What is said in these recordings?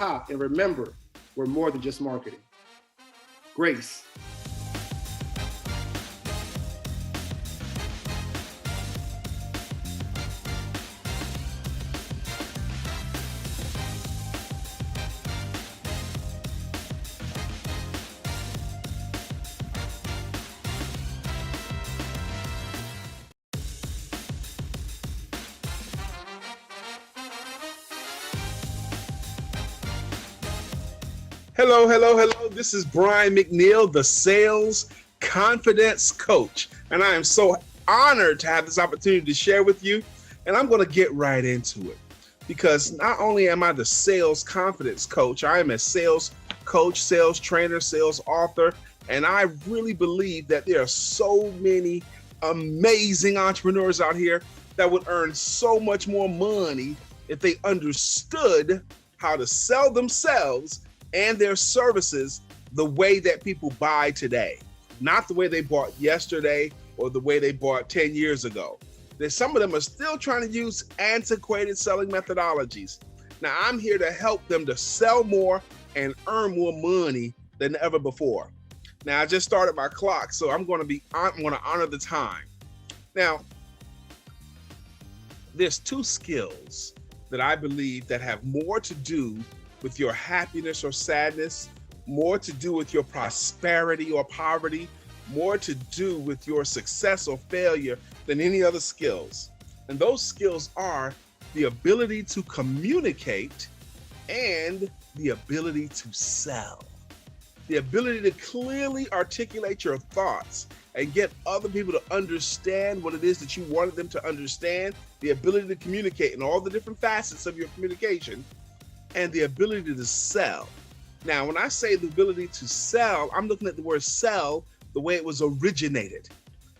And remember, we're more than just marketing. Grace. Hello, hello, hello. This is Brian Mcneil, the Sales Confidence Coach. And I am so honored to have this opportunity to share with you. And I'm going to get right into it. Because not only am I the Sales Confidence Coach, I am a sales coach, sales trainer, sales author. And I really believe that there are so many amazing entrepreneurs out here that would earn so much more money if they understood how to sell themselves and their services the way that people buy today, not the way they bought yesterday or the way they bought 10 years ago. There's some of them are still trying to use antiquated selling methodologies. Now I'm here to help them to sell more and earn more money than ever before. Now I just started my clock, so I'm going to honor the time. Now, there's two skills that I believe that have more to do with your happiness or sadness, more to do with your prosperity or poverty, more to do with your success or failure than any other skills. And those skills are the ability to communicate and the ability to sell. The ability to clearly articulate your thoughts and get other people to understand what it is that you wanted them to understand, the ability to communicate in all the different facets of your communication, and the ability to sell. Now, when I say the ability to sell, I'm looking at the word sell the way it was originated.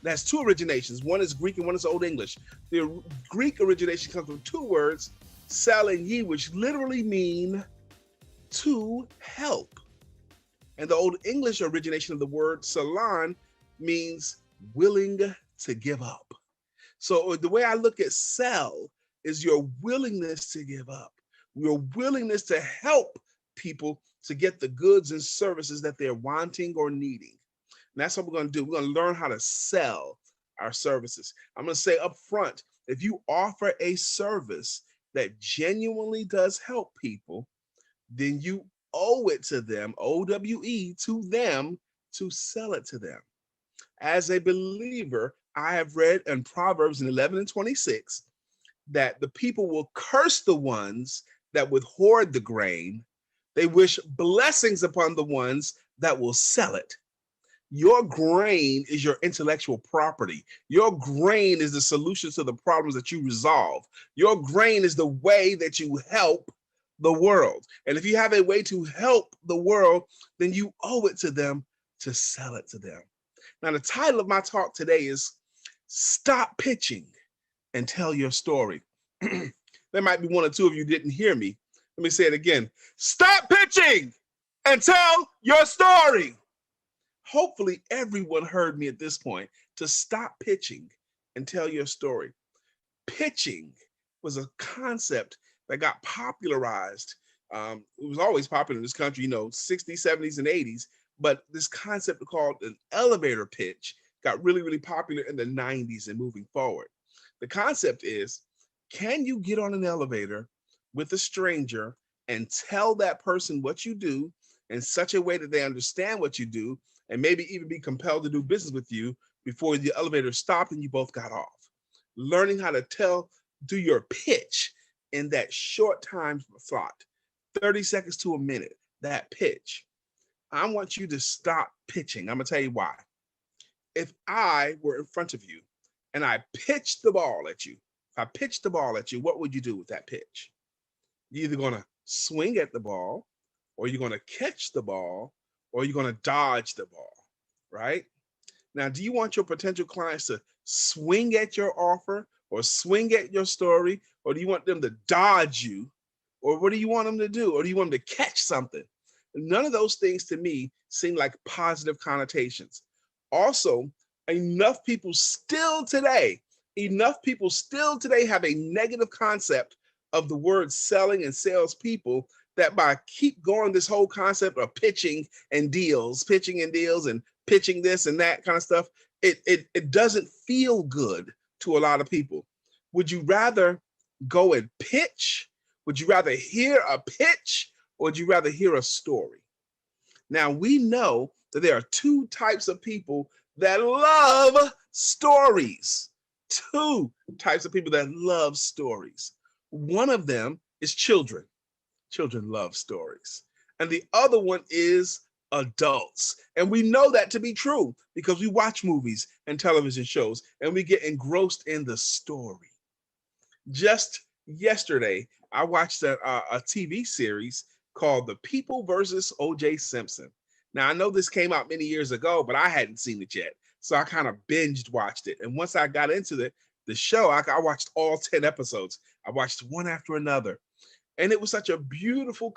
That's two originations. One is Greek and one is Old English. The Greek origination comes from two words, sell and ye, which literally mean to help. And the Old English origination of the word salon means willing to give up. So the way I look at sell is your willingness to give up, your willingness to help people to get the goods and services that they're wanting or needing. And that's what we're going to do. We're going to learn how to sell our services. I'm going to say up front, if you offer a service that genuinely does help people, then you owe it to them, OWE, to them, to sell it to them. As a believer, I have read in Proverbs 11 and 26 that the people will curse the ones that would hoard the grain. They wish blessings upon the ones that will sell it. Your grain is your intellectual property. Your grain is the solution to the problems that you resolve. Your grain is the way that you help the world. And if you have a way to help the world, then you owe it to them to sell it to them. Now, the title of my talk today is Stop Pitching and Tell Your Story. There might be one or two of you didn't hear me. Let me say it again. Stop pitching and tell your story. Hopefully everyone heard me at this point, to stop pitching and tell your story. Pitching was a concept that got popularized. It was always popular in this country, 60s, 70s, and 80s. But this concept called an elevator pitch got really, really popular in the 90s and moving forward. The concept is, can you get on an elevator with a stranger and tell that person what you do in such a way that they understand what you do and maybe even be compelled to do business with you before the elevator stopped and you both got off? Learning how to do your pitch in that short time slot, 30 seconds to a minute, that pitch. I want you to stop pitching. I'm gonna tell you why. If I were in front of you and I pitched the ball at you, what would you do with that pitch? You're either gonna swing at the ball, or you're gonna catch the ball, or you're gonna dodge the ball, right? Now, do you want your potential clients to swing at your offer or swing at your story, or do you want them to dodge you, or what do you want them to do, or do you want them to catch something? None of those things to me seem like positive connotations. Also, enough people still today have a negative concept of the word selling and salespeople that by keep going this whole concept of pitching and deals and pitching this and that kind of stuff, it doesn't feel good to a lot of people. Would you rather go and pitch? Would you rather hear a pitch, or would you rather hear a story? Now, we know that there are two types of people that love stories. Two types of people that love stories. One of them is children. Children love stories. And the other one is adults. And we know that to be true because we watch movies and television shows and we get engrossed in the story. Just yesterday, I watched a TV series called The People versus Oj Simpson. Now, I know this came out many years ago, but I hadn't seen it yet. So I kind of binged watched it. And once I got into the show, I watched all 10 episodes. I watched one after another. And it was such a beautiful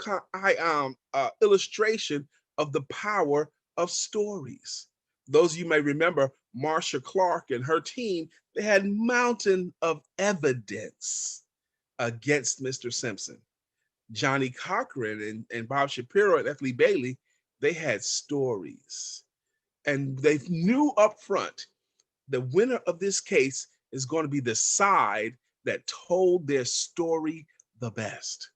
illustration of the power of stories. Those of you may remember Marcia Clark and her team, they had mountain of evidence against Mr. Simpson. Johnny Cochran and Bob Shapiro and F. Lee Bailey, they had stories. And they knew up front the winner of this case is going to be the side that told their story the best.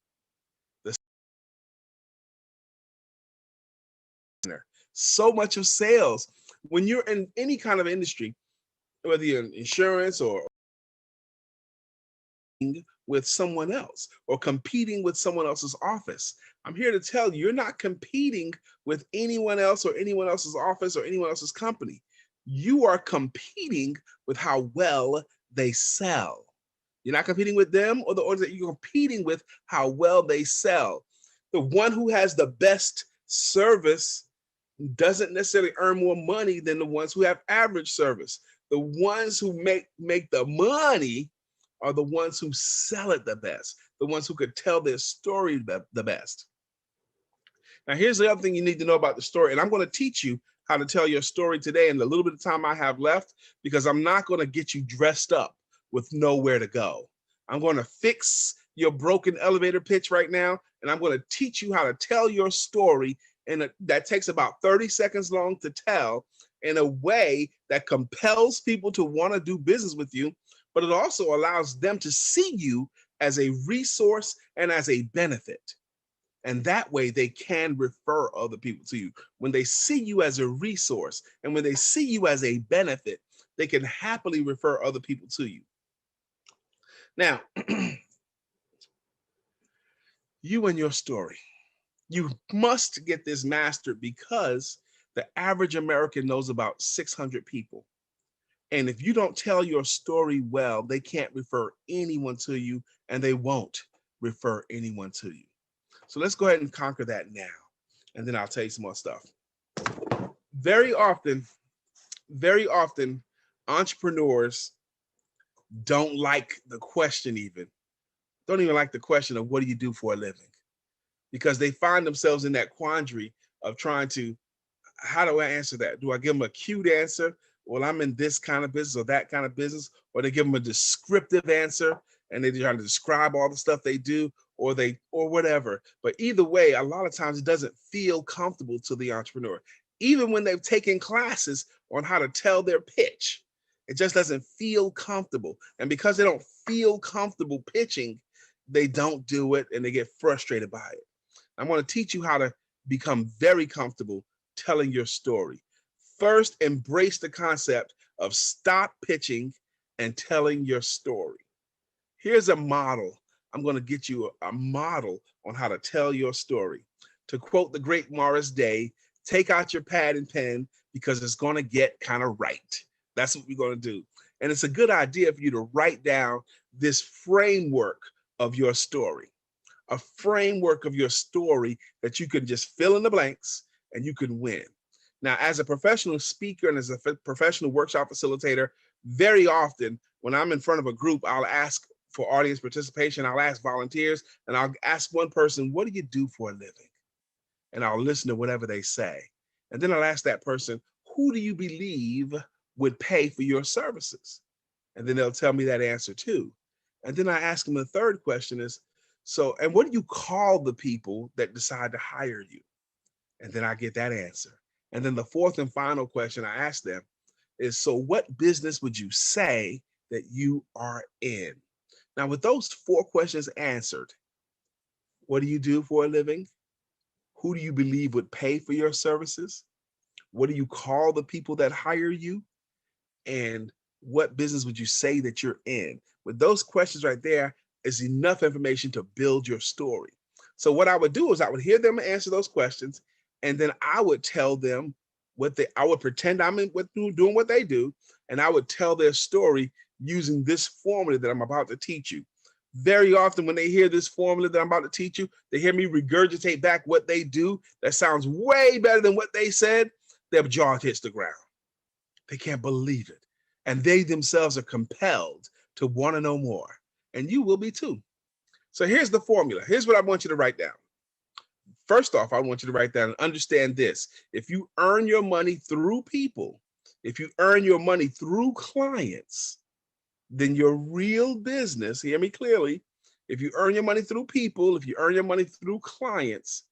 So much of sales, when you're in any kind of industry, whether you're in insurance or with someone else or competing with someone else's office, I'm here to tell you, you're not competing with anyone else or anyone else's office or anyone else's company. You are competing with how well they sell. You're not competing with them or the orders that you're competing with how well they sell. The one who has the best service doesn't necessarily earn more money than the ones who have average service. The ones who make the money are the ones who sell it the best, the ones who could tell their story the best. Now, here's the other thing you need to know about the story, and I'm going to teach you how to tell your story today in the little bit of time I have left, because I'm not going to get you dressed up with nowhere to go. I'm going to fix your broken elevator pitch right now, and I'm going to teach you how to tell your story, and that takes about 30 seconds long to tell in a way that compels people to want to do business with you, but it also allows them to see you as a resource and as a benefit. And that way they can refer other people to you. When they see you as a resource and when they see you as a benefit, they can happily refer other people to you. Now, you and your story. You must get this mastered because the average American knows about 600 people. And if you don't tell your story well, they can't refer anyone to you, and they won't refer anyone to you. So let's go ahead and conquer that now. And then I'll tell you some more stuff. Very often, entrepreneurs don't like the question don't even like the question of what do you do for a living? Because they find themselves in that quandary of trying to, how do I answer that? Do I give them a cute answer? Well, I'm in this kind of business or that kind of business, or they give them a descriptive answer and they're trying to describe all the stuff they do, or whatever. But either way, a lot of times it doesn't feel comfortable to the entrepreneur. Even when they've taken classes on how to tell their pitch, it just doesn't feel comfortable. And because they don't feel comfortable pitching, they don't do it and they get frustrated by it. I'm going to teach you how to become very comfortable telling your story. First, embrace the concept of stop pitching and telling your story. Here's a model. I'm going to get you a model on how to tell your story. To quote the great Morris Day, take out your pad and pen because it's going to get kind of right. That's what we're going to do. And it's a good idea for you to write down this framework of your story, a framework of your story that you can just fill in the blanks and you can win. Now, as a professional speaker and as a professional workshop facilitator, very often when I'm in front of a group, I'll ask for audience participation. I'll ask volunteers and I'll ask one person, what do you do for a living? And I'll listen to whatever they say. And then I'll ask that person, who do you believe would pay for your services? And then they'll tell me that answer too. And then I ask them the third question is, So, and what do you call the people that decide to hire you? And then I get that answer. And then the fourth and final question I ask them is, so what business would you say that you are in? Now, with those four questions answered, what do you do for a living? Who do you believe would pay for your services? What do you call the people that hire you? And what business would you say that you're in? With those questions right there is enough information to build your story. So what I would do is I would hear them answer those questions, and then I would tell them I would pretend I'm doing what they do, and I would tell their story using this formula that I'm about to teach you. Very often when they hear this formula that I'm about to teach you, they hear me regurgitate back what they do that sounds way better than what they said, their jaw hits the ground. They can't believe it. And they themselves are compelled to want to know more. And you will be too. So here's the formula. Here's what I want you to write down. First off, I want you to write down and understand this. If you earn your money through people, if you earn your money through clients, then your real business, hear me clearly, if you earn your money through people, if you earn your money through clients,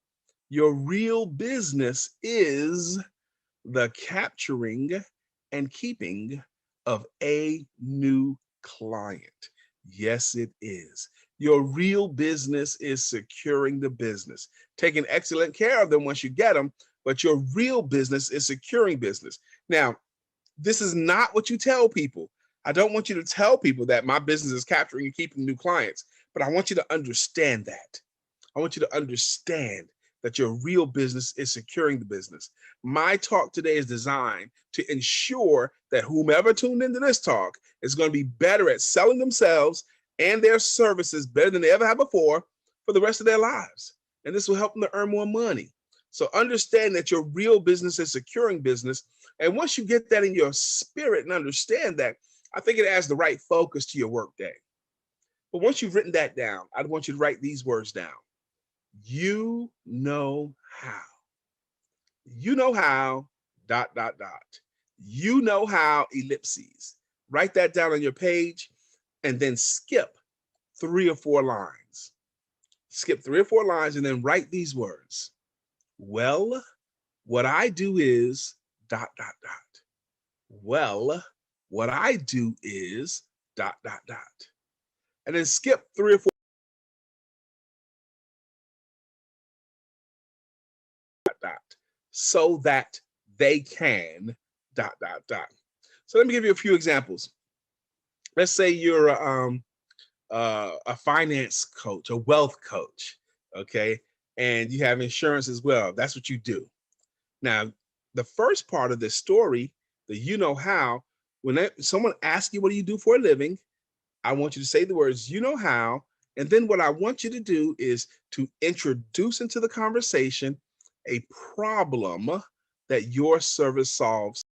your real business is the capturing and keeping of a new client. Yes, it is. Your real business is securing the business, taking excellent care of them once you get them, but your real business is securing business. Now, this is not what you tell people. I don't want you to tell people that my business is capturing and keeping new clients, but I want you to understand that. I want you to understand that your real business is securing the business. My talk today is designed to ensure that whomever tuned into this talk is going to be better at selling themselves and their services better than they ever have before for the rest of their lives. And this will help them to earn more money. So understand that your real business is securing business. And once you get that in your spirit and understand that, I think it adds the right focus to your workday. But once you've written that down, I want you to write these words down. You know how. You know how, ... You know how, ellipses. Write that down on your page and then skip 3 or 4 lines. Skip 3 or 4 lines and then write these words. Well, what I do is ... Well, what I do is ... And then skip 3 or 4 ... so that they can ... So let me give you a few examples. Let's say you're a finance coach, a wealth coach, okay? And you have insurance as well. That's what you do. Now, the first part of this story, the you know how, when someone asks you, what do you do for a living? I want you to say the words, you know how. And then what I want you to do is to introduce into the conversation a problem that your service solves.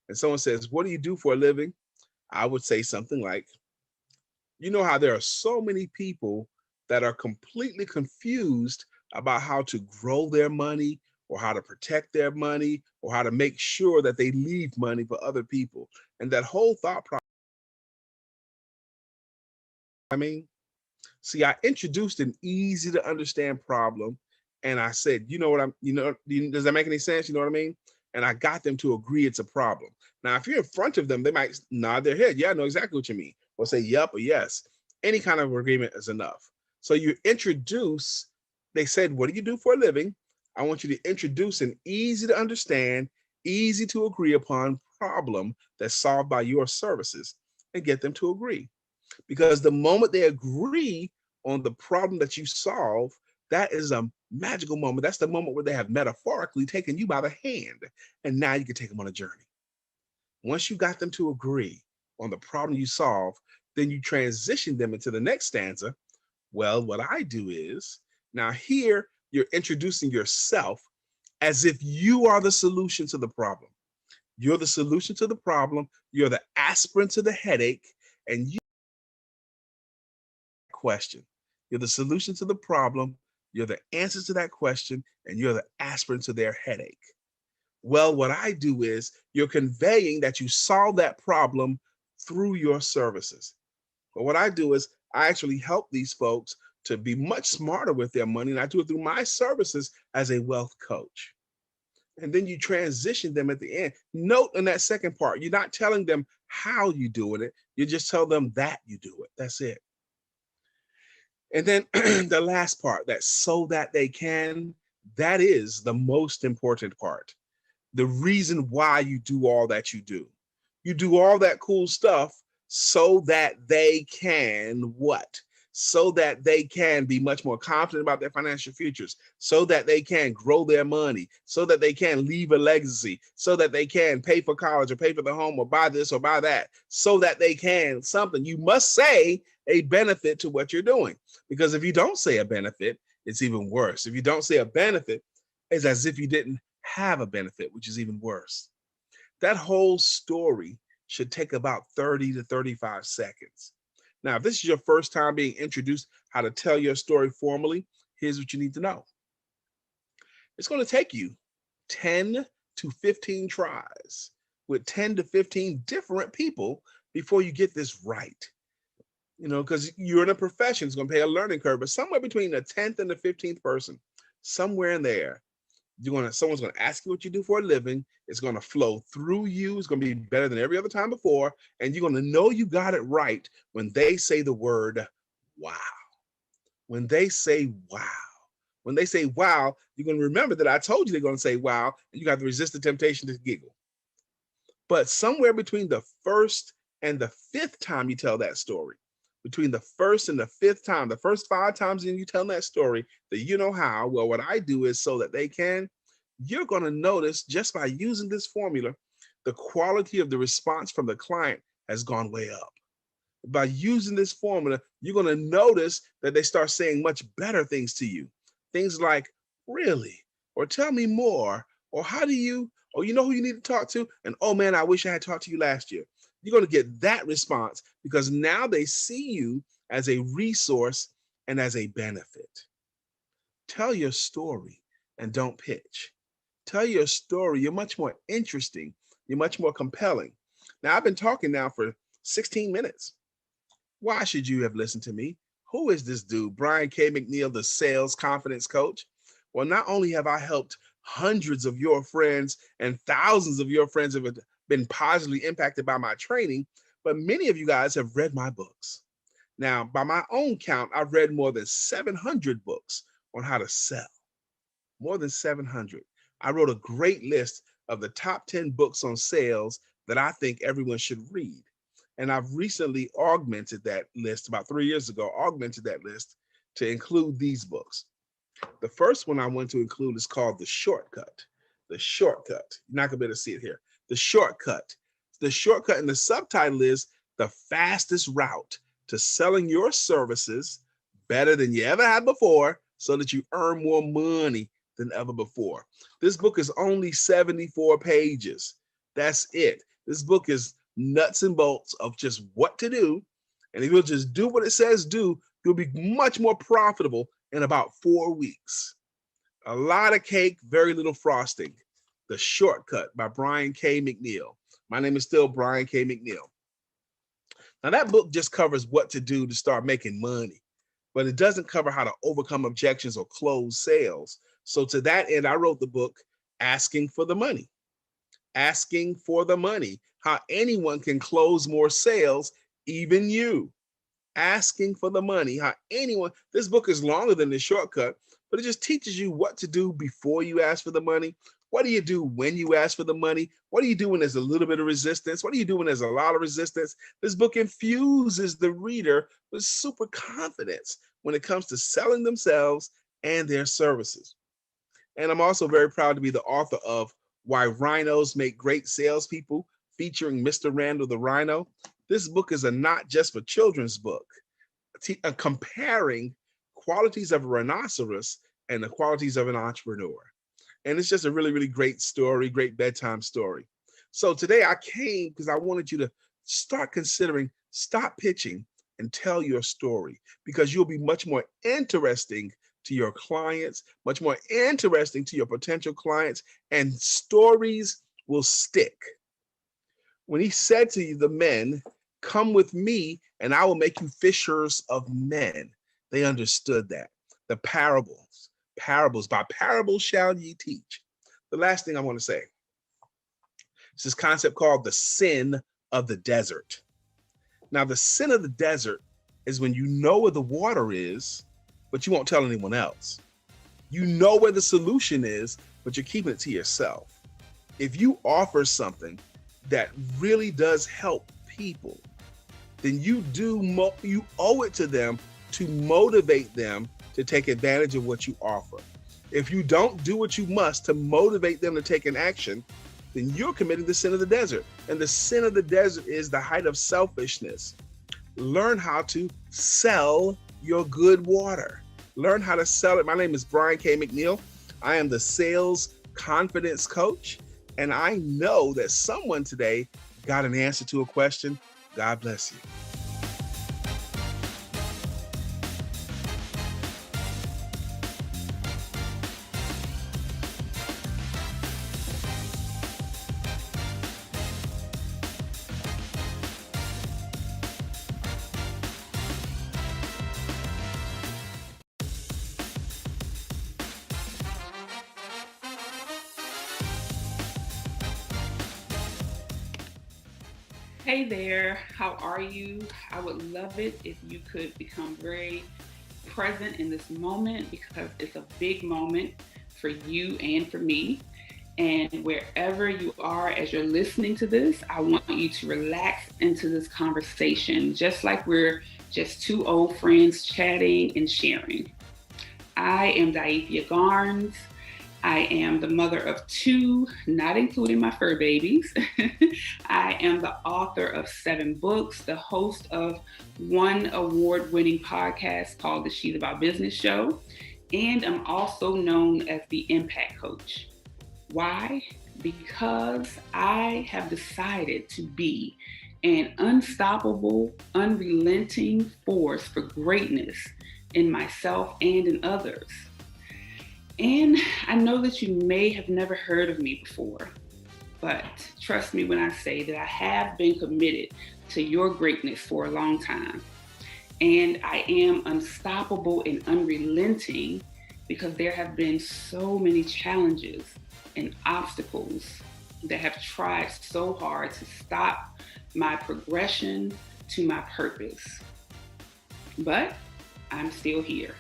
And someone says, what do you do for a living? I would say something like, you know how there are so many people that are completely confused about how to grow their money or how to protect their money or how to make sure that they leave money for other people. And that whole thought process, see, I introduced an easy to understand problem and I said, you know what does that make any sense? You know what I mean? And I got them to agree it's a problem. Now, if you're in front of them, they might nod their head. Yeah, I know exactly what you mean. Or say, yep, or yes. Any kind of agreement is enough. So you introduce, they said, what do you do for a living? I want you to introduce an easy to understand, easy to agree upon problem that's solved by your services and get them to agree. Because the moment they agree on the problem that you solve, that is a magical moment. That's the moment where they have metaphorically taken you by the hand, and now you can take them on a journey. Once you got them to agree on the problem you solve, then you transition them into the next stanza. Well, what I do is, now here you're introducing yourself as if you are the solution to the problem. You're the solution to the problem. You're the aspirin to the headache, and you question. You're the solution to the problem. You're the answer to that question, and you're the aspirin to their headache. Well, what I do is you're conveying that you solve that problem through your services. But what I do is I actually help these folks to be much smarter with their money, and I do it through my services as a wealth coach. And then you transition them at the end. Note in that second part, you're not telling them how you doing it. You just tell them that you do it. That's it. And then the last part, that so that they can, that is the most important part. The reason why you do all that you do. You do all that cool stuff so that they can what? So that they can be much more confident about their financial futures, so that they can grow their money, so that they can leave a legacy, so that they can pay for college or pay for the home or buy this or buy that, so that they can something. You must say a benefit to what you're doing, because if you don't say a benefit, it's even worse. If you don't say a benefit, it's as if you didn't have a benefit, which is even worse. That whole story should take about 30 to 35 seconds. Now, if this is your first time being introduced how to tell your story formally, here's what you need to know. It's going to take you 10 to 15 tries with 10 to 15 different people before you get this right. You know, because you're in a profession, it's going to pay a learning curve, but somewhere between the 10th and the 15th person, somewhere in there, someone's going to ask you what you do for a living. It's going to flow through you. It's going to be better than every other time before. And you're going to know you got it right when they say the word wow. When they say wow. When they say wow, you're going to remember that I told you they're going to say wow, and you got to resist the temptation to giggle. But somewhere between the first and the fifth time you tell that story, between the first and the fifth time, the first 5 times in you tell that story, that you know how, well, what I do is so that they can, you're going to notice just by using this formula, the quality of the response from the client has gone way up. By using this formula, you're going to notice that they start saying much better things to you. Things like, really? Or tell me more? Or how do you, or you know who you need to talk to? And oh man, I wish I had talked to you last year. You're going to get that response because now they see you as a resource and as a benefit. Tell your story and don't pitch. Tell your story. You're much more interesting. You're much more compelling. Now, I've been talking now for 16 minutes. Why should you have listened to me? Who is this dude, Brian K. Mcneil, the sales confidence coach? Well, not only have I helped hundreds of your friends and thousands of your friends have been positively impacted by my training, but many of you guys have read my books. Now, by my own count, I've read more than 700 books on how to sell. More than 700. I wrote a great list of the top 10 books on sales that I think everyone should read. And I've recently augmented that list, about 3 years ago, augmented that list to include these books. The first one I want to include is called The Shortcut. The Shortcut. You're not going to be able to see it here. The Shortcut. The shortcut in the subtitle is The Fastest Route to Selling Your Services Better Than You Ever Had Before so that you earn more money than ever before. This book is only 74 pages. That's it. This book is nuts and bolts of just what to do. And if you'll just do what it says do, you'll be much more profitable in about 4 weeks. A lot of cake, very little frosting. The Shortcut by Brian K. Mcneil. My name is still Brian K. Mcneil. Now that book just covers what to do to start making money, but it doesn't cover how to overcome objections or close sales. So to that end, I wrote the book, Asking for the Money. Asking for the Money, how anyone can close more sales, even you. Asking for the Money, how anyone, this book is longer than The Shortcut, but it just teaches you what to do before you ask for the money. What do you do when you ask for the money? What do you do when there's a little bit of resistance? What do you do when there's a lot of resistance? This book infuses the reader with super confidence when it comes to selling themselves and their services. And I'm also very proud to be the author of Why Rhinos Make Great Salespeople, featuring Mr. Randall the Rhino. This book is a not just for children's book, comparing qualities of a rhinoceros and the qualities of an entrepreneur. And it's just a really, really great story, great bedtime story. So today I came because I wanted you to start considering, stop pitching and tell your story, because you'll be much more interesting to your clients, much more interesting to your potential clients, and stories will stick. When he said to you, the men, come with me and I will make you fishers of men. They understood that. The parables, by parables shall ye teach. The last thing I want to say is this concept called the sin of the desert. Now, the sin of the desert is when you know where the water is, but you won't tell anyone else. You know where the solution is, but you're keeping it to yourself. If you offer something that really does help people, then you owe it to them to motivate them to take advantage of what you offer. If you don't do what you must to motivate them to take an action, then you're committing the sin of the desert. And the sin of the desert is the height of selfishness. Learn how to sell your good water. Learn how to sell it. My name is Brian K. Mcneil. I am the sales confidence coach, and I know that someone today got an answer to a question. God bless you. Hey there, how are you? I would love it if you could become very present in this moment, because it's a big moment for you and for me. And wherever you are as you're listening to this, I want you to relax into this conversation, just like we're just two old friends chatting and sharing. I am Daithia Garnes. I am the mother of two, not including my fur babies. I am the author of 7 books, the host of one award-winning podcast called the She's About Business Show, and I'm also known as the Impact Coach. Why? Because I have decided to be an unstoppable, unrelenting force for greatness in myself and in others. And I know that you may have never heard of me before, but trust me when I say that I have been committed to your greatness for a long time. And I am unstoppable and unrelenting because there have been so many challenges and obstacles that have tried so hard to stop my progression to my purpose. But I'm still here.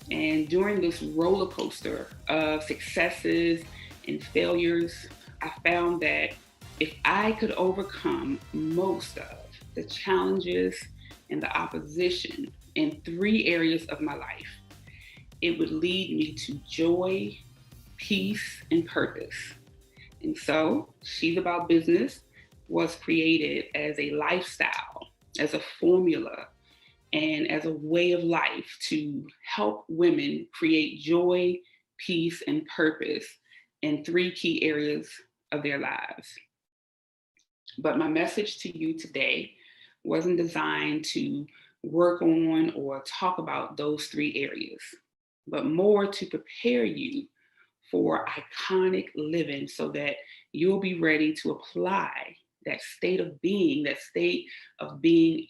And during this roller coaster of successes and failures, I found that if I could overcome most of the challenges and the opposition in 3 areas of my life, it would lead me to joy, peace, and purpose. And so, She's About Business was created as a lifestyle, as a formula, and as a way of life to help women create joy, peace, and purpose in 3 key areas of their lives. But my message to you today wasn't designed to work on or talk about those 3 areas, but more to prepare you for iconic living so that you'll be ready to apply that state of being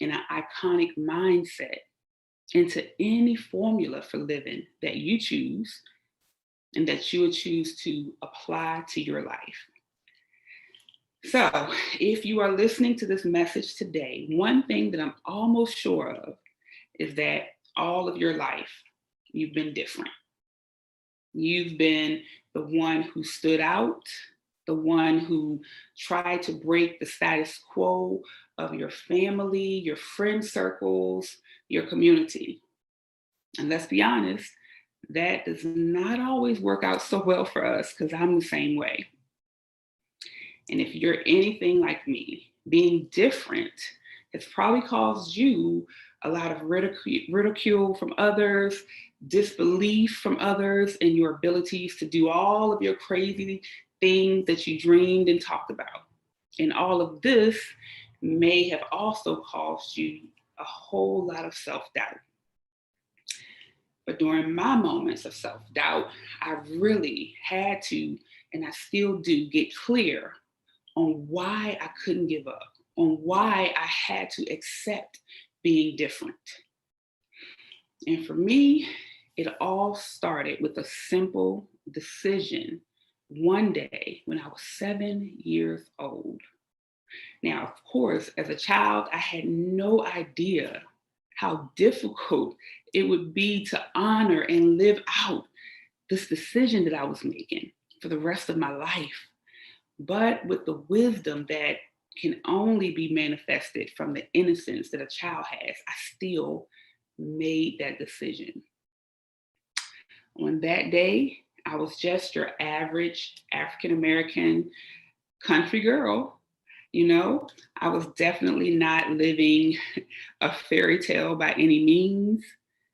in an iconic mindset into any formula for living that you choose and that you would choose to apply to your life. So if you are listening to this message today, one thing that I'm almost sure of is that all of your life, you've been different. You've been the one who stood out, the one who tried to break the status quo of your family, your friend circles, your community. And let's be honest, that does not always work out so well for us, because I'm the same way. And if you're anything like me, being different has probably caused you a lot of ridicule from others, disbelief from others, and your abilities to do all of your crazy things that you dreamed and talked about. And all of this may have also caused you a whole lot of self-doubt. But during my moments of self-doubt, I really had to, and I still do, get clear on why I couldn't give up, on why I had to accept being different. And for me, it all started with a simple decision one day when I was 7 years old. Now, of course, as a child, I had no idea how difficult it would be to honor and live out this decision that I was making for the rest of my life. But with the wisdom that can only be manifested from the innocence that a child has, I still made that decision. On that day, I was just your average African American country girl. You know, I was definitely not living a fairy tale by any means.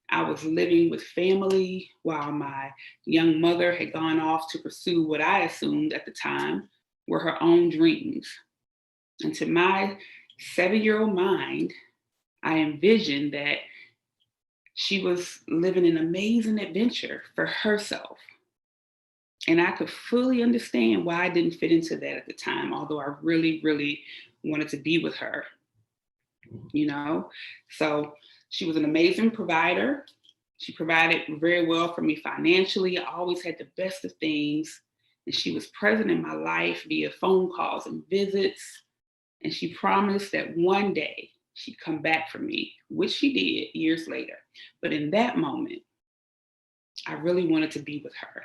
I was living with family while my young mother had gone off to pursue what I assumed at the time were her own dreams. And to my 7-year-old mind, I envisioned that she was living an amazing adventure for herself. And I could fully understand why I didn't fit into that at the time, although I really, really wanted to be with her, you know? So she was an amazing provider. She provided very well for me financially. I always had the best of things. And she was present in my life via phone calls and visits. And she promised that one day she'd come back for me, which she did years later. But in that moment, I really wanted to be with her.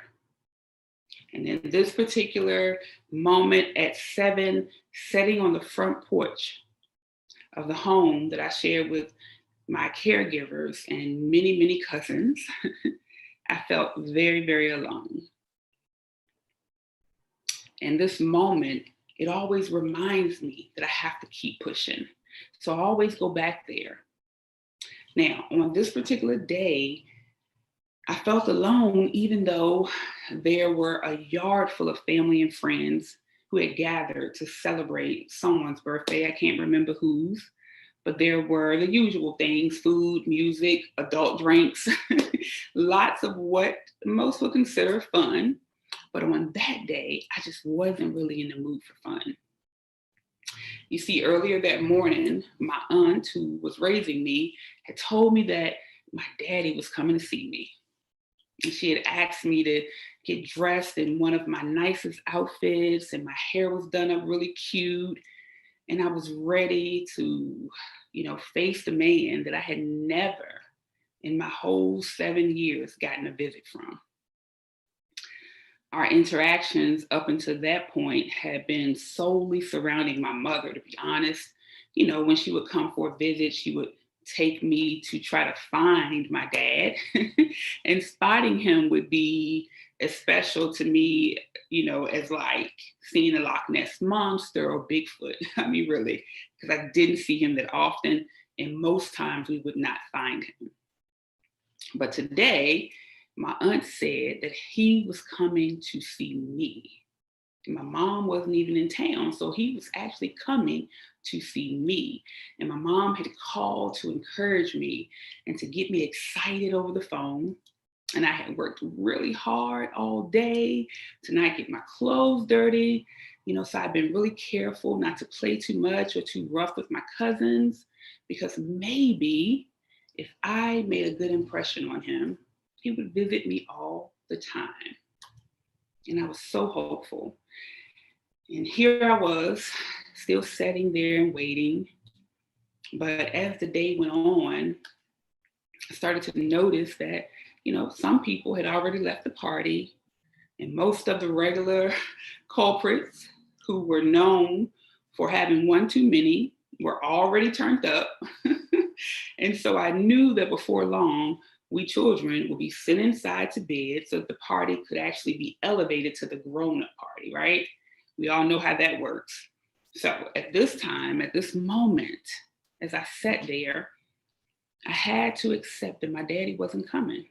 And in this particular moment at 7, sitting on the front porch of the home that I shared with my caregivers and many, many cousins, I felt very, very alone. And this moment, it always reminds me that I have to keep pushing. So I always go back there. Now, on this particular day, I felt alone, even though there were a yard full of family and friends who had gathered to celebrate someone's birthday. I can't remember whose, but there were the usual things: food, music, adult drinks, lots of what most would consider fun. But on that day, I just wasn't really in the mood for fun. You see, earlier that morning, my aunt, who was raising me, had told me that my daddy was coming to see me. And she had asked me to get dressed in one of my nicest outfits, and my hair was done up really cute. And I was ready to, face the man that I had never in my whole 7 years gotten a visit from. Our interactions up until that point had been solely surrounding my mother, to be honest. When she would come for a visit, she would take me to try to find my dad. And spotting him would be as special to me, as like seeing a Loch Ness monster or Bigfoot. I mean, really, because I didn't see him that often. And most times we would not find him. But today, my aunt said that he was coming to see me. My mom wasn't even in town, so he was actually coming to see me. And my mom had called to encourage me and to get me excited over the phone. And I had worked really hard all day to not get my clothes dirty. So I've been really careful not to play too much or too rough with my cousins, because maybe if I made a good impression on him, he would visit me all the time. And I was so hopeful. And here I was, still sitting there and waiting. But as the day went on, I started to notice that, some people had already left the party, and most of the regular culprits who were known for having one too many were already turned up. And so I knew that before long, we children would be sent inside to bed so that the party could actually be elevated to the grown-up party, right? We all know how that works. So at this time, at this moment, as I sat there, I had to accept that my daddy wasn't coming.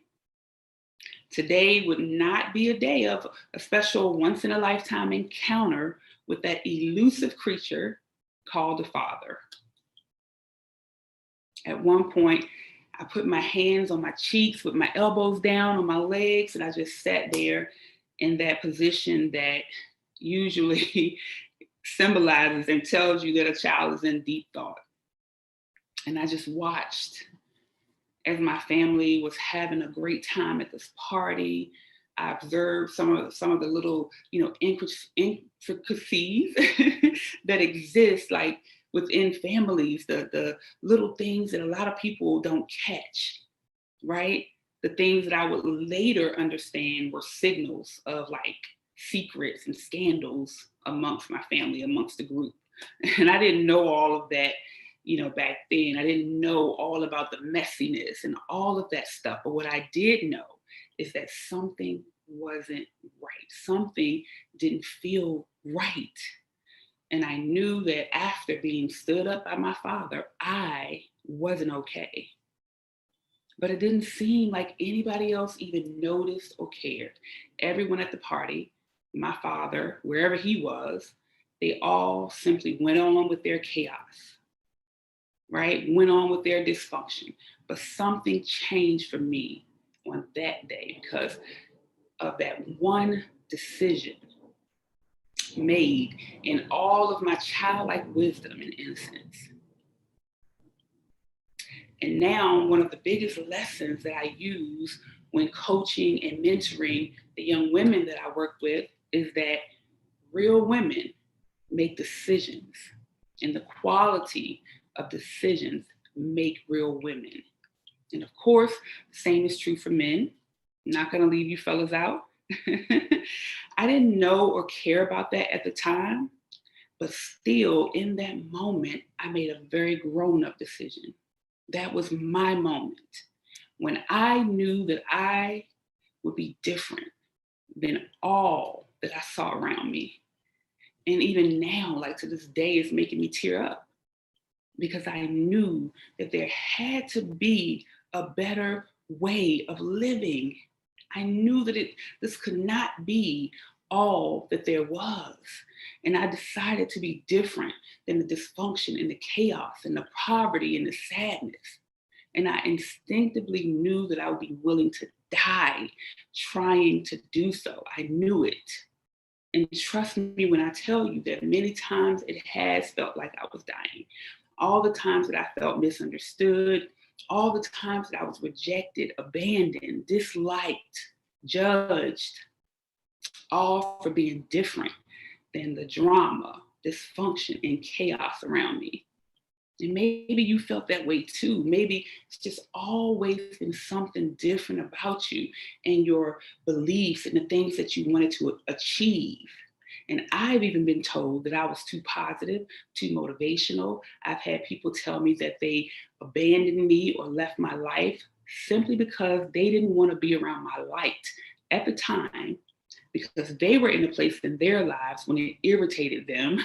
Today would not be a day of a special once-in-a-lifetime encounter with that elusive creature called the Father. At one point, I put my hands on my cheeks with my elbows down on my legs, and I just sat there in that position that usually symbolizes and tells you that a child is in deep thought. And I just watched as my family was having a great time at this party. I observed some of the little, intricacies that exist, like within families, the little things that a lot of people don't catch, right? The things that I would later understand were signals of like secrets and scandals amongst my family, amongst the group. And I didn't know all of that, back then. I didn't know all about the messiness and all of that stuff. But what I did know is that something wasn't right. Something didn't feel right. And I knew that after being stood up by my father, I wasn't okay. But it didn't seem like anybody else even noticed or cared. Everyone at the party, my father, wherever he was, they all simply went on with their chaos, right? Went on with their dysfunction. But something changed for me on that day because of that one decision made in all of my childlike wisdom and innocence. And now one of the biggest lessons that I use when coaching and mentoring the young women that I work with is that real women make decisions, and the quality of decisions make real women. And of course, the same is true for men. I'm not going to leave you fellas out. I didn't know or care about that at the time, but still in that moment, I made a very grown-up decision. That was my moment when I knew that I would be different than all that I saw around me. And even now, like to this day, it's making me tear up because I knew that there had to be a better way of living. I knew that this could not be all that there was. And I decided to be different than the dysfunction and the chaos and the poverty and the sadness. And I instinctively knew that I would be willing to die trying to do so. I knew it. And trust me when I tell you that many times it has felt like I was dying. All the times that I felt misunderstood, all the times that I was rejected, abandoned, disliked, judged, all for being different than the drama, dysfunction, and chaos around me. And maybe you felt that way too. Maybe it's just always been something different about you and your beliefs and the things that you wanted to achieve. And I've even been told that I was too positive, too motivational. I've had people tell me that they abandoned me or left my life simply because they didn't want to be around my light at the time, because they were in a place in their lives when it irritated them.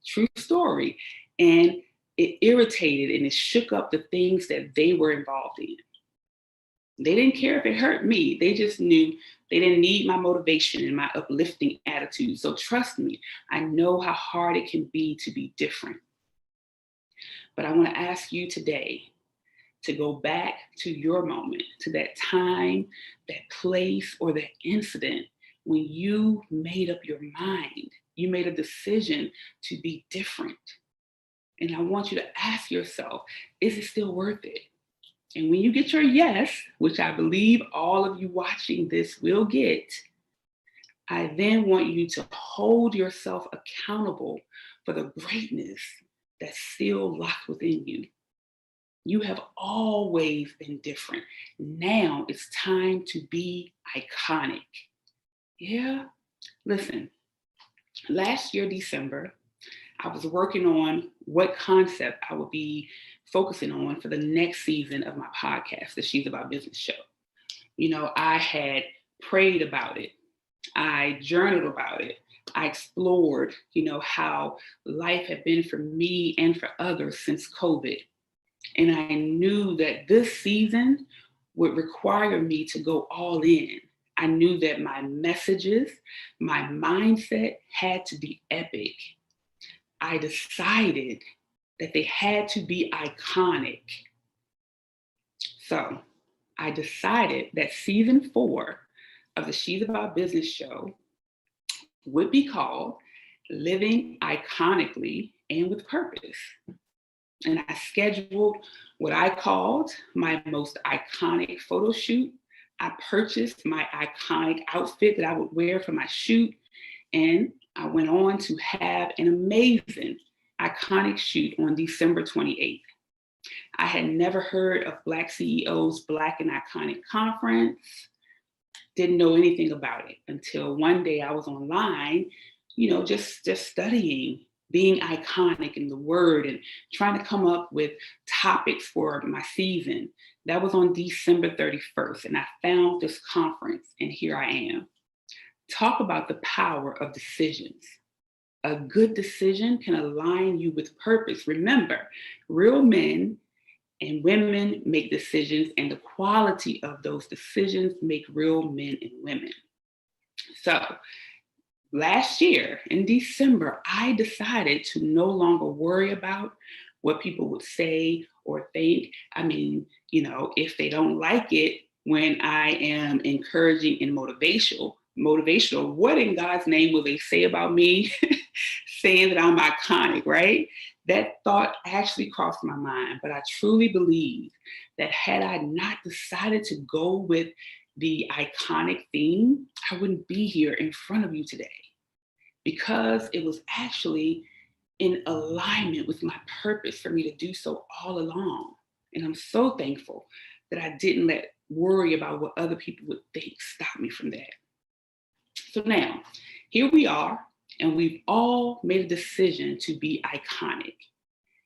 True story. And it irritated and it shook up the things that they were involved in. They didn't care if it hurt me. They just knew they didn't need my motivation and my uplifting attitude. So trust me, I know how hard it can be to be different. But I want to ask you today to go back to your moment, to that time, that place, or that incident when you made up your mind. You made a decision to be different. And I want you to ask yourself, is it still worth it? And when you get your yes, which I believe all of you watching this will get, I then want you to hold yourself accountable for the greatness that's still locked within you. You have always been different. Now it's time to be iconic. Yeah, listen, last year, December, I was working on what concept I would be focusing on for the next season of my podcast, the She's About Business show. I had prayed about it. I journaled about it. I explored, how life had been for me and for others since COVID. And I knew that this season would require me to go all in. I knew that my messages, my mindset had to be epic. I decided that they had to be iconic. So I decided that season 4 of the She's About Business show would be called living iconically and with purpose. And I scheduled what I called my most iconic photo shoot. I purchased my iconic outfit that I would wear for my shoot. And I went on to have an amazing, iconic shoot on December 28th. I had never heard of BlackCEO's Black and Iconic Conference, didn't know anything about it until one day I was online, just studying being iconic in the word and trying to come up with topics for my season. That was on December 31st, and I found this conference, and here I am. Talk about the power of decisions. A good decision can align you with purpose. Remember, real men and women make decisions, and the quality of those decisions make real men and women. So, last year in December, I decided to no longer worry about what people would say or think. I mean, if they don't like it when I am encouraging and motivational, what in God's name will they say about me saying that I'm iconic, right? That thought actually crossed my mind, but I truly believe that had I not decided to go with the iconic theme, I wouldn't be here in front of you today, because it was actually in alignment with my purpose for me to do so all along. And I'm so thankful that I didn't let worry about what other people would think stop me from that. So now, here we are, and we've all made a decision to be iconic.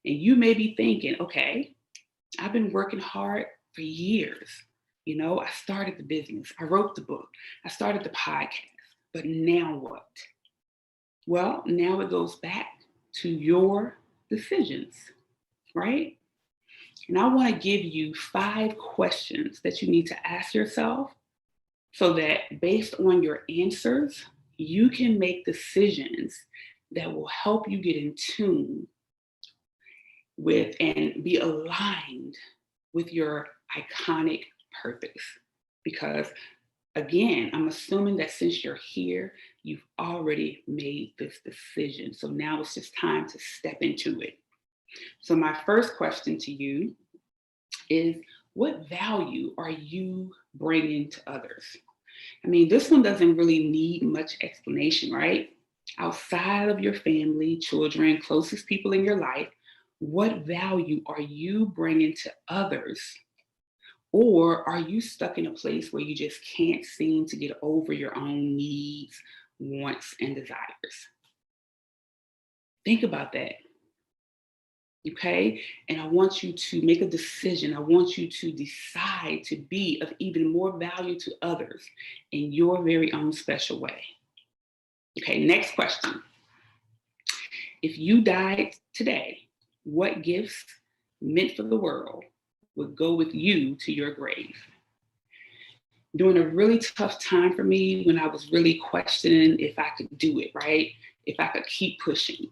And you may be thinking, okay, I've been working hard for years. I started the business, I wrote the book, I started the podcast, but now what? Well, now it goes back to your decisions, right? And I want to give you 5 questions that you need to ask yourself so that based on your answers, you can make decisions that will help you get in tune with and be aligned with your iconic purpose. Because again, I'm assuming that since you're here, you've already made this decision. So now it's just time to step into it. So my first question to you is, what value are you bringing to others? I mean, this one doesn't really need much explanation, right? Outside of your family, children, closest people in your life, what value are you bringing to others? Or are you stuck in a place where you just can't seem to get over your own needs, wants, and desires? Think about that. Okay? And I want you to make a decision. I want you to decide to be of even more value to others in your very own special way. Okay, next question. If you died today, what gifts meant for the world would go with you to your grave? During a really tough time for me, when I was really questioning if I could do it, right? If I could keep pushing,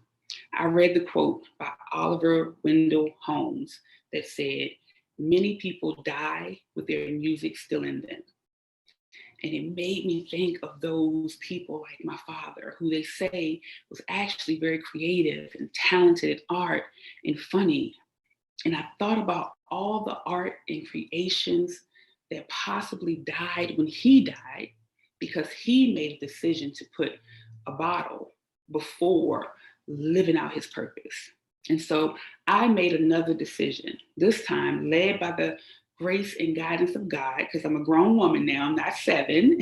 I read the quote by Oliver Wendell Holmes that said, "Many people die with their music still in them." And it made me think of those people like my father, who they say was actually very creative and talented at art and funny. And I thought about all the art and creations that possibly died when he died because he made a decision to put a bottle before living out his purpose. And so I made another decision, this time led by the grace and guidance of God, because I'm a grown woman now, I'm not 7.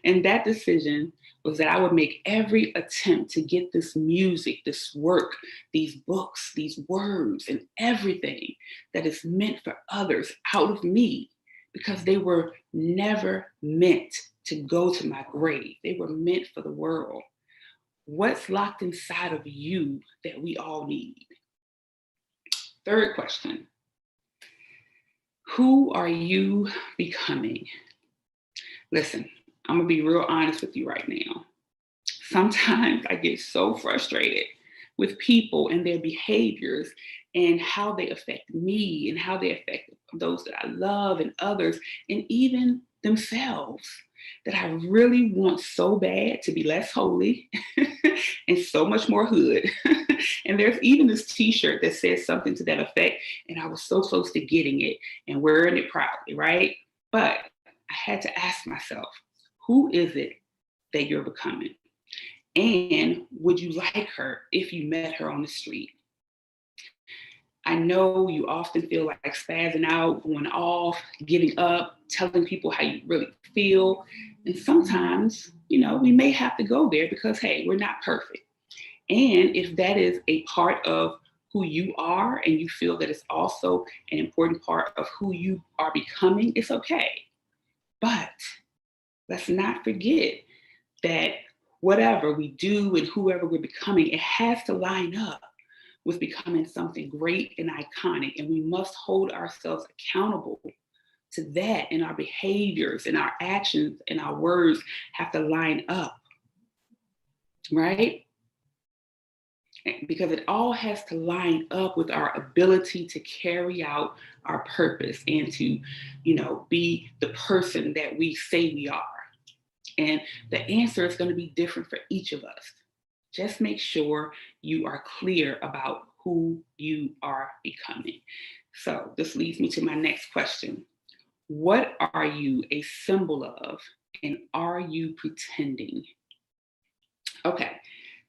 And that decision was that I would make every attempt to get this music, this work, these books, these words, and everything that is meant for others out of me, because they were never meant to go to my grave. They were meant for the world. What's locked inside of you that we all need? Third question. Who are you becoming? Listen, I'm gonna be real honest with you right now. Sometimes I get so frustrated with people and their behaviors and how they affect me and how they affect those that I love and others and even themselves. that I really want so bad to be less holy and so much more hood. And there's even this t-shirt that says something to that effect. And I was so close to getting it and wearing it proudly, right? But I had to ask myself, who is it that you're becoming? And would you like her if you met her on the street? I know you often feel like spazzing out, going off, giving up, telling people how you really feel. And sometimes, we may have to go there because, hey, we're not perfect. And if that is a part of who you are and you feel that it's also an important part of who you are becoming, it's okay. But let's not forget that whatever we do and whoever we're becoming, it has to line up with becoming something great and iconic. And we must hold ourselves accountable to that, and our behaviors and our actions and our words have to line up, right? Because it all has to line up with our ability to carry out our purpose and to, be the person that we say we are. And the answer is going to be different for each of us. Just make sure you are clear about who you are becoming. So this leads me to my next question. What are you a symbol of, and are you pretending? Okay,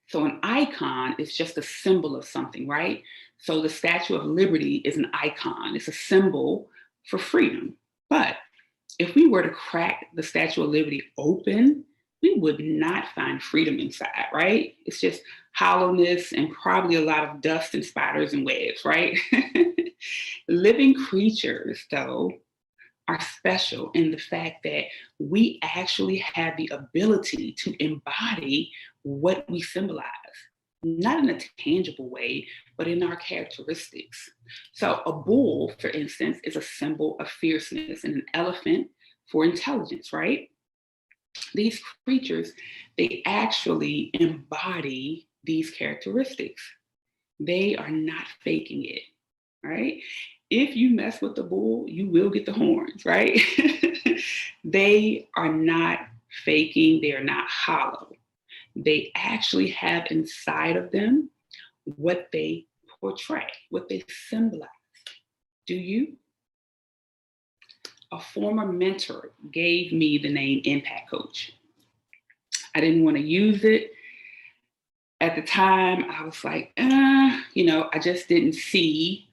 so an icon is just a symbol of something, right? So the Statue of Liberty is an icon. It's a symbol for freedom. But if we were to crack the Statue of Liberty open, we would not find freedom inside, right? It's just hollowness and probably a lot of dust and spiders and webs, right? Living creatures, though, are special in the fact that we actually have the ability to embody what we symbolize, not in a tangible way, but in our characteristics. So a bull, for instance, is a symbol of fierceness, and an elephant for intelligence, right? These creatures, they actually embody these characteristics. They are not faking it, right? If you mess with the bull, you will get the horns, right? They are not faking, they are not hollow. They actually have inside of them what they portray, what they symbolize. Do you? A former mentor gave me the name Impact Coach. I didn't want to use it. At the time, I was like, I just didn't see,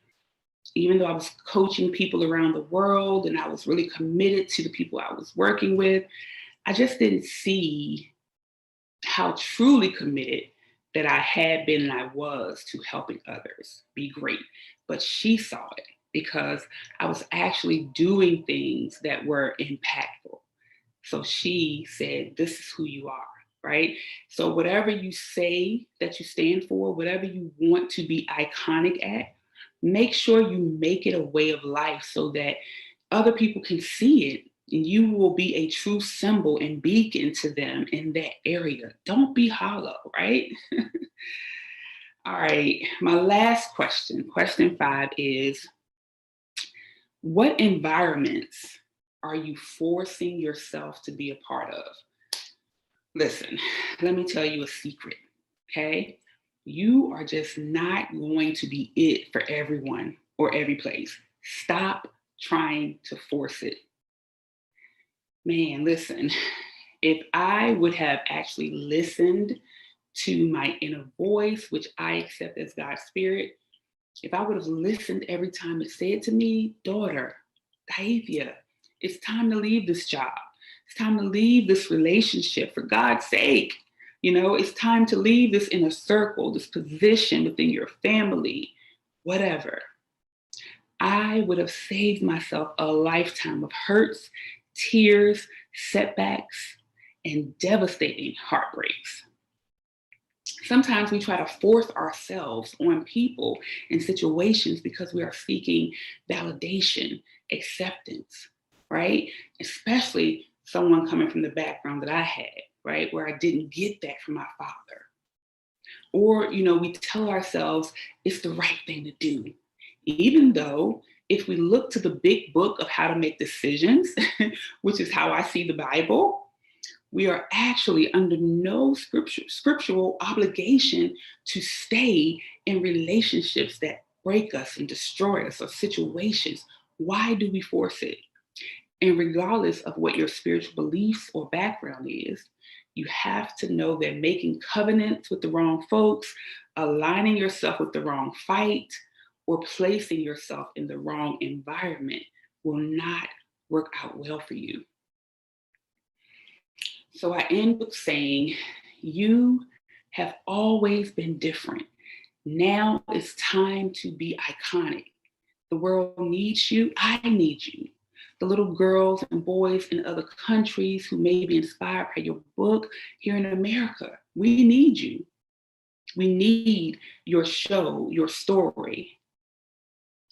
even though I was coaching people around the world and I was really committed to the people I was working with, I just didn't see how truly committed that I had been and I was to helping others be great. But she saw it because I was actually doing things that were impactful. So she said, this is who you are, right? So whatever you say that you stand for, whatever you want to be iconic at, make sure you make it a way of life so that other people can see it. And you will be a true symbol and beacon to them in that area. Don't be hollow, right? All right, my last question, question 5 is, what environments are you forcing yourself to be a part of? Listen, let me tell you a secret, okay? You are just not going to be it for everyone or every place. Stop trying to force it. Man, listen, if I would have actually listened to my inner voice, which I accept as God's spirit, if I would have listened every time it said to me, daughter, Daivia, it's time to leave this job. It's time to leave this relationship, for God's sake. It's time to leave this inner circle, this position within your family, whatever. I would have saved myself a lifetime of hurts, tears, setbacks, and devastating heartbreaks. Sometimes we try to force ourselves on people and situations because we are seeking validation, acceptance, right? Especially someone coming from the background that I had, right? Where I didn't get that from my father. Or, we tell ourselves it's the right thing to do, even though if we look to the big book of how to make decisions, which is how I see the Bible, We are actually under no scriptural obligation to stay in relationships that break us and destroy us, or situations. Why do we force it? And regardless of what your spiritual beliefs or background is, you have to know that making covenants with the wrong folks, aligning yourself with the wrong fight, or placing yourself in the wrong environment will not work out well for you. So I end with saying, you have always been different. Now it's time to be iconic. The world needs you. I need you. The little girls and boys in other countries who may be inspired by your book here in America, we need you. We need your show, your story,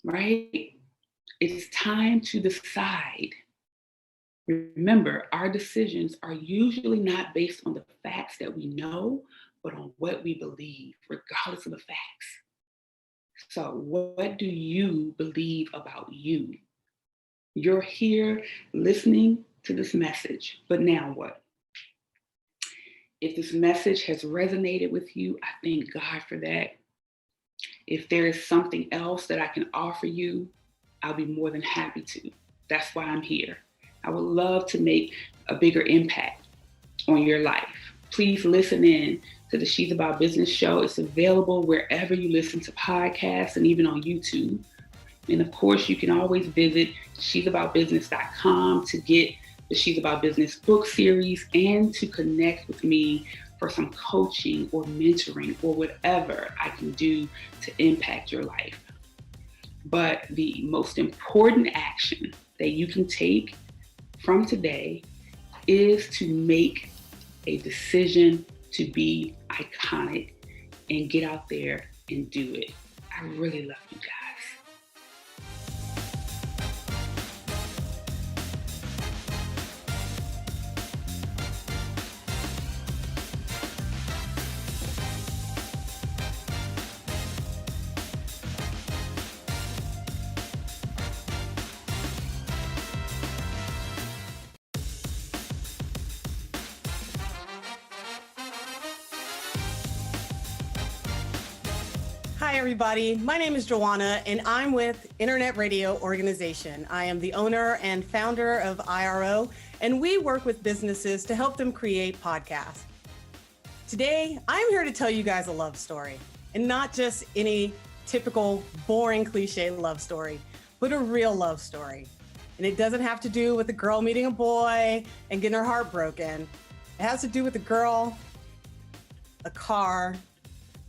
right? It's time to decide. Remember, our decisions are usually not based on the facts that we know, but on what we believe, regardless of the facts. So, what do you believe about you? You're here listening to this message, but now what? If this message has resonated with you, I thank God for that. If there is something else that I can offer you, I'll be more than happy to. That's why I'm here. I would love to make a bigger impact on your life. Please listen in to the She's About Business show. It's available wherever you listen to podcasts and even on YouTube. And of course, you can always visit she'saboutbusiness.com to get the She's About Business book series and to connect with me for some coaching or mentoring or whatever I can do to impact your life. But the most important action that you can take from today is to make a decision to be iconic and get out there and do it. I really love you guys. Hi, everybody. My name is Joanna, and I'm with Internet Radio Organization. I am the owner and founder of IRO, and we work with businesses to help them create podcasts. Today, I'm here to tell you guys a love story, and not just any typical boring cliche love story, but a real love story. And it doesn't have to do with a girl meeting a boy and getting her heart broken. It has to do with a girl, a car,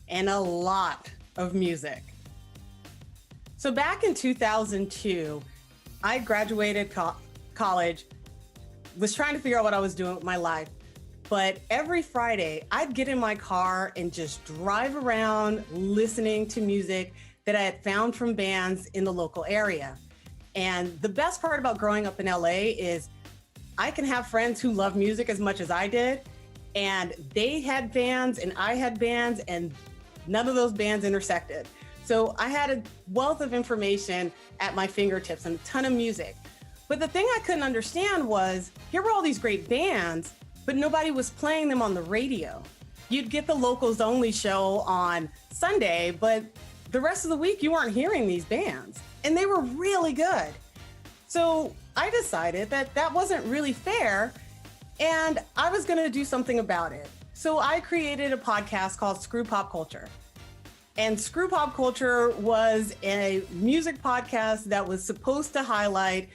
and a lot of music. So back in 2002, I graduated college, was trying to figure out what I was doing with my life. But every Friday, I'd get in my car and just drive around listening to music that I had found from bands in the local area. And the best part about growing up in LA is I can have friends who love music as much as I did. And they had bands and I had bands, and none of those bands intersected. So I had a wealth of information at my fingertips and a ton of music. But the thing I couldn't understand was, here were all these great bands, but nobody was playing them on the radio. You'd get the locals only show on Sunday, but the rest of the week you weren't hearing these bands, and they were really good. So I decided that that wasn't really fair, and I was gonna do something about it. So I created a podcast called Screw Pop Culture. And Screw Pop Culture was a music podcast that was supposed to highlight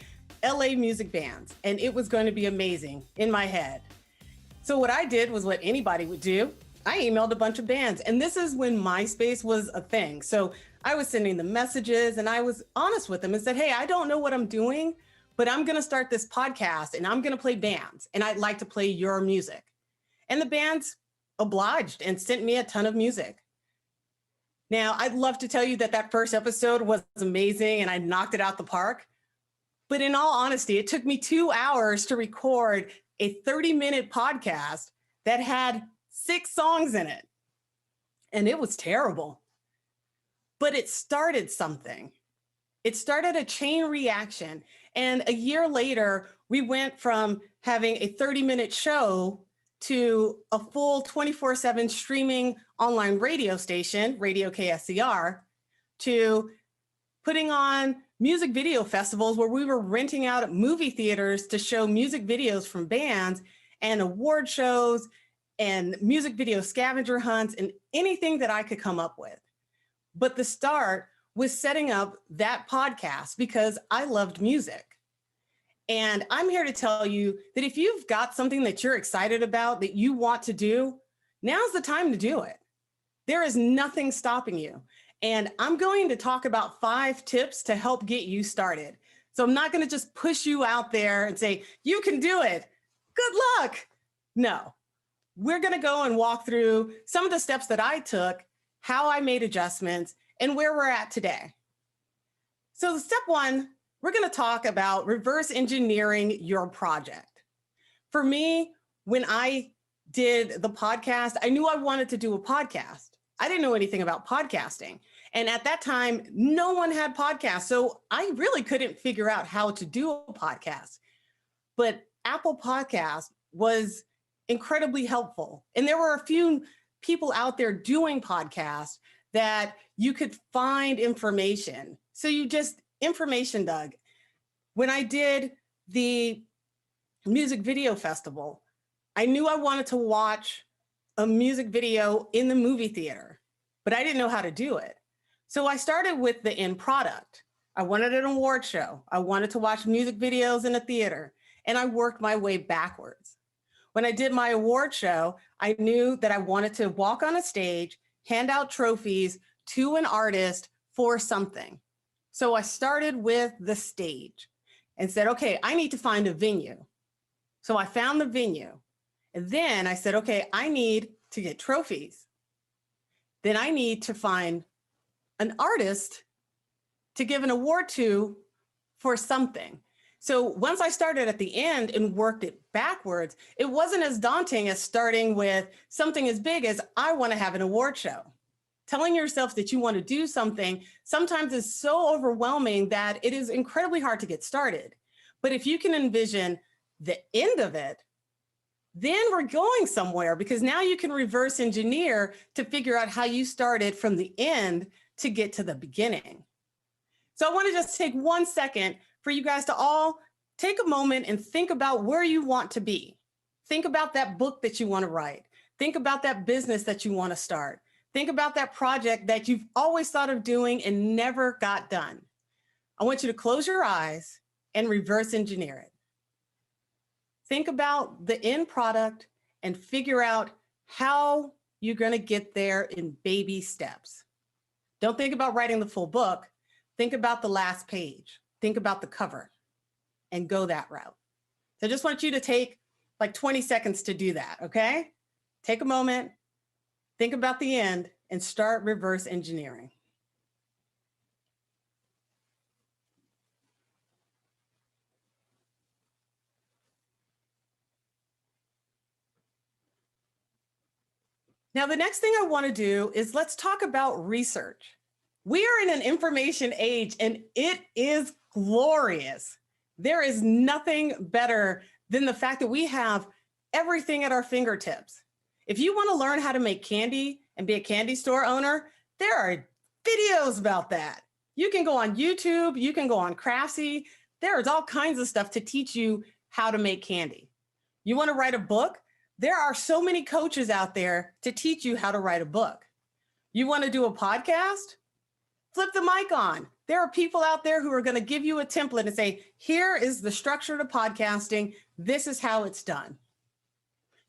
LA music bands. And it was going to be amazing in my head. So what I did was what anybody would do. I emailed a bunch of bands. And this is when MySpace was a thing. So I was sending them messages and I was honest with them and said, hey, I don't know what I'm doing, but I'm going to start this podcast and I'm going to play bands. And I'd like to play your music. And the bands obliged and sent me a ton of music. Now, I'd love to tell you that that first episode was amazing and I knocked it out the park. But in all honesty, it took me 2 hours to record a 30-minute podcast that had 6 songs in it. And it was terrible. But it started something. It started a chain reaction. And a year later, we went from having a 30-minute show to a full 24/7 streaming online radio station, Radio KSCR, to putting on music video festivals where we were renting out movie theaters to show music videos from bands, and award shows and music video scavenger hunts and anything that I could come up with. But the start was setting up that podcast because I loved music. And I'm here to tell you that if you've got something that you're excited about, that you want to do, now's the time to do it. There is nothing stopping you. And I'm going to talk about 5 tips to help get you started. So I'm not going to just push you out there and say, you can do it. Good luck. No, we're going to go and walk through some of the steps that I took, how I made adjustments, and where we're at today. So step 1, we're going to talk about reverse engineering your project. For me, when I did the podcast, I knew I wanted to do a podcast. I didn't know anything about podcasting. And at that time, no one had podcasts. So I really couldn't figure out how to do a podcast. But Apple Podcast was incredibly helpful. And there were a few people out there doing podcasts that you could find information. So you just information dug. When I did the music video festival, I knew I wanted to watch a music video in the movie theater, but I didn't know how to do it. So I started with the end product. I wanted an award show. I wanted to watch music videos in a theater, and I worked my way backwards. When I did my award show, I knew that I wanted to walk on a stage, hand out trophies to an artist for something. So I started with the stage and said, okay, I need to find a venue. So I found the venue. And then I said, okay, I need to get trophies. Then I need to find an artist to give an award to for something. So once I started at the end and worked it backwards, it wasn't as daunting as starting with something as big as I want to have an award show. Telling yourself that you want to do something sometimes is so overwhelming that it is incredibly hard to get started. But if you can envision the end of it, then we're going somewhere, because now you can reverse engineer to figure out how you started from the end to get to the beginning. So I want to just take 1 second for you guys to all take a moment and think about where you want to be. Think about that book that you want to write. Think about that business that you want to start. Think about that project that you've always thought of doing and never got done. I want you to close your eyes and reverse engineer it. Think about the end product and figure out how you're going to get there in baby steps. Don't think about writing the full book. Think about the last page. Think about the cover and go that route. So I just want you to take like 20 seconds to do that, okay? Take a moment, think about the end, and start reverse engineering. Now, the next thing I want to do is let's talk about research. We are in an information age, and it is glorious. There is nothing better than the fact that we have everything at our fingertips. If you want to learn how to make candy and be a candy store owner, there are videos about that. You can go on YouTube, you can go on Craftsy. There's all kinds of stuff to teach you how to make candy. You want to write a book? There are so many coaches out there to teach you how to write a book. You want to do a podcast? Flip the mic on. There are people out there who are going to give you a template and say, here is the structure to podcasting. This is how it's done.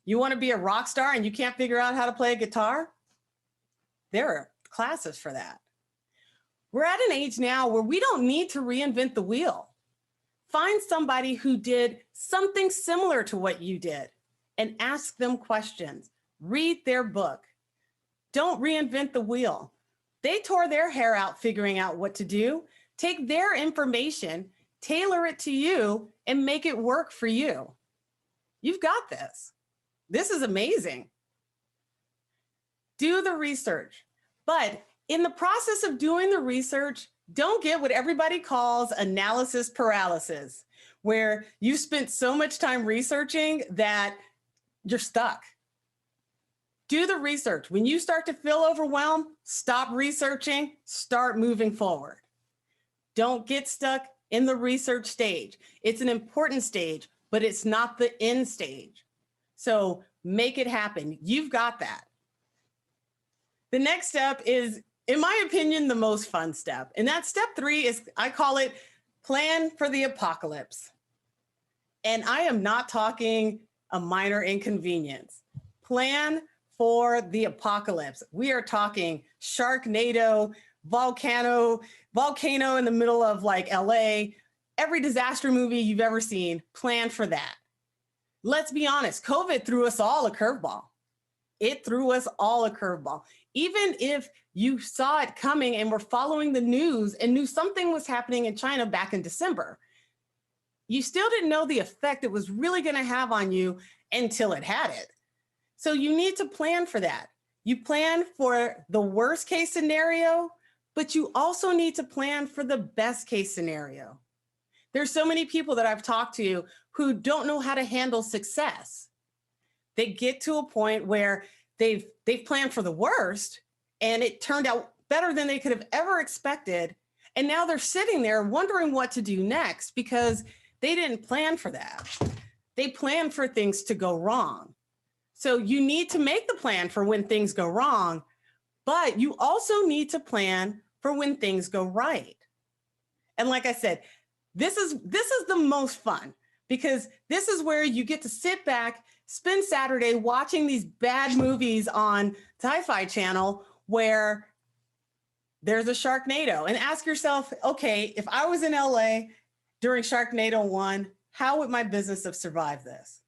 You want to be a rock star and you can't figure out how to play a guitar? There are classes for that. We're at an age now where we don't need to reinvent the wheel. Find somebody who did something similar to what you did and ask them questions. Read their book. Don't reinvent the wheel. They tore their hair out figuring out what to do. Take their information, tailor it to you, and make it work for you. You've got this. This is amazing. Do the research. But in the process of doing the research, don't get what everybody calls analysis paralysis, where you spent so much time researching that you're stuck. Do the research. When you start to feel overwhelmed, stop researching, start moving forward. Don't get stuck in the research stage. It's an important stage, but it's not the end stage. So make it happen. You've got that. The next step is, in my opinion, the most fun step. And that step 3 is, I call it plan for the apocalypse. And I am not talking a minor inconvenience. Plan for the apocalypse. We are talking Sharknado, volcano in the middle of like LA, every disaster movie you've ever seen, plan for that. Let's be honest, COVID threw us all a curveball. It threw us all a curveball. Even if you saw it coming and were following the news and knew something was happening in China back in December, you still didn't know the effect it was really going to have on you until it had it. So you need to plan for that. You plan for the worst case scenario, but you also need to plan for the best case scenario. There's so many people that I've talked to who don't know how to handle success. They get to a point where they've planned for the worst and it turned out better than they could have ever expected. And now they're sitting there wondering what to do next because they didn't plan for that. They planned for things to go wrong. So you need to make the plan for when things go wrong, but you also need to plan for when things go right. And like I said, this is the most fun because this is where you get to sit back, spend Saturday watching these bad movies on Sci-Fi Channel where there's a Sharknado and ask yourself, okay, if I was in LA during Sharknado 1, how would my business have survived this?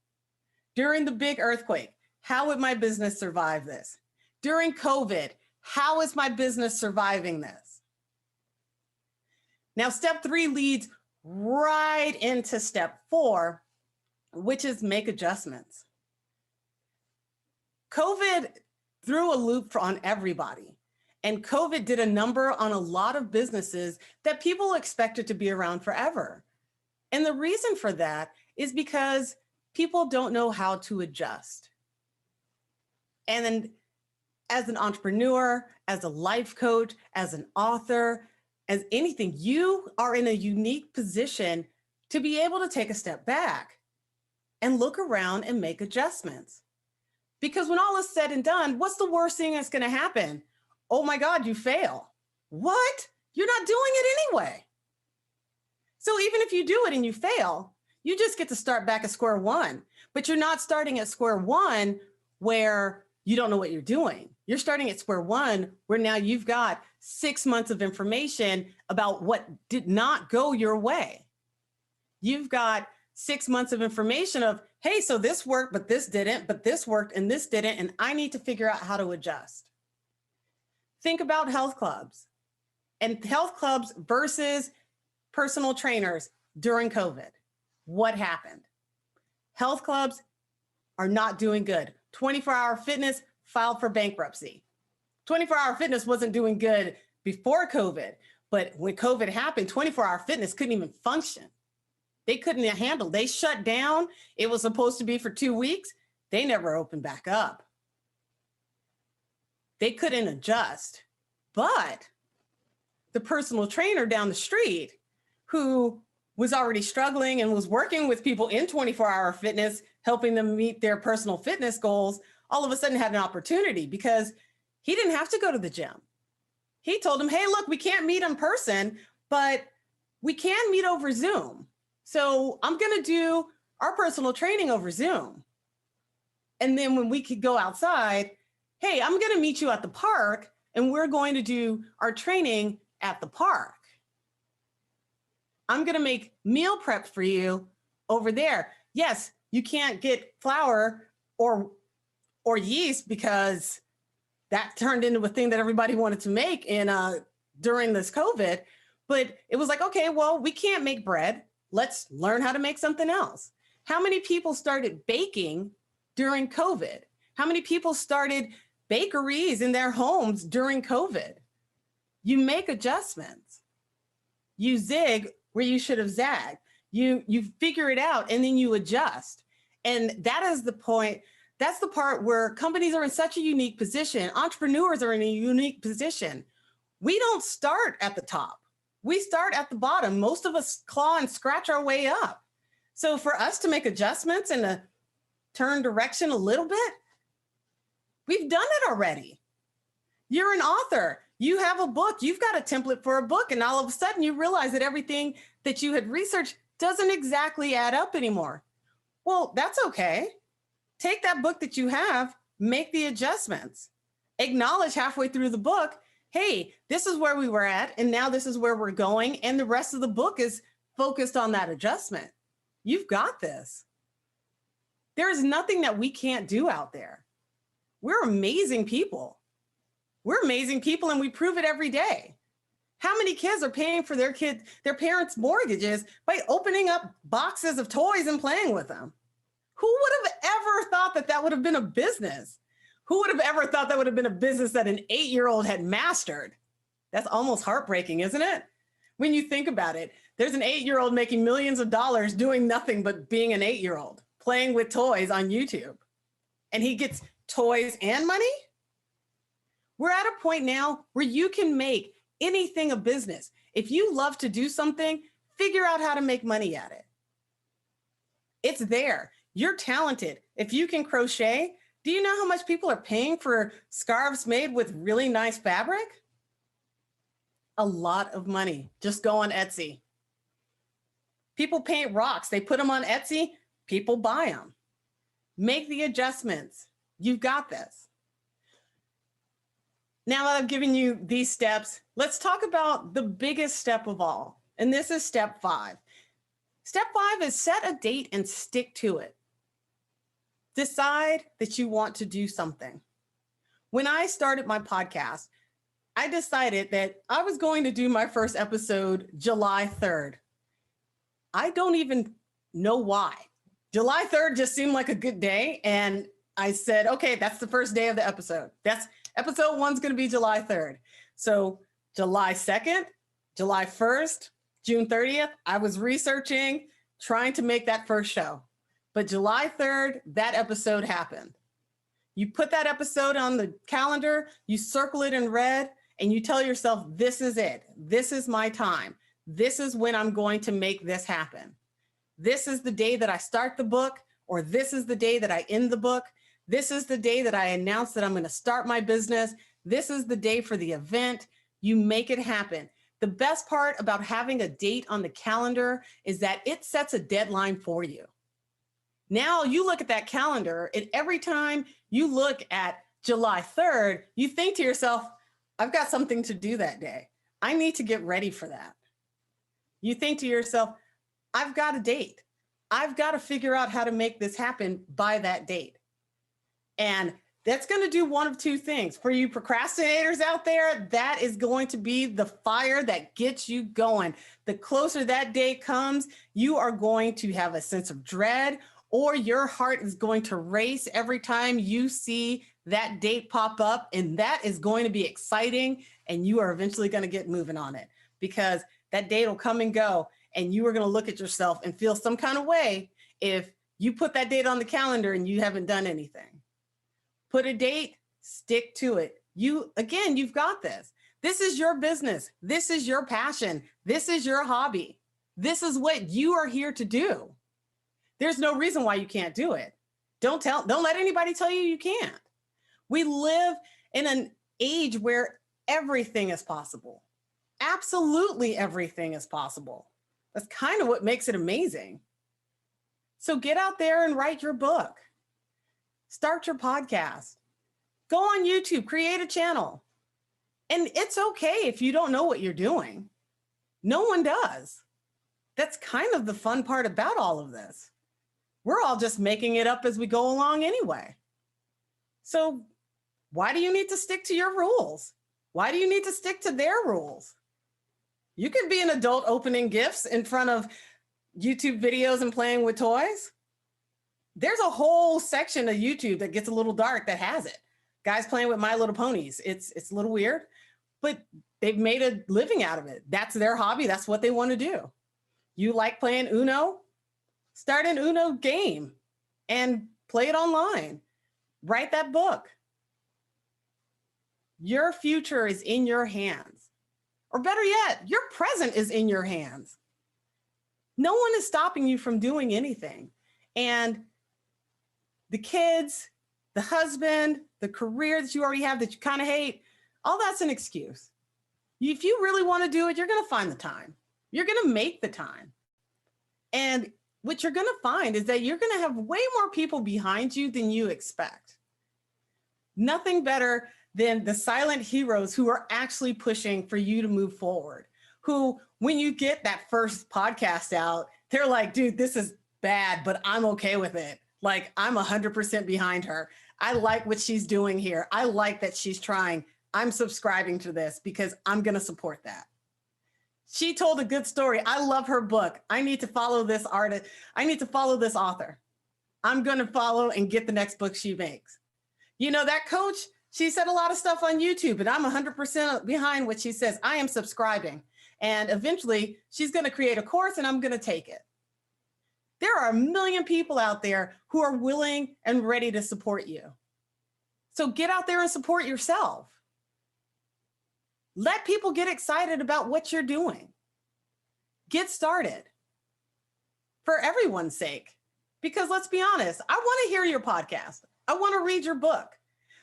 During the big earthquake, how would my business survive this? During COVID, how is my business surviving this? Now, step 3 leads right into step 4, which is make adjustments. COVID threw a loop on everybody. And COVID did a number on a lot of businesses that people expected to be around forever. And the reason for that is because people don't know how to adjust. And then as an entrepreneur, as a life coach, as an author, as anything, you are in a unique position to be able to take a step back and look around and make adjustments. Because when all is said and done, what's the worst thing that's going to happen? Oh my God, you fail. What? You're not doing it anyway. So even if you do it and you fail, you just get to start back at square one. But you're not starting at square one where you don't know what you're doing. You're starting at square one where now you've got 6 months of information about what did not go your way. You've got 6 months of information of, hey, so this worked, but this didn't, but this worked and this didn't, and I need to figure out how to adjust. Think about health clubs and health clubs versus personal trainers during COVID. What happened? Health clubs are not doing good. 24-hour fitness filed for bankruptcy. 24-hour fitness wasn't doing good before COVID, but when COVID happened, 24-hour fitness couldn't even function. They couldn't handle. They shut down. It was supposed to be for 2 weeks. They never opened back up. They couldn't adjust. But the personal trainer down the street who was already struggling and was working with people in 24-hour fitness, helping them meet their personal fitness goals, all of a sudden had an opportunity because he didn't have to go to the gym. He told them, hey, look, we can't meet in person, but we can meet over Zoom. So I'm going to do our personal training over Zoom. And then when we could go outside, hey, I'm going to meet you at the park and we're going to do our training at the park. I'm going to make meal prep for you over there. Yes, you can't get flour or yeast because that turned into a thing that everybody wanted to make during this COVID. But it was like, okay, well, we can't make bread. Let's learn how to make something else. How many people started baking during COVID? How many people started bakeries in their homes during COVID? You make adjustments. You zig where you should have zagged. You figure it out and then you adjust. And that is the point That's the part where companies are in such a unique position. Entrepreneurs are in a unique position. We don't start at the top. We start at the bottom. Most of us claw and scratch our way up. So for us to make adjustments and to turn direction a little bit, we've done it already. You're an author. You have a book. You've got a template for a book. And all of a sudden you realize that everything that you had researched doesn't exactly add up anymore. Well, that's okay. Take that book that you have, make the adjustments. Acknowledge halfway through the book, hey, this is where we were at, and now this is where we're going, and the rest of the book is focused on that adjustment. You've got this. There is nothing that we can't do out there. We're amazing people. We're amazing people, and we prove it every day. How many kids are paying for their parents' mortgages by opening up boxes of toys and playing with them? Who would have ever thought that that would have been a business? Who would have ever thought that would have been a business that an 8-year-old had mastered? That's almost heartbreaking, isn't it? When you think about it, there's an 8-year-old making millions of dollars doing nothing but being an 8-year-old, playing with toys on YouTube. And he gets toys and money? We're at a point now where you can make anything a business. If you love to do something, figure out how to make money at it. It's there. You're talented. If you can crochet, do you know how much people are paying for scarves made with really nice fabric? A lot of money. Just go on Etsy. People paint rocks. They put them on Etsy. People buy them. Make the adjustments. You've got this. Now that I've given you these steps, let's talk about the biggest step of all. And this is step 5. Step 5 is set a date and stick to it. Decide that you want to do something. When I started my podcast, I decided that I was going to do my first episode July 3rd. I don't even know why. July 3rd just seemed like a good day. And I said, okay, that's the first day of the episode. Episode 1's going to be July 3rd. So July 2nd, July 1st, June 30th, I was researching, trying to make that first show. But July 3rd, that episode happened. You put that episode on the calendar, you circle it in red, and you tell yourself, this is it. This is my time. This is when I'm going to make this happen. This is the day that I start the book, or this is the day that I end the book. This is the day that I announce that I'm going to start my business. This is the day for the event. You make it happen. The best part about having a date on the calendar is that it sets a deadline for you. Now you look at that calendar, and every time you look at July 3rd, you think to yourself, I've got something to do that day. I need to get ready for that. You think to yourself, I've got a date. I've got to figure out how to make this happen by that date. And that's going to do one of two things. For you procrastinators out there, that is going to be the fire that gets you going. The closer that day comes, you are going to have a sense of dread, or your heart is going to race every time you see that date pop up. And that is going to be exciting. And you are eventually going to get moving on it, because that date will come and go. And you are going to look at yourself and feel some kind of way if you put that date on the calendar and you haven't done anything. Put a date, stick to it. You've got this. This is your business. This is your passion. This is your hobby. This is what you are here to do. There's no reason why you can't do it. Don't let anybody tell you you can't. We live in an age where everything is possible. Absolutely everything is possible. That's kind of what makes it amazing. So get out there and write your book. Start your podcast. Go on YouTube, create a channel. And it's okay if you don't know what you're doing. No one does. That's kind of the fun part about all of this. We're all just making it up as we go along anyway. So why do you need to stick to your rules? Why do you need to stick to their rules? You can be an adult opening gifts in front of YouTube videos and playing with toys. There's a whole section of YouTube that gets a little dark that has it. Guys playing with My Little Ponies. It's a little weird, but they've made a living out of it. That's their hobby. That's what they want to do. You like playing Uno? Start an Uno game and play it online. Write that book. Your future is in your hands. Or better yet, your present is in your hands. No one is stopping you from doing anything. And the kids, the husband, the career that you already have that you kind of hate, all that's an excuse. If you really want to do it, you're going to find the time. You're going to make the time. And what you're going to find is that you're going to have way more people behind you than you expect. Nothing better than the silent heroes who are actually pushing for you to move forward, who, when you get that first podcast out, they're like, dude, this is bad, but I'm okay with it. Like, I'm 100% behind her. I like what she's doing here. I like that she's trying. I'm subscribing to this because I'm going to support that. She told a good story. I love her book. I need to follow this artist. I need to follow this author. I'm going to follow and get the next book she makes. You know, that coach, she said a lot of stuff on YouTube, and I'm 100% behind what she says. I am subscribing. And eventually she's going to create a course and I'm going to take it. There are a million people out there who are willing and ready to support you. So get out there and support yourself. Let people get excited about what you're doing. Get started for everyone's sake. Because let's be honest, I want to hear your podcast. I want to read your book.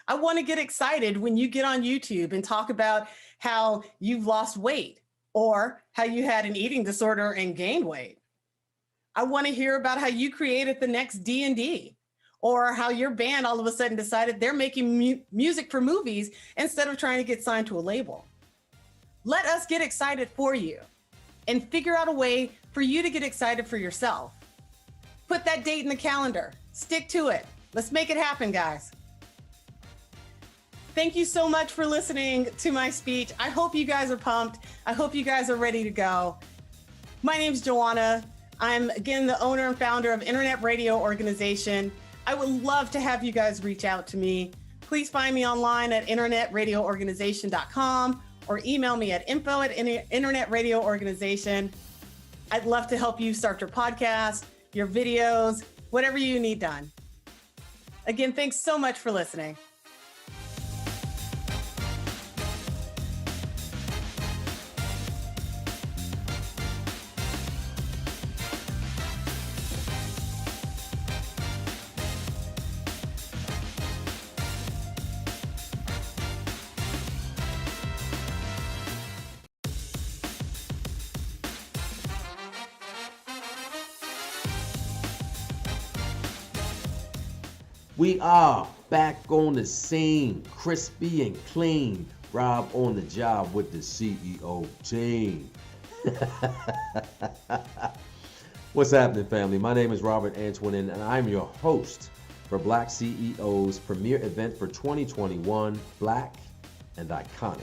I want to get excited when you get on YouTube and talk about how you've lost weight or how you had an eating disorder and gained weight. I want to hear about how you created the next D&D or how your band all of a sudden decided they're making music for movies instead of trying to get signed to a label. Let us get excited for you and figure out a way for you to get excited for yourself. Put that date in the calendar. Stick to it. Let's make it happen, guys. Thank you so much for listening to my speech. I hope you guys are pumped. I hope you guys are ready to go. My name's Joanna. I'm, again, the owner and founder of Internet Radio Organization. I would love to have you guys reach out to me. Please find me online at internetradioorganization.com or email me at info@internetradio.organization. I'd love to help you start your podcast, your videos, whatever you need done. Again, thanks so much for listening. We are back on the scene, crispy and clean. Rob on the job with the CEO team. What's happening, family? My name is Robert Antoinin, and I'm your host for BlackCEO's premier event for 2021, Black and Iconic.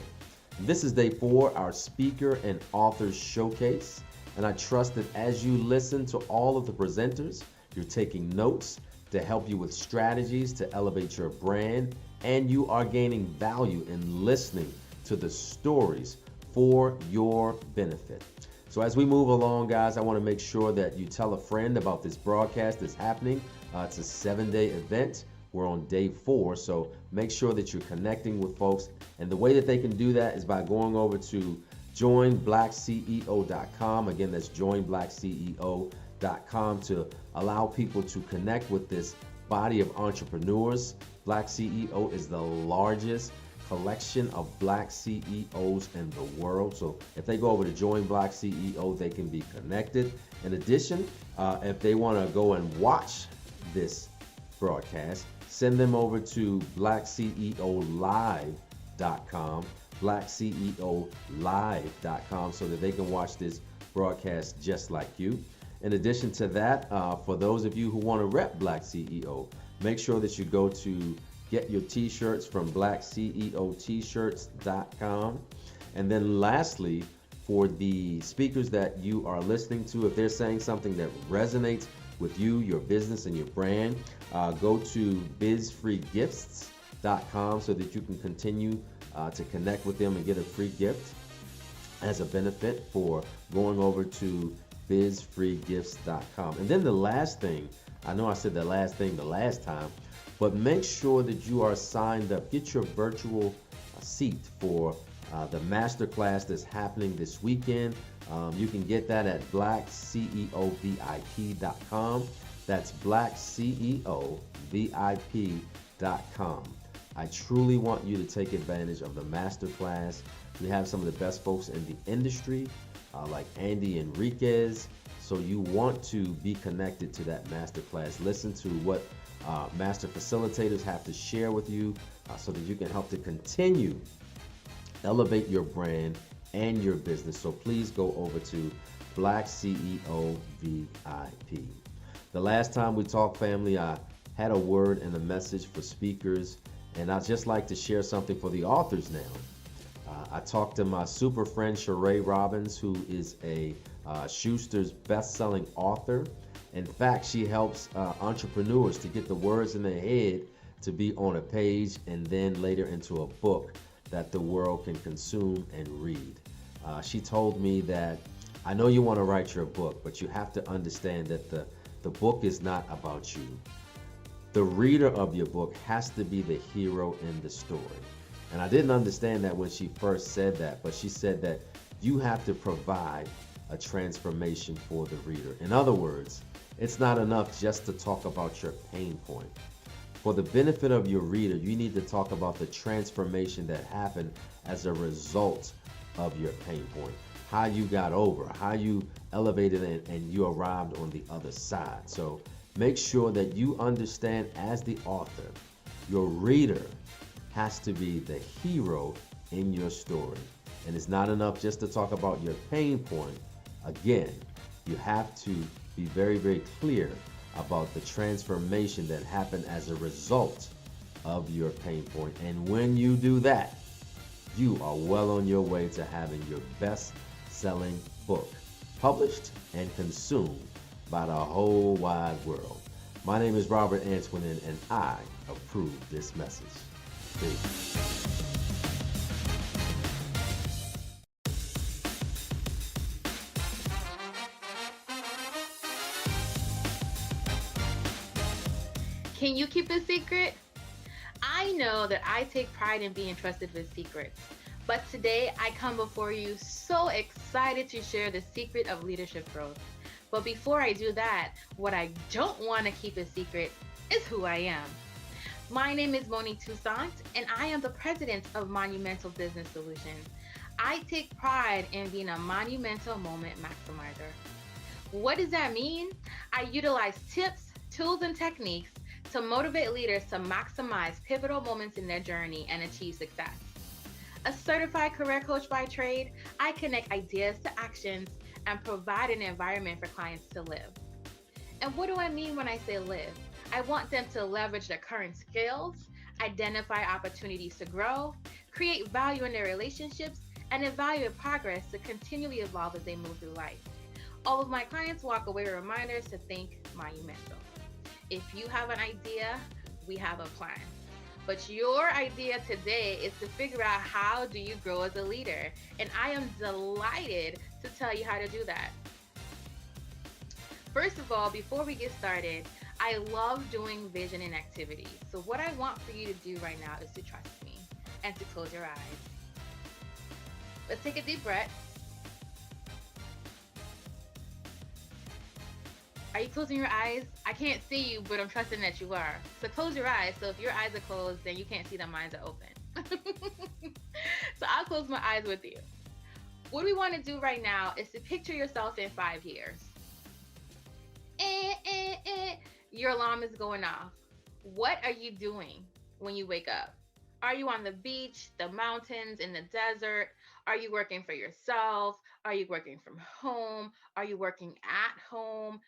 This is day 4, our speaker and authors showcase, and I trust that as you listen to all of the presenters, you're taking notes to help you with strategies to elevate your brand, and you are gaining value in listening to the stories for your benefit. So as we move along, guys, I want to make sure that you tell a friend about this broadcast that's happening. It's a 7-day event. We're on day 4, so make sure that you're connecting with folks. And the way that they can do that is by going over to joinblackceo.com. Again, that's joinblackceo.com to allow people to connect with this body of entrepreneurs. Black CEO is the largest collection of Black CEOs in the world. So if they go over to Join Black CEO, they can be connected. In addition, if they want to go and watch this broadcast, send them over to blackceolive.com, blackceolive.com, so that they can watch this broadcast just like you. In addition to that, for those of you who want to rep Black CEO, make sure that you go to get your t-shirts from blackceotshirts.com. And then lastly, for the speakers that you are listening to, if they're saying something that resonates with you, your business, and your brand, go to bizfreegifts.com so that you can continue to connect with them and get a free gift as a benefit for going over to bizfreegifts.com. And then the last thing, I know I said the last thing the last time, But make sure that you are signed up. Get your virtual seat for the masterclass that's happening this weekend. You can get that at blackceovip.com. That's blackceovip.com. I truly want you to take advantage of the masterclass. We have some of the best folks in the industry, like Andy Enriquez. So you want to be connected to that masterclass. Listen to what master facilitators have to share with you so that you can help to continue elevate your brand and your business. So please go over to Black CEO VIP. The last time we talked, family, I had a word and a message for speakers, and I'd just like to share something for the authors now. I talked to my super friend Sheree Robbins, who is a Schuster's best-selling author. In fact, she helps entrepreneurs to get the words in their head to be on a page and then later into a book that the world can consume and read. She told me that, I know you want to write your book, but you have to understand that the book is not about you. The reader of your book has to be the hero in the story. And I didn't understand that when she first said that, but she said that you have to provide a transformation for the reader. In other words, it's not enough just to talk about your pain point. For the benefit of your reader, you need to talk about the transformation that happened as a result of your pain point. How you got over, how you elevated and you arrived on the other side. So make sure that you understand, as the author, your reader has to be the hero in your story. And it's not enough just to talk about your pain point. Again, you have to be very, very clear about the transformation that happened as a result of your pain point. And when you do that, you are well on your way to having your best-selling book published and consumed by the whole wide world. My name is Robert Antoinin, and I approve this message. Peace. Can you keep a secret? I know that I take pride in being trusted with secrets, but today I come before you so excited to share the secret of leadership growth. But before I do that, what I don't want to keep a secret is who I am. My name is Moni Toussaint, and I am the president of Monumental Business Solutions. I take pride in being a monumental moment maximizer. What does that mean? I utilize tips, tools, and techniques to motivate leaders to maximize pivotal moments in their journey and achieve success. A certified career coach by trade, I connect ideas to actions and provide an environment for clients to live. And what do I mean when I say live? I want them to leverage their current skills, identify opportunities to grow, create value in their relationships, and evaluate progress to continually evolve as they move through life. All of my clients walk away with reminders to think monumental. If you have an idea, we have a plan. But your idea today is to figure out, how do you grow as a leader? And I am delighted to tell you how to do that. First of all, before we get started, I love doing vision and activities. So what I want for you to do right now is to trust me and to close your eyes. Let's take a deep breath. Are you closing your eyes? I can't see you, but I'm trusting that you are. So close your eyes. So if your eyes are closed, then you can't see that mine are open. So I'll close my eyes with you. What we want to do right now is to picture yourself in 5 years. Your alarm is going off. What are you doing when you wake up? Are you on the beach, the mountains, in the desert? Are you working for yourself? Are you working from home? Are you working at home?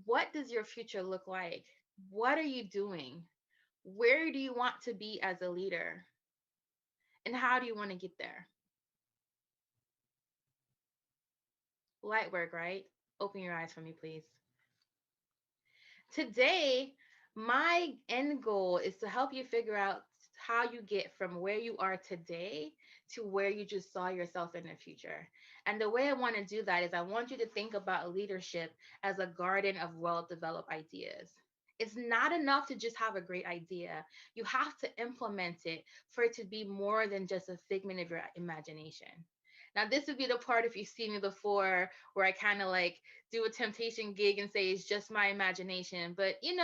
What does your future look like? What are you doing? Where do you want to be as a leader? And how do you want to get there? Light work, right? Open your eyes for me, please. Today, my end goal is to help you figure out how you get from where you are today to where you just saw yourself in the future. And the way I want to do that is I want you to think about leadership as a garden of well-developed ideas. It's not enough to just have a great idea. You have to implement it for it to be more than just a figment of your imagination. Now, this would be the part, if you've seen me before, where I kind of like do a temptation gig and say it's just my imagination. But it's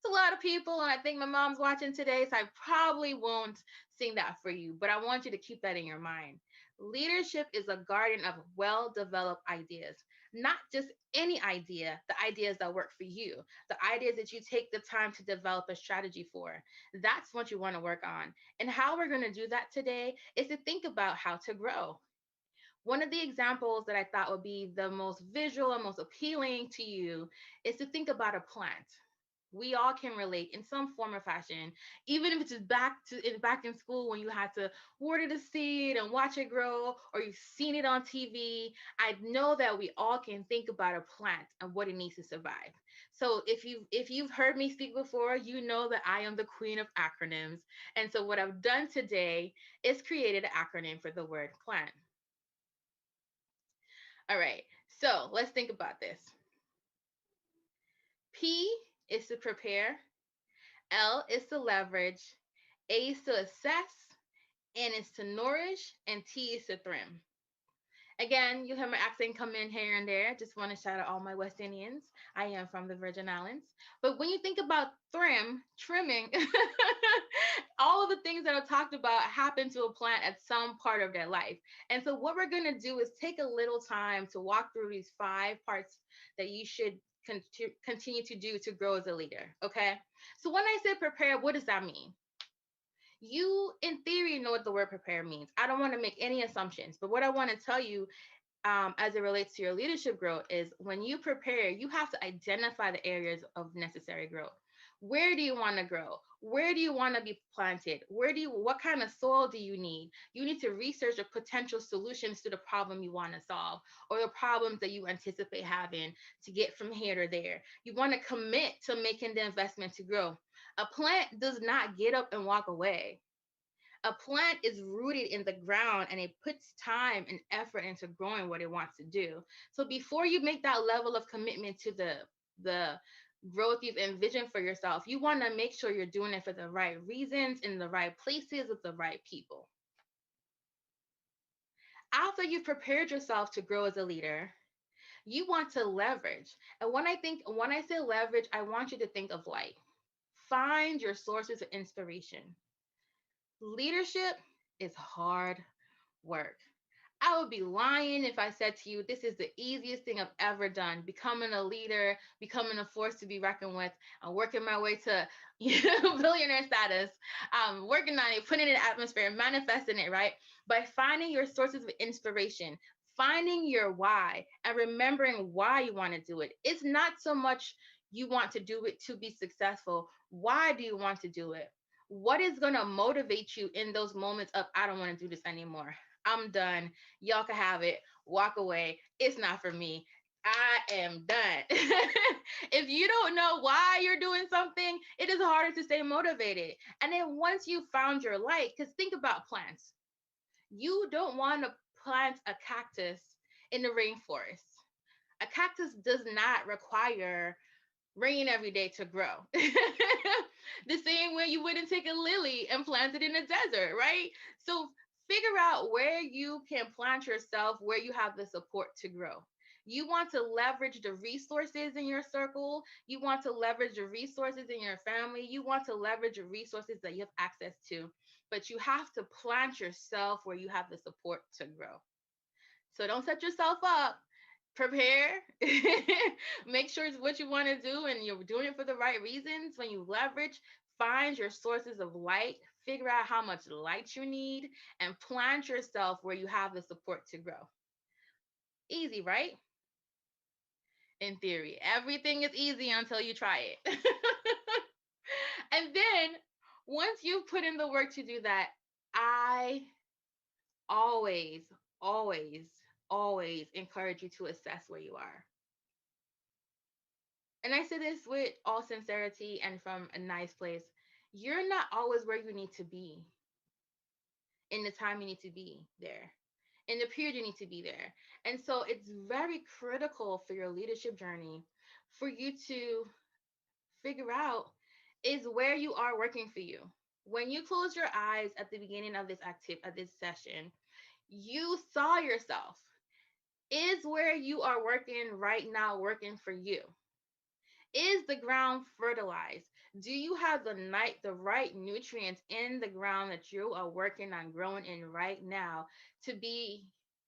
a lot of people, and I think my mom's watching today, so I probably won't sing that for you. But I want you to keep that in your mind. Leadership is a garden of well-developed ideas, not just any idea, the ideas that work for you, the ideas that you take the time to develop a strategy for. That's what you want to work on. And how we're going to do that today is to think about how to grow. One of the examples that I thought would be the most visual and most appealing to you is to think about a plant. We all can relate in some form or fashion, even if it's just back in school when you had to water the seed and watch it grow, or you've seen it on TV. I know that we all can think about a plant and what it needs to survive. So if you've heard me speak before, you know that I am the queen of acronyms. And so what I've done today is created an acronym for the word plant. All right, so let's think about this. P is to prepare, L is to leverage, A is to assess, N is to nourish, and T is to trim. Again, you have my accent come in here and there. Just want to shout out all my West Indians. I am from the Virgin Islands. But when you think about trimming, all of the things that I talked about happen to a plant at some part of their life. And so what we're going to do is take a little time to walk through these 5 parts that you should continue to do to grow as a leader. Okay. So when I say prepare, what does that mean? You, in theory, know what the word prepare means. I don't want to make any assumptions, but what I want to tell you as it relates to your leadership growth is when you prepare, you have to identify the areas of necessary growth. Where do you want to grow? Where do you want to be planted? What kind of soil do you need? You need to research the potential solutions to the problem you want to solve, or the problems that you anticipate having to get from here to there. You want to commit to making the investment to grow. A plant does not get up and walk away. A plant is rooted in the ground and it puts time and effort into growing what it wants to do. So before you make that level of commitment to the growth you've envisioned for yourself, you want to make sure you're doing it for the right reasons, in the right places, with the right people. After you've prepared yourself to grow as a leader, you want to leverage. And when I say leverage, I want you to think of light. Find your sources of inspiration. Leadership is hard work. I would be lying if I said to you, this is the easiest thing I've ever done. Becoming a leader, becoming a force to be reckoned with, and working my way to billionaire status, working on it, putting it in the atmosphere, manifesting it, right? By finding your sources of inspiration, finding your why, and remembering why you want to do it. It's not so much you want to do it to be successful. Why do you want to do it? What is going to motivate you in those moments of, I don't want to do this anymore. I'm done. Y'all can have it. Walk away. It's not for me. I am done. If you don't know why you're doing something, it is harder to stay motivated. And then once you found your light, because think about plants. You don't want to plant a cactus in the rainforest. A cactus does not require rain every day to grow. The same way you wouldn't take a lily and plant it in a desert, right? So figure out where you can plant yourself, where you have the support to grow. You want to leverage the resources in your circle. You want to leverage the resources in your family. You want to leverage the resources that you have access to, but you have to plant yourself where you have the support to grow. So don't set yourself up. Prepare, make sure it's what you want to do and you're doing it for the right reasons. When you leverage, find your sources of light, figure out how much light you need, and plant yourself where you have the support to grow. Easy, right? In theory, everything is easy until you try it. And then once you've put in the work to do that, I always, always, always encourage you to assess where you are. And I say this with all sincerity and from a nice place. You're not always where you need to be in the time you need to be there, in the period you need to be there. And so it's very critical for your leadership journey for you to figure out is where you are working for you. When you close your eyes at the beginning of this session, you saw yourself. Is where you are working right now working for you? Is the ground fertilized? Do you have the right nutrients in the ground that you are working on growing in right now to be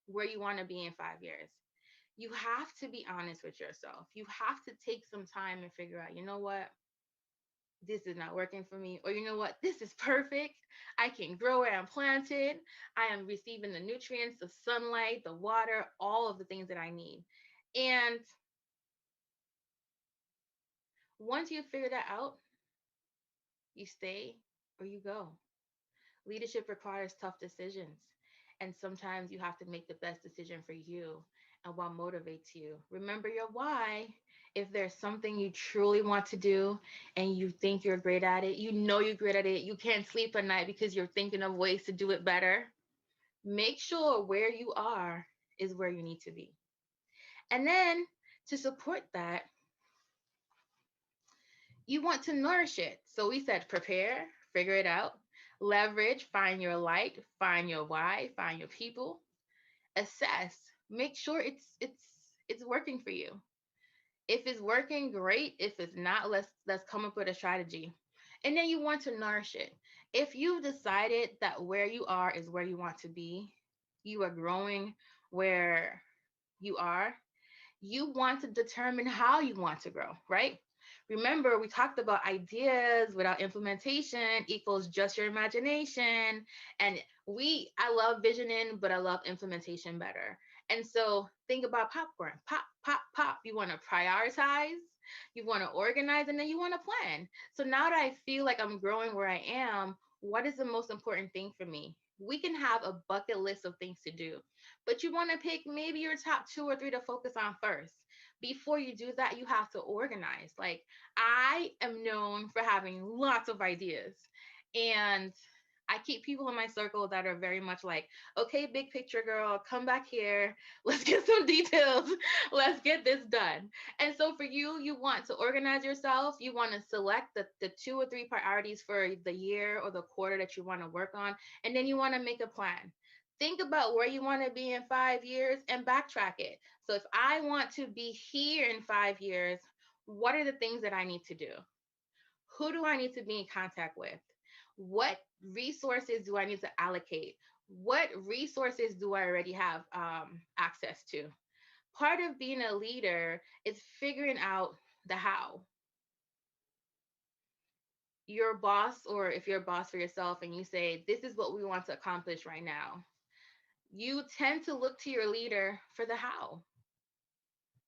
where you want to be in 5 years? You have to be honest with yourself. You have to take some time and figure out, you know what? This is not working for me. Or you know what? This is perfect. I can grow where I'm planted. I am receiving the nutrients, the sunlight, the water, all of the things that I need. And once you figure that out, you stay or you go. Leadership requires tough decisions. And sometimes you have to make the best decision for you and what motivates you. Remember your why. If there's something you truly want to do and you think you're great at it, you know you're great at it, you can't sleep at night because you're thinking of ways to do it better, make sure where you are is where you need to be. And then to support that, you want to nourish it. So we said prepare, figure it out, leverage, find your light, find your why, find your people, assess, make sure it's working for you. If it's working, great. If it's not, let's come up with a strategy. And then you want to nourish it. If you've decided that where you are is where you want to be, you are growing where you are, you want to determine how you want to grow, right? Remember, we talked about ideas without implementation equals just your imagination. And I love visioning, but I love implementation better. And so think about popcorn, pop, pop, pop. You want to prioritize, you want to organize, and then you want to plan. So now that I feel like I'm growing where I am, what is the most important thing for me? We can have a bucket list of things to do, but you want to pick maybe your top 2 or 3 to focus on first. Before you do that, you have to organize. Like, I am known for having lots of ideas, and I keep people in my circle that are very much like, okay, big picture girl, come back here. Let's get some details. Let's get this done. And so for you, you want to organize yourself. You want to select the 2 or 3 priorities for the year or the quarter that you want to work on. And then you want to make a plan. Think about where you want to be in 5 years and backtrack it. So if I want to be here in 5 years, what are the things that I need to do? Who do I need to be in contact with? What resources do I need to allocate? What resources do I already have access to? Part of being a leader is figuring out the how. Your boss, or if you're a boss for yourself and you say, this is what we want to accomplish right now, you tend to look to your leader for the how.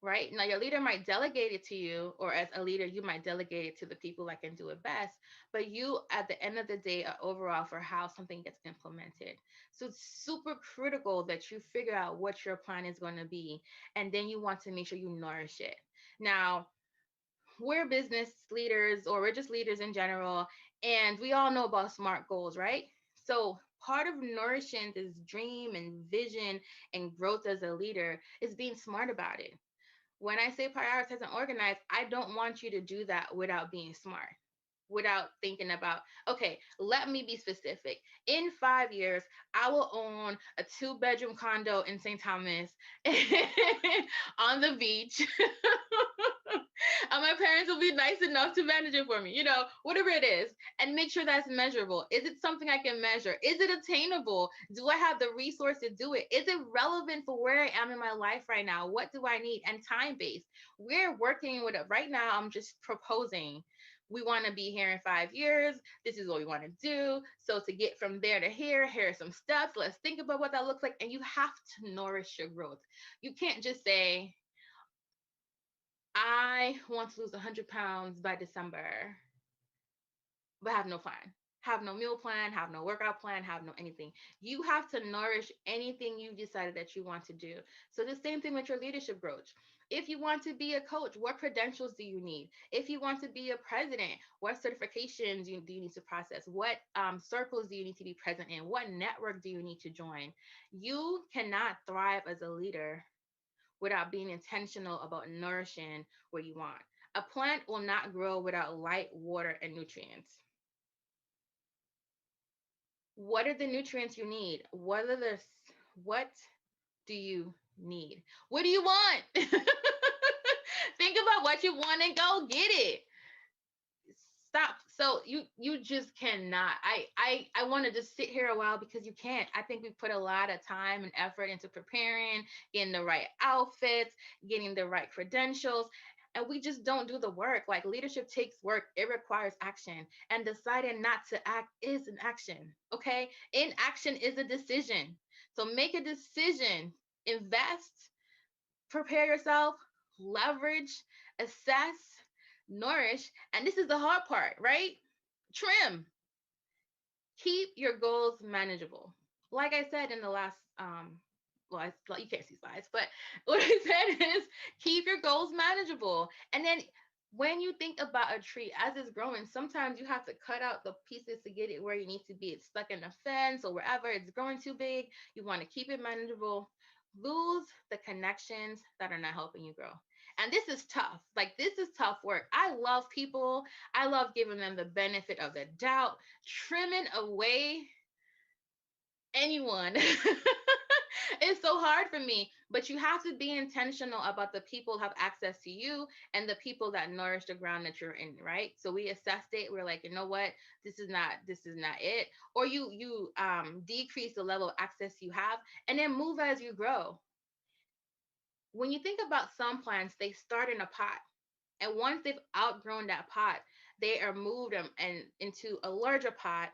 Right? Now, your leader might delegate it to you, or as a leader, you might delegate it to the people that can do it best. But you, at the end of the day, are overall for how something gets implemented. So it's super critical that you figure out what your plan is going to be. And then you want to make sure you nourish it. Now, we're business leaders, or we're just leaders in general, and we all know about SMART goals, right? So part of nourishing this dream and vision and growth as a leader is being smart about it. When I say prioritize and organize, I don't want you to do that without being smart, without thinking about, okay, let me be specific. In 5 years, I will own a 2-bedroom condo in St. Thomas on the beach. And my parents will be nice enough to manage it for me, whatever it is, and make sure that's measurable. Is it something I can measure? Is it attainable? Do I have the resource to do it? Is it relevant for where I am in my life right now? What do I need? And time-based. We're working with it right now. I'm just proposing. We want to be here in 5 years. This is what we want to do. So to get from there to here are some steps. Let's think about what that looks like. And you have to nourish your growth. You can't just say, I want to lose 100 pounds by December, but have no plan, have no meal plan, have no workout plan, have no anything. You have to nourish anything you decided that you want to do. So the same thing with your leadership growth. If you want to be a coach, what credentials do you need? If you want to be a president, what certifications do you need to process? What circles do you need to be present in? What network do you need to join? You cannot thrive as a leader without being intentional about nourishing what you want. A plant will not grow without light, water, and nutrients. What are the nutrients you need? What do you need? What do you want? Think about what you want and go get it. Stop. So you just cannot. I want to just sit here a while because you can't. I think we put a lot of time and effort into preparing, getting the right outfits, getting the right credentials, and we just don't do the work. Like, leadership takes work. It requires action, and deciding not to act is an action. Okay? Inaction is a decision. So make a decision. Invest, prepare yourself, leverage, assess, nourish, and this is the hard part, right? Trim. Keep your goals manageable. Like I said in the last well, you can't see slides, but what I said is keep your goals manageable. And then when you think about a tree as it's growing, sometimes you have to cut out the pieces to get it where you need to be. It's stuck in a fence or wherever, it's growing too big. You want to keep it manageable. Lose the connections that are not helping you grow. And this is tough. Like, this is tough work. I love people. I love giving them the benefit of the doubt, trimming away anyone. It's so hard for me, but you have to be intentional about the people who have access to you and the people that nourish the ground that you're in, right? So we assessed it. We're like, you know what? This is not it. Or you decrease the level of access you have and then move as you grow. When you think about some plants, they start in a pot. And once they've outgrown that pot, they are moved and into a larger pot,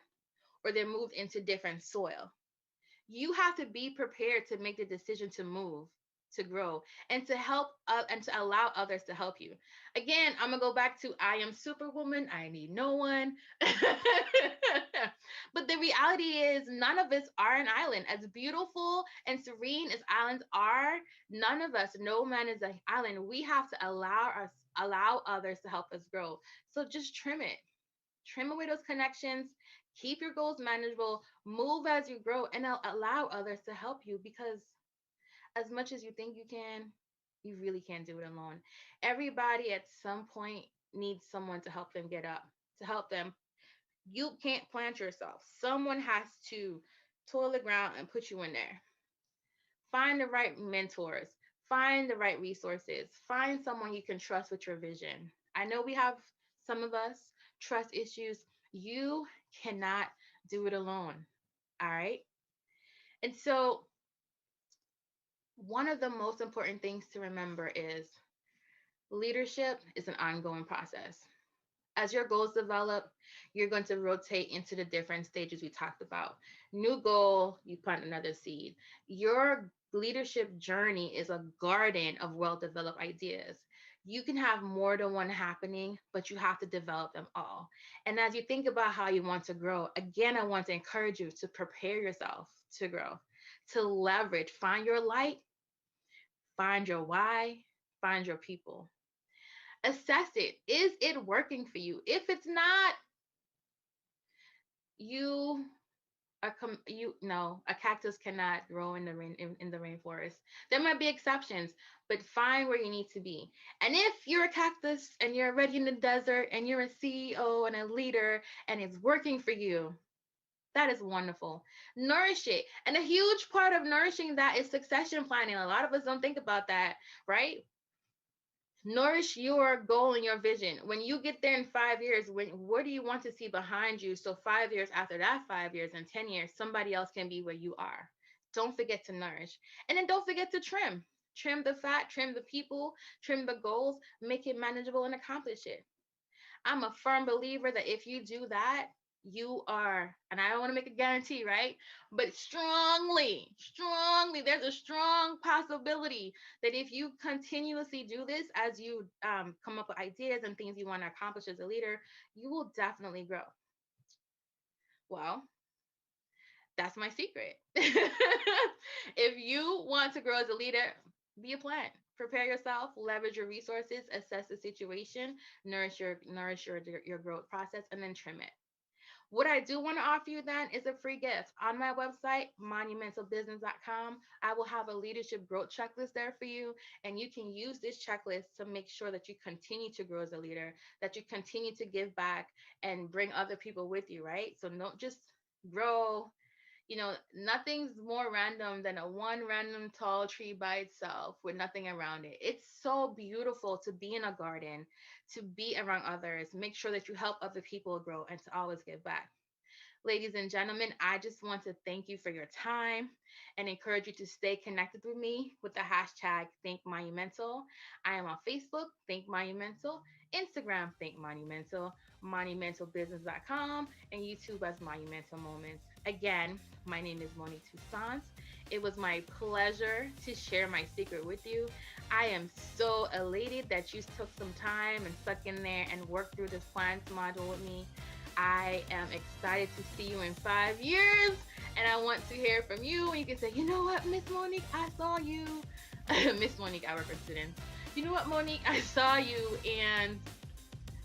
or they're moved into different soil. You have to be prepared to make the decision to move, to grow, and to help and to allow others to help you. Again, I'm gonna go back to I am superwoman, I need no one. But the reality is none of us are an island. As beautiful and serene as islands are, none of us, no man is an island. We have to allow others to help us grow. So just trim it. Trim away those connections, keep your goals manageable, move as you grow, and allow others to help you, because as much as you think you can, you really can't do it alone. Everybody at some point needs someone to help them get up, to help them. You can't plant yourself. Someone has to toil the ground and put you in there. Find the right mentors, find the right resources, find someone you can trust with your vision. I know we have, some of us, trust issues. You cannot do it alone. All right. And so, one of the most important things to remember is leadership is an ongoing process. As your goals develop, you're going to rotate into the different stages we talked about. New goal, you plant another seed. Your leadership journey is a garden of well-developed ideas. You can have more than one happening, but you have to develop them all. And as you think about how you want to grow, again, I want to encourage you to prepare yourself to grow, to leverage, find your light, find your why, find your people. Assess it. Is it working for you? If it's not, you a cactus cannot grow in the in the rainforest. There might be exceptions, but find where you need to be. And if you're a cactus and you're already in the desert and you're a CEO and a leader and it's working for you, that is wonderful. Nourish it. And a huge part of nourishing that is succession planning. A lot of us don't think about that, right? Nourish your goal and your vision. When you get there in 5 years, what do you want to see behind you? So 5 years after that, 5 years and 10 years, somebody else can be where you are. Don't forget to nourish. And then don't forget to trim. Trim the fat, trim the people, trim the goals, make it manageable and accomplish it. I'm a firm believer that if you do that, you are, and I don't want to make a guarantee, right? But strongly, there's a strong possibility that if you continuously do this as you come up with ideas and things you want to accomplish as a leader, you will definitely grow. Well, that's my secret. If you want to grow as a leader, be a plant. Prepare yourself, leverage your resources, assess the situation, nourish your growth process, and then trim it. What I do want to offer you then is a free gift. On my website, monumentalbusiness.com, I will have a leadership growth checklist there for you. And you can use this checklist to make sure that you continue to grow as a leader, that you continue to give back and bring other people with you, right? So don't just grow. Nothing's more random than a one random tall tree by itself with nothing around it. It's so beautiful to be in a garden, to be around others, make sure that you help other people grow, and to always give back. Ladies and gentlemen, I just want to thank you for your time and encourage you to stay connected with me with the hashtag Think Monumental. I am on Facebook, Think Monumental, Instagram, Think Monumental, monumentalbusiness.com, and YouTube as Monumental Moments. Again, my name is Monique Toussaint. It was my pleasure to share my secret with you. I am so elated that you took some time and stuck in there and worked through this plans module with me. I am excited to see you in 5 years, and I want to hear from you. And you can say, you know what, Miss Monique, I saw you. Miss Monique, I work with students. You know what, Monique, I saw you, and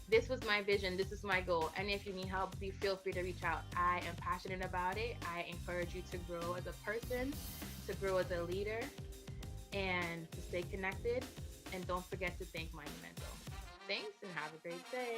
this was my vision. This is my goal. And if you need help, feel free to reach out. I am passionate about it. I encourage you to grow as a person, to grow as a leader, and to stay connected. And don't forget to think monumental. Thanks, and have a great day.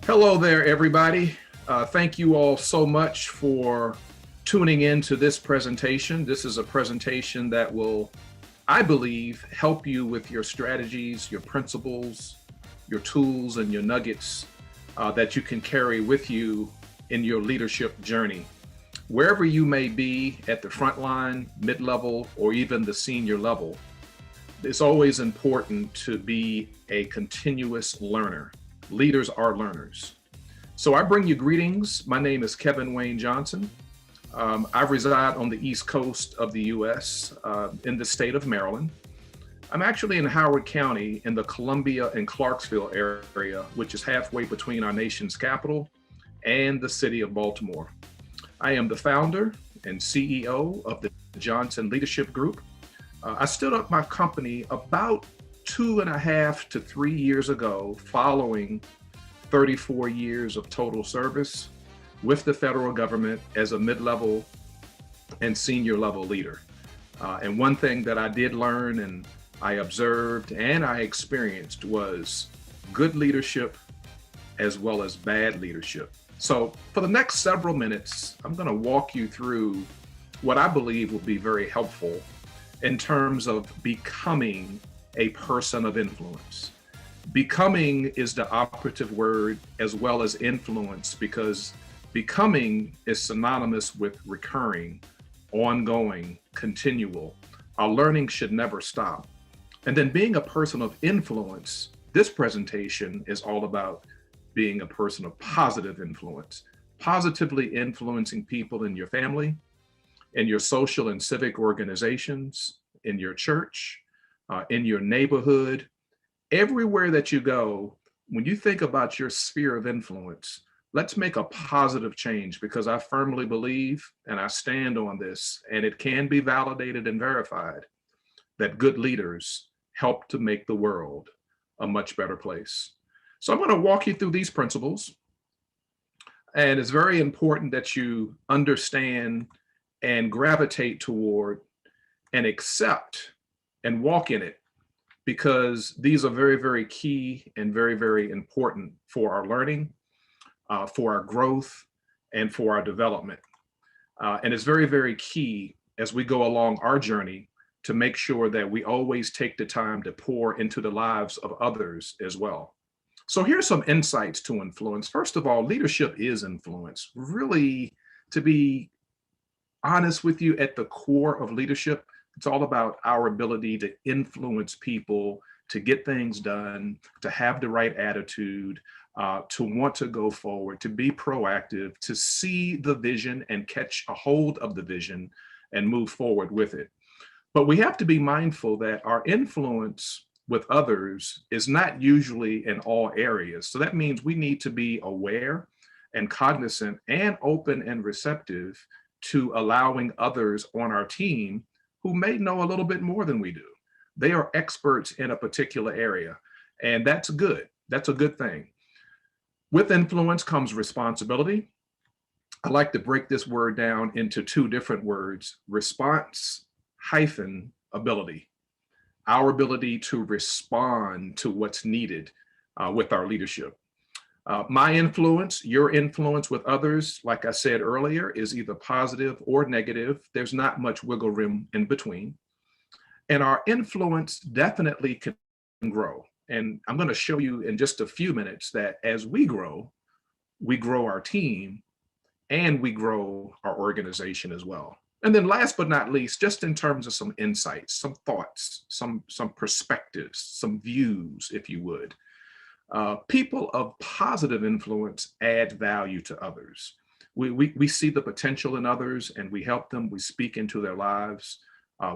Hello there, everybody. Thank you all so much for tuning in to this presentation. This is a presentation that will, I believe, help you with your strategies, your principles, your tools, and your nuggets that you can carry with you in your leadership journey. Wherever you may be at the front line, mid-level, or even the senior level, it's always important to be a continuous learner. Leaders are learners. So I bring you greetings. My name is Kevin Wayne Johnson. I reside on the East Coast of the US in the state of Maryland. I'm actually in Howard County in the Columbia and Clarksville area, which is halfway between our nation's capital and the city of Baltimore. I am the founder and CEO of the Johnson Leadership Group. I stood up my company about 2.5 to 3 years ago, following 34 years of total service with the federal government as a mid-level and senior level leader. And one thing that I did learn and I observed and I experienced was good leadership as well as bad leadership. So for the next several minutes, I'm going to walk you through what I believe will be very helpful in terms of becoming a person of influence. Becoming is the operative word as well as influence, because becoming is synonymous with recurring, ongoing, continual. Our learning should never stop. And then being a person of influence, this presentation is all about being a person of positive influence, positively influencing people in your family, in your social and civic organizations, in your church, in your neighborhood, everywhere that you go. When you think about your sphere of influence, let's make a positive change, because I firmly believe, and I stand on this, and it can be validated and verified, that good leaders help to make the world a much better place. So I'm going to walk you through these principles, and it's very important that you understand and gravitate toward and accept and walk in it, because these are very, very key and very, very important for our learning, for our growth, and for our development. And it's very, very key as we go along our journey to make sure that we always take the time to pour into the lives of others as well. So here's some insights to influence. First of all, leadership is influence. Really, to be honest with you, at the core of leadership, it's all about our ability to influence people, to get things done, to have the right attitude, to want to go forward, to be proactive, to see the vision and catch a hold of the vision and move forward with it. But we have to be mindful that our influence with others is not usually in all areas. So that means we need to be aware and cognizant and open and receptive to allowing others on our team who may know a little bit more than we do. They are experts in a particular area, and that's good. That's a good thing. With influence comes responsibility. I like to break this word down into two different words: response hyphen ability. Our ability to respond to what's needed with our leadership. My influence, your influence with others, like I said earlier, is either positive or negative. There's not much wiggle room in between. And our influence definitely can grow. And I'm going to show you in just a few minutes that as we grow our team and we grow our organization as well. And then last but not least, just in terms of some insights, some thoughts, some perspectives, some views, if you would. People of positive influence add value to others. We see the potential in others and we help them, we speak into their lives.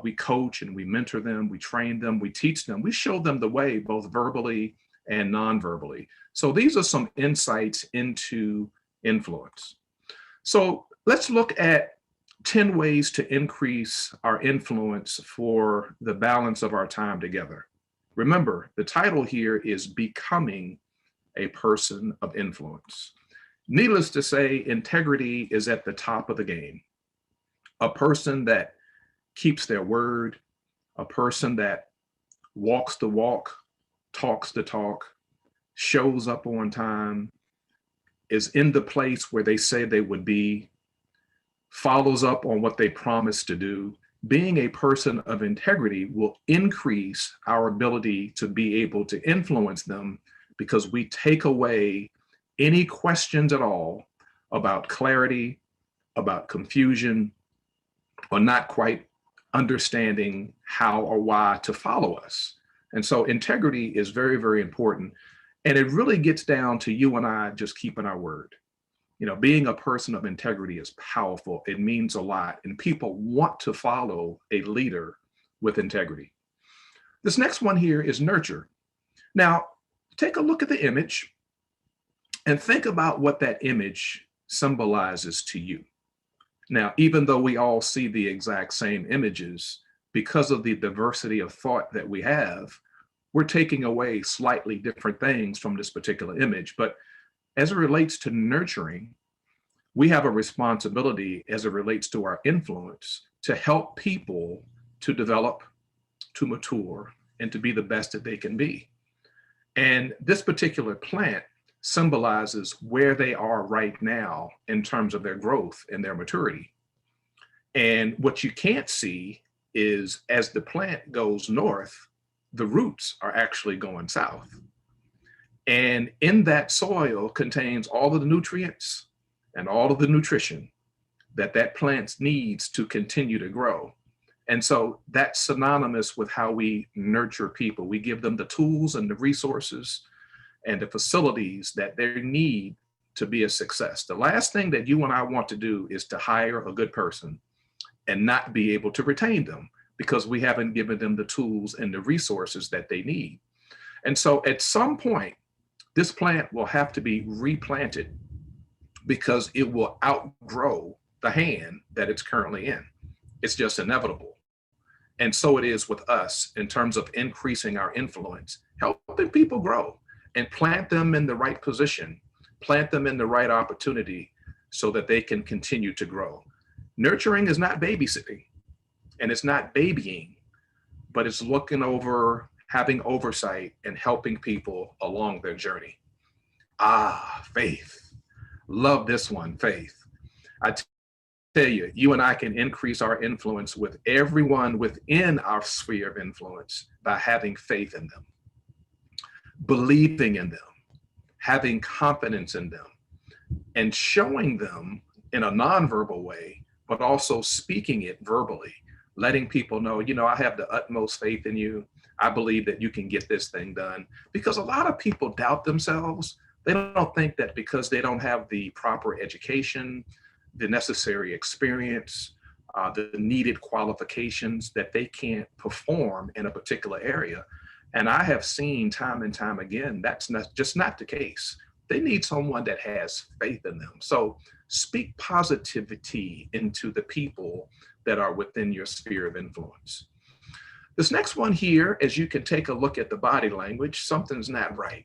We coach and we mentor them, we train them, we teach them, we show them the way, both verbally and non-verbally. So these are some insights into influence. So let's look at 10 ways to increase our influence for the balance of our time together. Remember, the title here is Becoming a Person of Influence. Needless to say, integrity is at the top of the game. A person that keeps their word, a person that walks the walk, talks the talk, shows up on time, is in the place where they say they would be, follows up on what they promised to do. Being a person of integrity will increase our ability to be able to influence them because we take away any questions at all about clarity, about confusion, or not quite understanding how or why to follow us. And so integrity is very, very important. And it really gets down to you and I just keeping our word. You know, being a person of integrity is powerful. It means a lot. And people want to follow a leader with integrity. This next one here is nurture. Now, take a look at the image and think about what that image symbolizes to you. Now, even though we all see the exact same images, because of the diversity of thought that we have, we're taking away slightly different things from this particular image. But as it relates to nurturing, we have a responsibility as it relates to our influence to help people to develop, to mature, and to be the best that they can be. And this particular plant symbolizes where they are right now in terms of their growth and their maturity. And what you can't see is as the plant goes north, the roots are actually going south. And in that soil contains all of the nutrients and all of the nutrition that that plant needs to continue to grow. And so that's synonymous with how we nurture people. We give them the tools and the resources and the facilities that they need to be a success. The last thing that you and I want to do is to hire a good person and not be able to retain them because we haven't given them the tools and the resources that they need. And so at some point, this plant will have to be replanted because it will outgrow the hand that it's currently in. It's just inevitable. And so it is with us in terms of increasing our influence, helping people grow and plant them in the right position, plant them in the right opportunity so that they can continue to grow. Nurturing is not babysitting and it's not babying, but it's looking over, having oversight and helping people along their journey. Faith. Love this one, faith. I tell you, you and I can increase our influence with everyone within our sphere of influence by having faith in them, believing in them, having confidence in them, and showing them in a nonverbal way, but also speaking it verbally, letting people know, you know, I have the utmost faith in you. I believe that you can get this thing done. Because a lot of people doubt themselves They don't think that because they don't have the proper education, the necessary experience, the needed qualifications, that they can't perform in a particular area. And I have seen time and time again, that's not the case. They need someone that has faith in them. So speak positivity into the people that are within your sphere of influence. This next one here, as you can take a look at the body language, something's not right.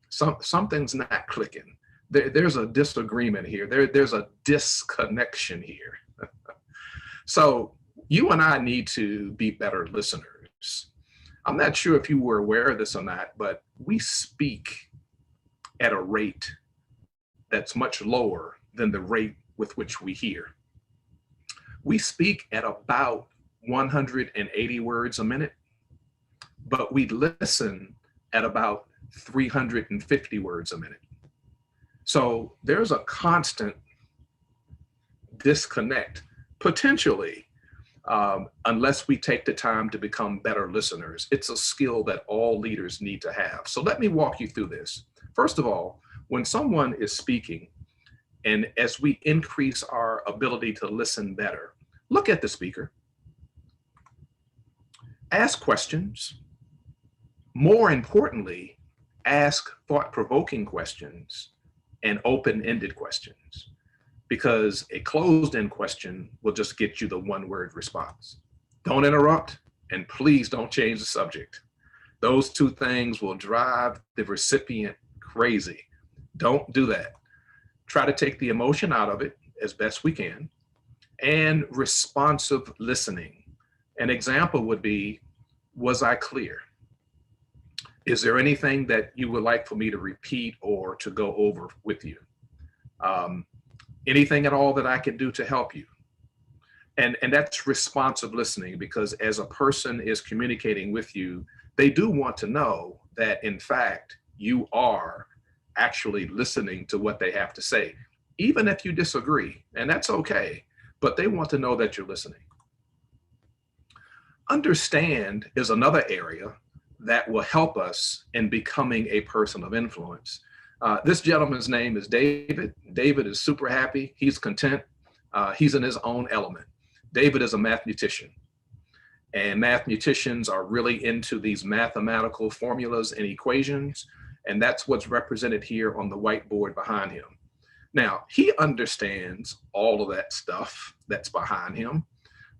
Something's not clicking. There's a disagreement here. There's a disconnection here. So you and I need to be better listeners. I'm not sure if you were aware of this or not, but we speak at a rate that's much lower than the rate with which we hear. We speak at about 180 words a minute, but we listen at about 350 words a minute. So there's a constant disconnect, potentially, unless we take the time to become better listeners. It's a skill that all leaders need to have. So let me walk you through this. First of all, when someone is speaking, and as we increase our ability to listen better, look at the speaker, ask questions. More importantly, ask thought-provoking questions and open-ended questions, because a closed-end question will just get you the one-word response. Don't interrupt, and please don't change the subject. Those two things will drive the recipient crazy. Don't do that. Try to take the emotion out of it as best we can. And responsive listening. An example would be, was I clear? Is there anything that you would like for me to repeat or to go over with you? Anything at all that I can do to help you? And that's responsive listening, because as a person is communicating with you, they do want to know that, in fact, you are actually listening to what they have to say, even if you disagree, and that's okay, but they want to know that you're listening. Understand is another area that will help us in becoming a person of influence. This gentleman's name is David. David is super happy. He's content. He's in his own element. David is a mathematician, and mathematicians are really into these mathematical formulas and equations, and that's what's represented here on the whiteboard behind him. Now, he understands all of that stuff that's behind him,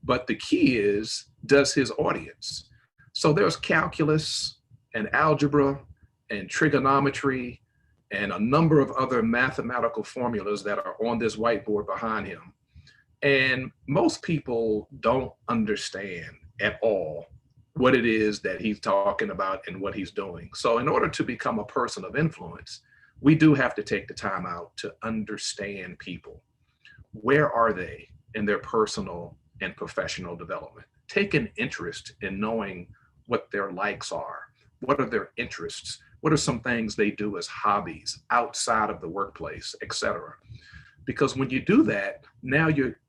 but the key is, does his audience? So there's calculus and algebra and trigonometry and a number of other mathematical formulas that are on this whiteboard behind him. And most people don't understand at all what it is that he's talking about and what he's doing. So in order to become a person of influence, we do have to take the time out to understand people. Where are they in their personal and professional development? Take an interest in knowing what their likes are. What are their interests? What are some things they do as hobbies outside of the workplace, etc.? Because when you do that, now you're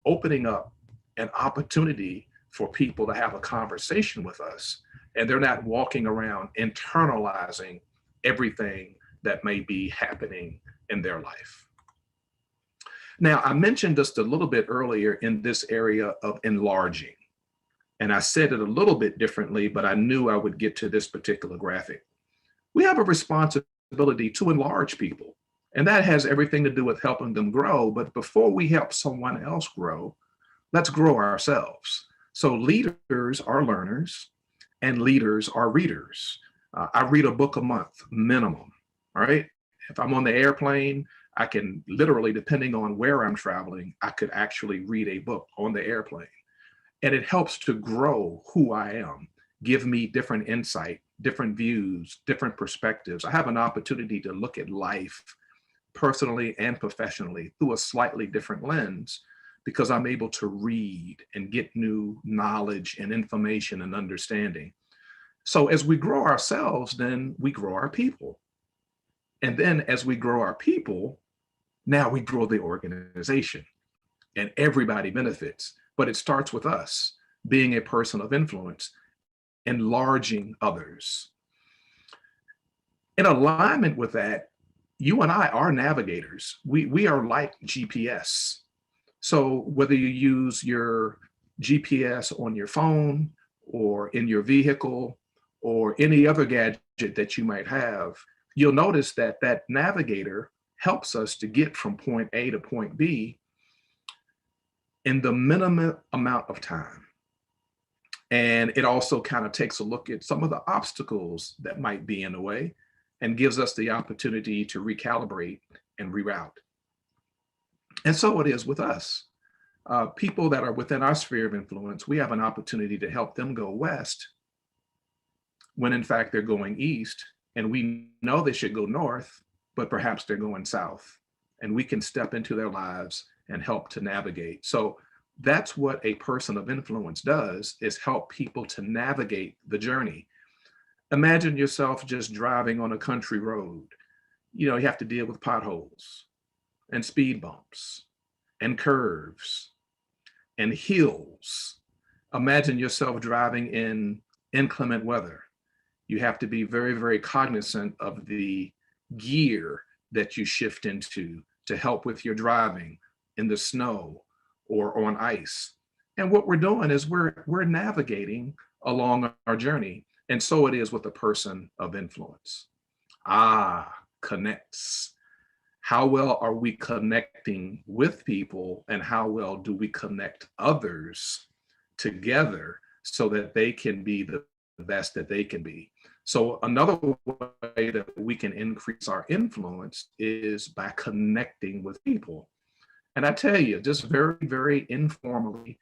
opening up an opportunity for people to have a conversation with us, and they're not walking around internalizing everything that may be happening in their life. Now, I mentioned just a little bit earlier in this area of enlarging, and I said it a little bit differently, but I knew I would get to this particular graphic. We have a responsibility to enlarge people, and that has everything to do with helping them grow. But before we help someone else grow, let's grow ourselves. So leaders are learners, and leaders are readers. I read a book a month, minimum, all right? If I'm on the airplane, I can literally, depending on where I'm traveling, I could actually read a book on the airplane. And it helps to grow who I am, give me different insight, different views, different perspectives. I have an opportunity to look at life personally and professionally through a slightly different lens, because I'm able to read and get new knowledge and information and understanding. So as we grow ourselves, then we grow our people. And then as we grow our people, now we grow the organization, and everybody benefits. But it starts with us being a person of influence, enlarging others. In alignment with that, you and I are navigators. We are like GPS. So whether you use your GPS on your phone or in your vehicle or any other gadget that you might have, you'll notice that that navigator helps us to get from point A to point B in the minimum amount of time. And it also kind of takes a look at some of the obstacles that might be in the way and gives us the opportunity to recalibrate and reroute. And so it is with us. People that are within our sphere of influence, we have an opportunity to help them go west when in fact they're going east, and we know they should go north, but perhaps they're going south. And we can step into their lives and help to navigate. So that's what a person of influence does, is help people to navigate the journey. Imagine yourself just driving on a country road. You know, you have to deal with potholes and speed bumps and curves and hills. Imagine yourself driving in inclement weather. You have to be very, very cognizant of the gear that you shift into to help with your driving in the snow or on ice. And what we're doing is we're navigating along our journey. And so it is with a person of influence. Connects. How well are we connecting with people, and how well do we connect others together so that they can be the best that they can be? So another way that we can increase our influence is by connecting with people. And I tell you, just very, very informally,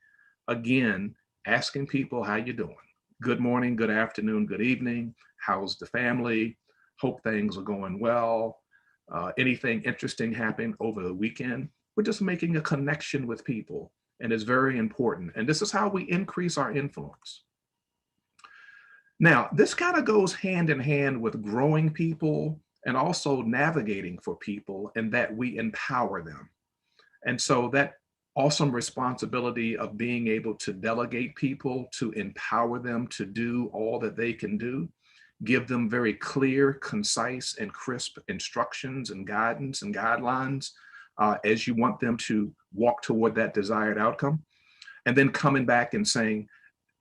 again, asking people, how you doing? Good morning, good afternoon, good evening. How's the family? Hope things are going well. Anything interesting happened over the weekend? We're just making a connection with people, and it's very important. And this is how we increase our influence. Now, this kind of goes hand in hand with growing people and also navigating for people, and that we empower them. And so that awesome responsibility of being able to delegate people, to empower them to do all that they can do, give them very clear, concise, and crisp instructions and guidance and guidelines as you want them to walk toward that desired outcome. And then coming back and saying,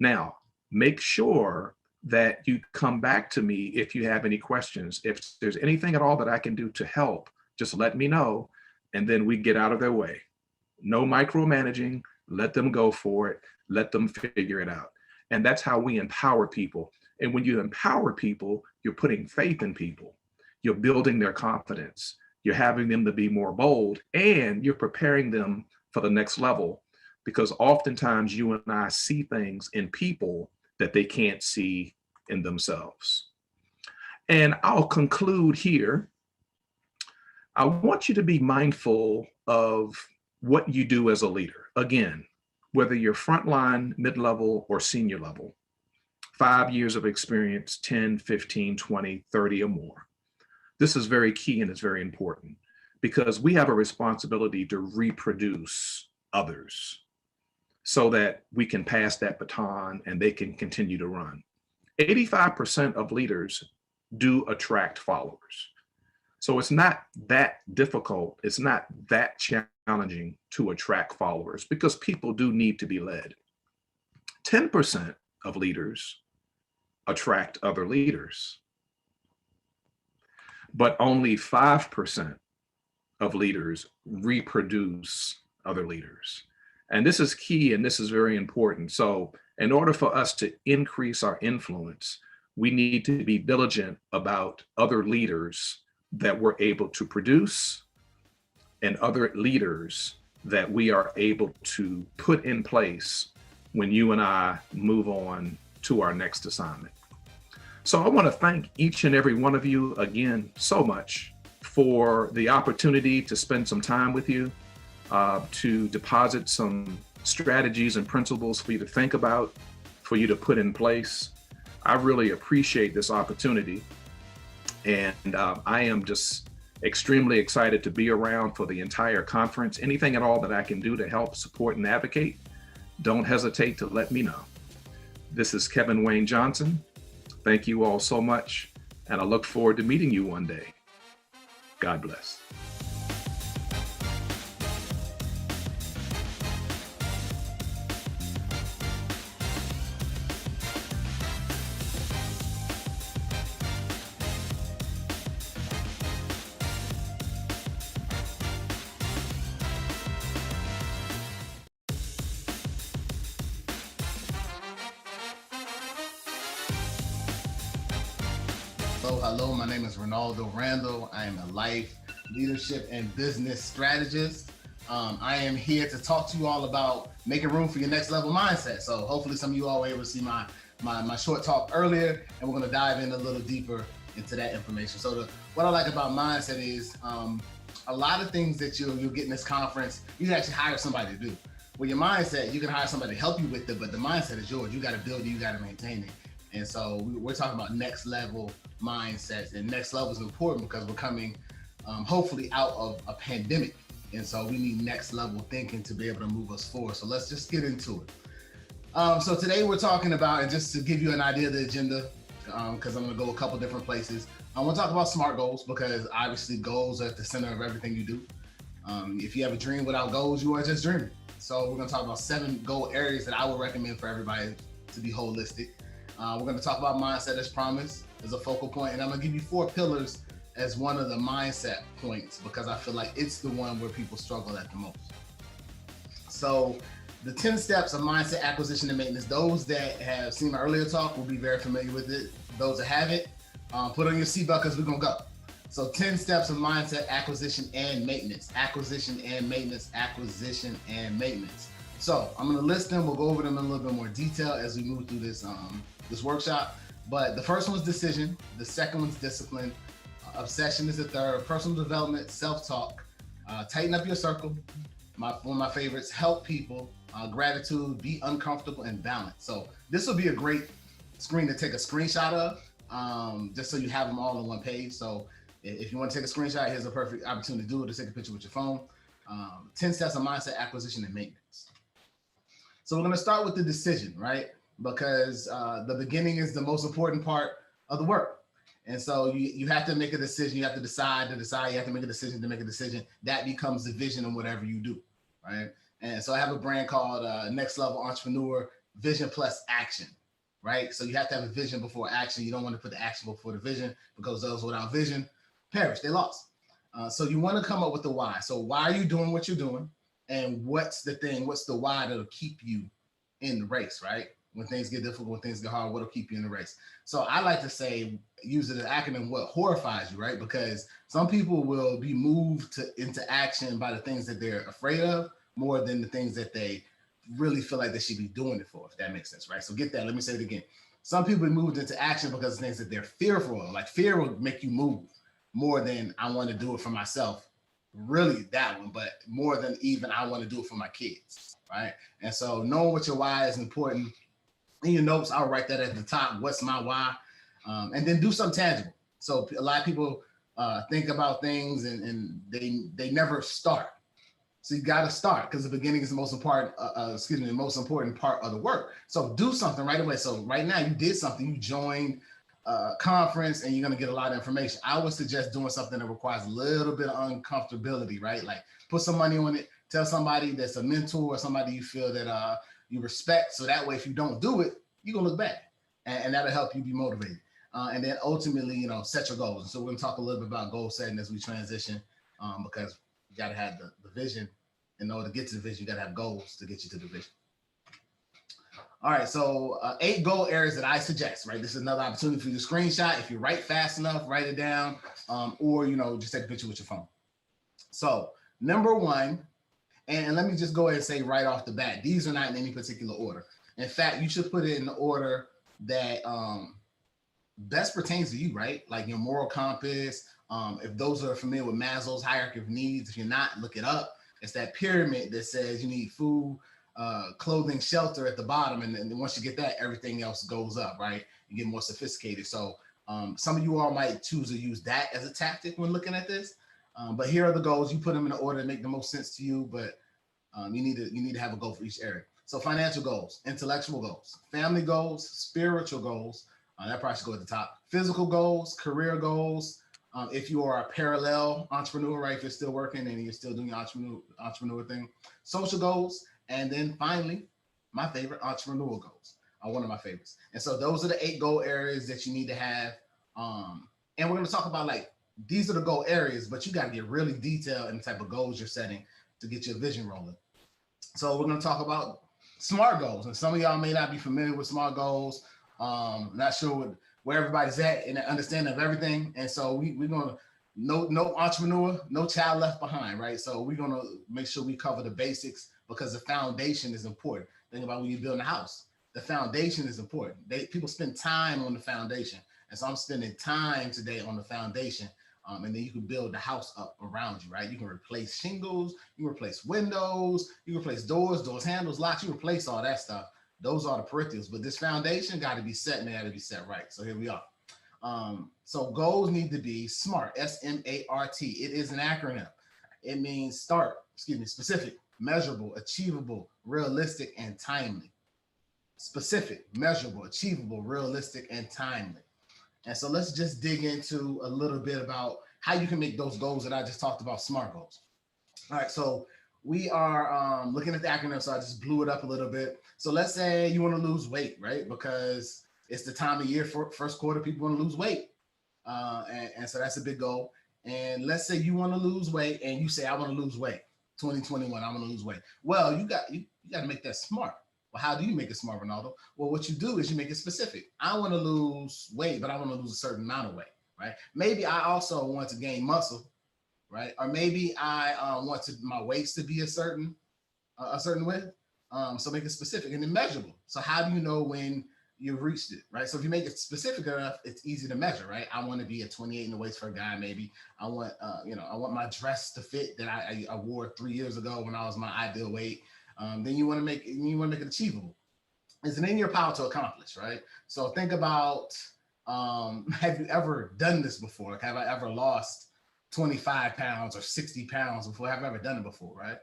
now, make sure that you come back to me if you have any questions. If there's anything at all that I can do to help, just let me know. And then we get out of their way. No micromanaging, let them go for it, let them figure it out. And that's how we empower people. And when you empower people, you're putting faith in people. You're building their confidence. You're having them to be more bold, and you're preparing them for the next level, because oftentimes you and I see things in people that they can't see in themselves. And I'll conclude here. I want you to be mindful of what you do as a leader. Again, whether you're frontline, mid-level, or senior level, 5 years of experience, 10, 15, 20, 30 or more. This is very key, and it's very important, because we have a responsibility to reproduce others so that we can pass that baton and they can continue to run. 85% of leaders do attract followers. So it's not that difficult. It's not that challenging to attract followers, because people do need to be led. 10% of leaders attract other leaders, but only 5% of leaders reproduce other leaders. And this is key, and this is very important. So in order for us to increase our influence, we need to be diligent about other leaders that we're able to produce and other leaders that we are able to put in place when you and I move on to our next assignment. So I want to thank each and every one of you again so much for the opportunity to spend some time with you, to deposit some strategies and principles for you to think about, for you to put in place. I really appreciate this opportunity. And I am just extremely excited to be around for the entire conference. Anything at all that I can do to help support and advocate, don't hesitate to let me know. This is Kevin Wayne Johnson. Thank you all so much, and I look forward to meeting you one day. God bless. Hello, my name is Ronaldo Randall. I am a life, leadership, and business strategist. I am here to talk to you all about making room for your next level mindset. So hopefully some of you all were able to see my short talk earlier, and we're going to dive in a little deeper into that information. So what I like about mindset is a lot of things that you'll get in this conference, you can actually hire somebody to do. With your mindset, you can hire somebody to help you with it, but the mindset is yours. You got to build it, you got to maintain it. And so we're talking about next level mindsets, and next level is important because we're coming hopefully out of a pandemic. And so we need next level thinking to be able to move us forward. So let's just get into it. So today we're talking about, and just to give you an idea of the agenda, because I'm going to go a couple different places. I want to talk about SMART goals, because obviously goals are at the center of everything you do. If you have a dream without goals, you are just dreaming. So we're going to talk about 7 goal areas that I would recommend for everybody to be holistic. We're going to talk about mindset as promised as a focal point, and I'm going to give you 4 pillars as one of the mindset points, because I feel like it's the one where people struggle at the most. So the 10 steps of mindset acquisition and maintenance, those that have seen my earlier talk will be very familiar with it. Those that haven't, put on your seatbelt because we're going to go. So 10 steps of mindset acquisition and maintenance, acquisition and maintenance, acquisition and maintenance. So I'm going to list them. We'll go over them in a little bit more detail as we move through this workshop. But the first one's decision. The second one's discipline. Obsession is the third. Personal development, self-talk. Tighten up your circle. One of my favorites, help people. Gratitude, be uncomfortable, and balance. So this will be a great screen to take a screenshot of, just so you have them all on one page. So if you want to take a screenshot, here's a perfect opportunity to do it, to take a picture with your phone. 10 steps of mindset acquisition and maintenance. So we're going to start with the decision, right? Because the beginning is the most important part of the work. And so you have to make a decision. You have to decide, you have to make a decision to make a decision. That becomes the vision in whatever you do, right? And so I have a brand called Next Level Entrepreneur, Vision Plus Action, right? So you have to have a vision before action. You don't want to put the action before the vision, because those without vision perish, they lost. So you want to come up with the why. So why are you doing what you're doing? And what's the why that'll keep you in the race, right? When things get difficult, when things get hard, what'll keep you in the race? So I like to say, use it as an acronym, what horrifies you, right? Because some people will be moved into action by the things that they're afraid of more than the things that they really feel like they should be doing it for, if that makes sense, right? So get that, let me say it again. Some people be moved into action because of things that they're fearful of. Like fear will make you move more than I want to do it for myself. Really that one, but more than even I want to do it for my kids, right? And so knowing what your why is important. In your notes, I'll write that at the top. What's my why? And then do something tangible. So a lot of people think about things and they never start. So you got to start, because the beginning is the most important. The most important part of the work. So do something right away. So right now you did something. You joined a conference and you're going to get a lot of information. I would suggest doing something that requires a little bit of uncomfortability, right? Like put some money on it. Tell somebody that's a mentor or somebody you feel that you respect. So that way, if you don't do it, you're going to look bad, and that'll help you be motivated. And then ultimately, set your goals. So we're going to talk a little bit about goal setting as we transition, because you got to have the vision. In order to get to the vision, you got to have goals to get you to the vision. All right. So 8 goal areas that I suggest, right? This is another opportunity for you to screenshot. If you write fast enough, write it down, or, just take a picture with your phone. So number 1, and let me just go ahead and say right off the bat, these are not in any particular order. In fact, you should put it in the order that best pertains to you, right? Like your moral compass. If those are familiar with Maslow's hierarchy of needs, if you're not, look it up. It's that pyramid that says you need food, clothing, shelter at the bottom. And then once you get that, everything else goes up, right? You get more sophisticated. So some of you all might choose to use that as a tactic when looking at this. But here are the goals. You put them in the order that make the most sense to you, but you need to have a goal for each area. So financial goals, intellectual goals, family goals, spiritual goals. That probably should go at the top. Physical goals, career goals, If you are a parallel entrepreneur, right? If you're still working and you're still doing your entrepreneur thing, social goals, and then finally, my favorite, entrepreneurial goals are one of my favorites. And so those are the 8 goal areas that you need to have. And we're going to talk about like, these are the goal areas, but you got to get really detailed in the type of goals you're setting to get your vision rolling. So we're going to talk about SMART goals. And some of y'all may not be familiar with SMART goals. Not sure where everybody's at in the understanding of everything. And so we're going to, no entrepreneur, no child left behind, right? So we're going to make sure we cover the basics because the foundation is important. Think about when you're building a house. The foundation is important. People spend time on the foundation. And so I'm spending time today on the foundation. And then you can build the house up around you, right? You can replace shingles, you can replace windows, you can replace doors, handles, locks, you replace all that stuff. Those are the peripherals, but this foundation got to be set and they got to be set right. So here we are. So goals need to be SMART, S-M-A-R-T. It is an acronym. It means specific, measurable, achievable, realistic, and timely. Specific, measurable, achievable, realistic, and timely. And so let's just dig into a little bit about how you can make those goals that I just talked about, SMART goals. All right, so we are looking at the acronym, so I just blew it up a little bit. So let's say you want to lose weight, right? Because it's the time of year for first quarter, people want to lose weight. And so that's a big goal. And let's say you want to lose weight and you say, I want to lose weight. 2021, I want to lose weight. Well, you got to make that SMART. Well, how do you make it SMART, Ronaldo? Well, what you do is you make it specific. I want to lose weight, but I want to lose a certain amount of weight, right? Maybe I also want to gain muscle, right? Or maybe I want my waist to be a certain width. So make it specific and then measurable. So how do you know when you've reached it, right? So if you make it specific enough, it's easy to measure, right? I want to be a 28 in the waist for a guy, maybe. I want, I want my dress to fit that I wore 3 years ago when I was my ideal weight. Then you want to make it achievable. It's in your power to accomplish, right? So think about, have you ever done this before? Like, have I ever lost 25 pounds or 60 pounds before? Have I ever done it before, right?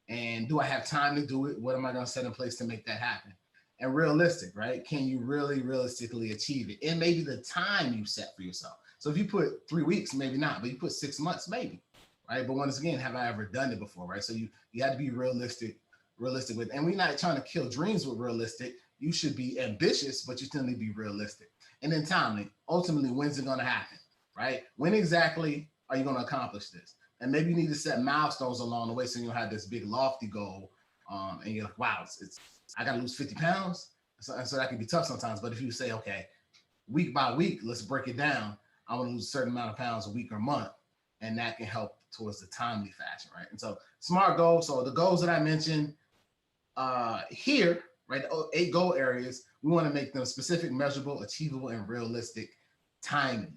And do I have time to do it? What am I going to set in place to make that happen? And realistic, right? Can you really realistically achieve it? And maybe the time you set for yourself. So if you put 3 weeks, maybe not, but you put 6 months, maybe. Right. But once again, have I ever done it before? Right. So you have to be realistic with, and we're not trying to kill dreams with realistic. You should be ambitious, but you still need to be realistic. And then timely, ultimately, when's it going to happen? Right. When exactly are you going to accomplish this? And maybe you need to set milestones along the way so you don't have this big lofty goal. And you're like, wow, I got to lose 50 pounds. So that can be tough sometimes. But if you say, okay, week by week, let's break it down. I want to lose a certain amount of pounds a week or month. And that can help towards the timely fashion, right? And so SMART goals. So the goals that I mentioned here, right? The 8 goal areas, we want to make them specific, measurable, achievable, and realistic. Timely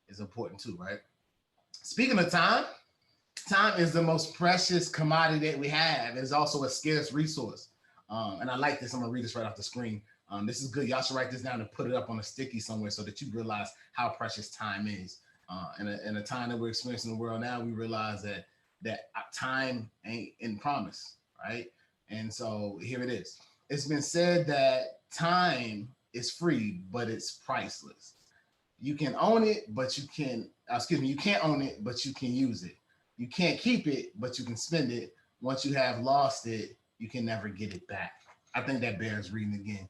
is important too, right? Speaking of time is the most precious commodity that we have. It's also a scarce resource. And I like this. I'm gonna read this right off the screen. This is good. Y'all should write this down and put it up on a sticky somewhere so that you realize how precious time is. In a time that we're experiencing in the world now, we realize that time ain't in promise, right? And so here it is. It's been said that time is free, but it's priceless. You can own it, but you can't own it, but you can use it. You can't keep it, but you can spend it. Once you have lost it, you can never get it back. I think that bears reading again.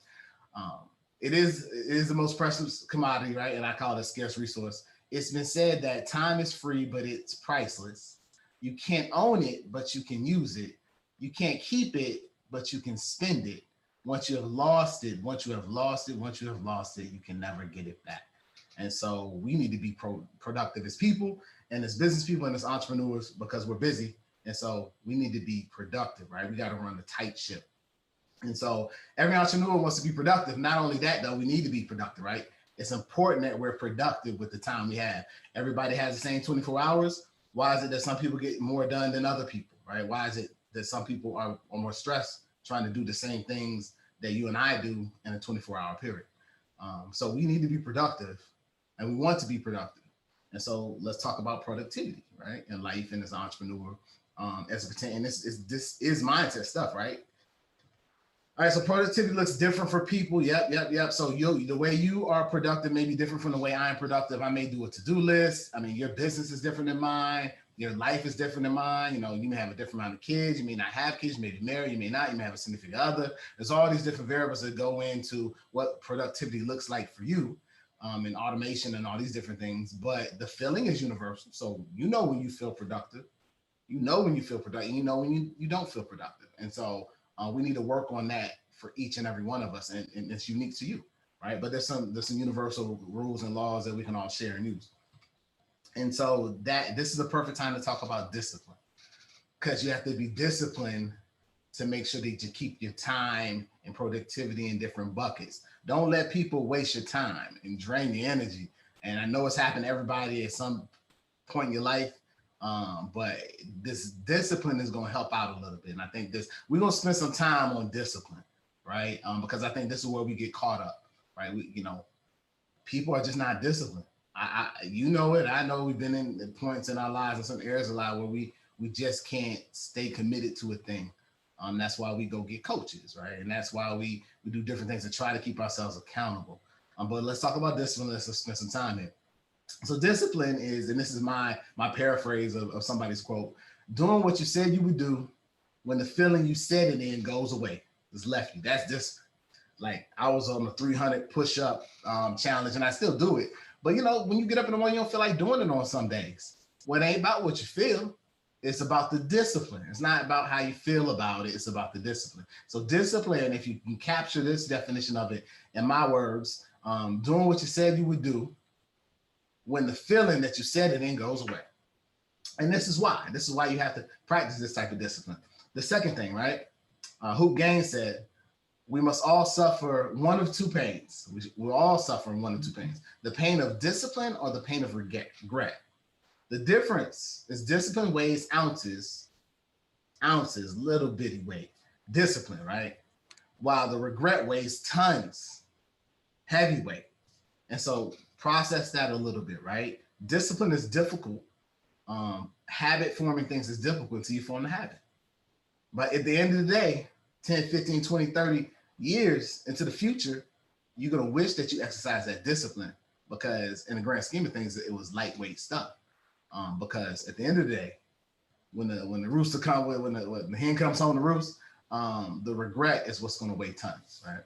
It is the most precious commodity, right? And I call it a scarce resource. It's been said that time is free, but it's priceless. You can't own it, but you can use it. You can't keep it, but you can spend it. Once you have lost it, you can never get it back. And so we need to be productive as people and as business people and as entrepreneurs because we're busy. And so we need to be productive, right? We got to run a tight ship. And so every entrepreneur wants to be productive. Not only that, though, we need to be productive, right? It's important that we're productive with the time we have. Everybody has the same 24 hours. Why is it that some people get more done than other people, right? Why is it that some people are more stressed trying to do the same things that you and I do in a 24-hour period? So we need to be productive and we want to be productive. And so let's talk about productivity, right? In life and as an entrepreneur, as it pertains, and this is mindset stuff, right? All right, so productivity looks different for people. Yep. So the way you are productive may be different from the way I'm productive. I may do a to-do list. I mean, your business is different than mine. Your life is different than mine. You know, you may have a different amount of kids. You may not have kids. You may be married. You may not. You may have a significant other. There's all these different variables that go into what productivity looks like for you, and automation and all these different things. But the feeling is universal. So you know when you feel productive. You know when you feel productive. You know when you don't feel productive. And so we need to work on that for each and every one of us, and it's unique to you, right? But there's some universal rules and laws that we can all share and use. And so this is a perfect time to talk about discipline, because you have to be disciplined to make sure that you keep your time and productivity in different buckets. Don't let people waste your time and drain your energy. And I know it's happened to everybody at some point in your life. But this discipline is going to help out a little bit. And I think we're going to spend some time on discipline, right? Because I think this is where we get caught up, right? People are just not disciplined. You know it. I know we've been in points in our lives in some areas a lot where we just can't stay committed to a thing. That's why we go get coaches, right? And that's why we do different things to try to keep ourselves accountable. But let's talk about discipline. Let's spend some time here. So discipline is, and this is my paraphrase of somebody's quote, doing what you said you would do when the feeling you said it in goes away. It's left you. That's just like I was on the 300 push-up challenge, and I still do it. But when you get up in the morning, you don't feel like doing it on some days. Well, it ain't about what you feel. It's about the discipline. It's not about how you feel about it. It's about the discipline. So discipline, if you can capture this definition of it in my words, doing what you said you would do when the feeling that you said it in goes away. And this is why you have to practice this type of discipline. The second thing, right? Hoop Gaines said, we must all suffer one of two pains. We're all suffering one of two pains: the pain of discipline or the pain of regret. The difference is discipline weighs ounces, little bitty weight, discipline, right? While the regret weighs tons, heavy weight. And so process that a little bit, right? Discipline is difficult. Habit forming things is difficult until you form the habit. But at the end of the day, 10, 15, 20, 30 years into the future, you're going to wish that you exercise that discipline, because in the grand scheme of things, it was lightweight stuff. Because at the end of the day, when the rooster comes, when the hen comes home to roost, the regret is what's going to weigh tons, right?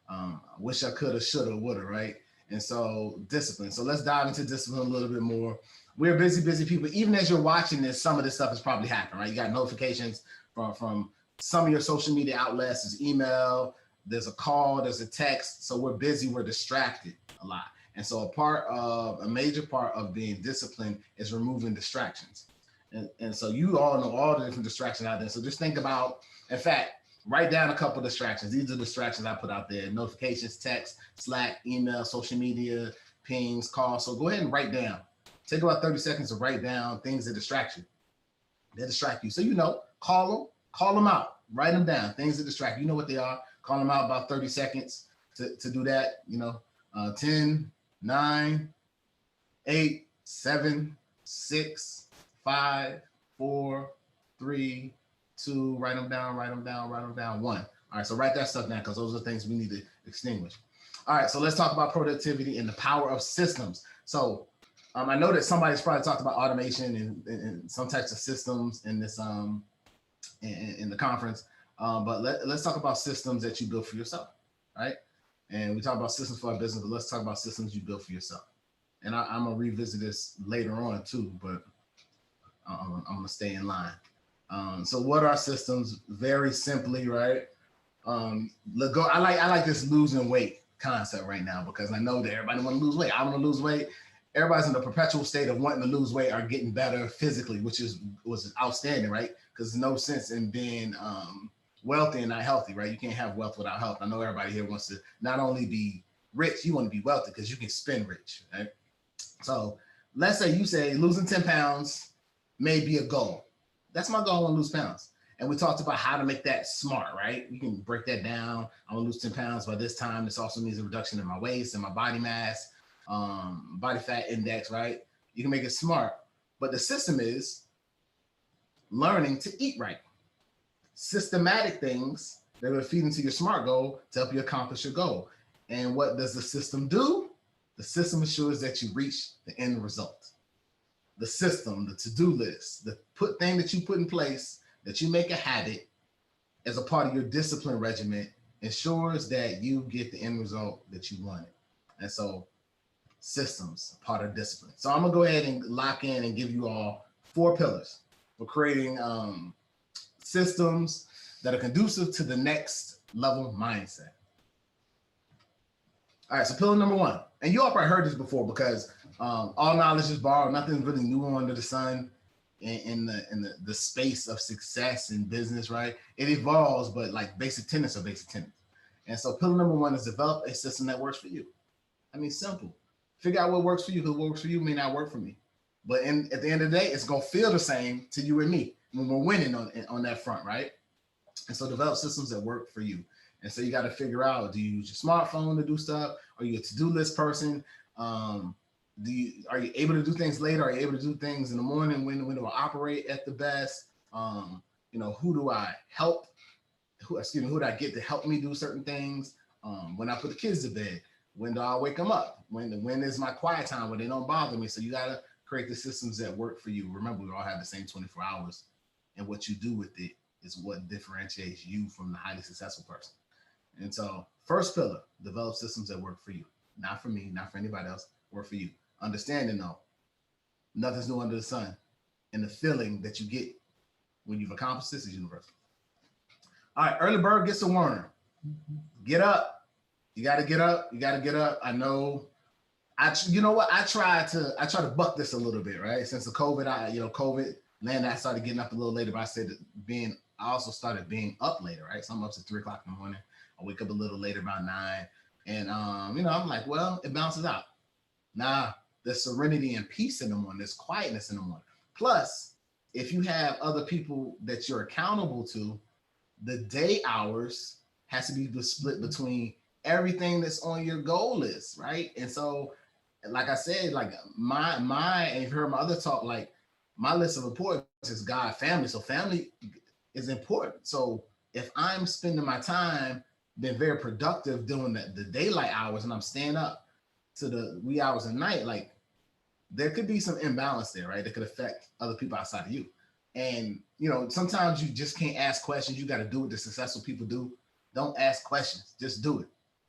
I wish I coulda, shoulda, woulda, right? And so discipline. So let's dive into discipline a little bit more. We're busy people. Even as you're watching this, some of this stuff is probably happening, right? You got notifications from some of your social media outlets. There's email, there's a call, there's a text. So we're busy, we're distracted a lot. And so a major part of being disciplined is removing distractions. And so you all know all the different distractions out there. So just think about, in fact, write down a couple of distractions. These are distractions I put out there: notifications, text, Slack, email, social media, pings, calls. So go ahead and write down. Take about 30 seconds to write down things that distract you. That distract you. So call them out. Write them down. Things that distract you. You know what they are. Call them out about 30 seconds to do that. 10, 9, 8, 7, 6, 5, 4, 3, 2, write them down, 1. All right, so write that stuff down, because those are the things we need to extinguish. All right, so let's talk about productivity and the power of systems. So I know that somebody's probably talked about automation and some types of systems in this in the conference, but let's talk about systems that you build for yourself, right? And we talk about systems for our business, but let's talk about systems you build for yourself. And I'm gonna revisit this later on too, but I'm gonna stay in line. So what are systems? Very simply, right? I like this losing weight concept right now, because I know that everybody want to lose weight. I want to lose weight. Everybody's in the perpetual state of wanting to lose weight or getting better physically, which was outstanding, right? Because there's no sense in being wealthy and not healthy, right? You can't have wealth without health. I know everybody here wants to not only be rich, you want to be wealthy because you can spend rich, right? So let's say you say losing 10 pounds may be a goal. That's my goal, I want to lose pounds. And we talked about how to make that smart, right? You can break that down. I want to lose 10 pounds by this time. This also means a reduction in my waist and my body mass, body fat index, right? You can make it smart. But the system is learning to eat right. Systematic things They're going to feed into your SMART goal to help you accomplish your goal. And what does the system do? The system ensures that you reach the end result. The system, the to-do list, the thing that you put in place, that you make a habit as a part of your discipline regimen, ensures that you get the end result that you wanted. And so systems, part of discipline. So I'm gonna go ahead and lock in and give you all 4 pillars for creating systems that are conducive to the next level mindset. All right, so pillar number 1, and you all probably heard this before because all knowledge is borrowed. Nothing's really new under the sun in the space of success in business, right? It evolves, but like basic tenets are basic tenets. And so pillar number 1 is develop a system that works for you. I mean, simple. Figure out what works for you. What works for you may not work for me. But at the end of the day, it's going to feel the same to you and me when we're winning on that front, right? And so develop systems that work for you. And so you got to figure out, do you use your smartphone to do stuff? Are you a to-do list person? Are you able to do things later? Are you able to do things in the morning? When do I operate at the best? Who do I help? Who do I get to help me do certain things? When I put the kids to bed, when do I wake them up? When is my quiet time where they don't bother me? So you got to create the systems that work for you. Remember, we all have the same 24 hours, and what you do with it is what differentiates you from the highly successful person. And so first pillar, develop systems that work for you. Not for me, not for anybody else, work for you. Understanding though, nothing's new under the sun. And the feeling that you get when you've accomplished this is universal. All right, early bird gets a worm. Get up. You got to get up. You got to get up. I know. I try to buck this a little bit, right? Since the COVID, I started getting up a little later, but I said I also started being up later, right? So I'm up to 3 o'clock in the morning. I wake up a little later, about 9. And, I'm like, well, it bounces out. Nah, there's serenity and peace in the morning. There's quietness in the morning. Plus, if you have other people that you're accountable to, the day hours has to be split between everything that's on your goal list, right? And so, like I said, like and you've heard my other talk, like my list of importance is God, family. So family is important. So if I'm spending my time being very productive doing the daylight hours and I'm staying up to the wee hours of night, like there could be some imbalance there, right? That could affect other people outside of you. And, sometimes you just can't ask questions. You got to do what the successful people do. Don't ask questions, just do it.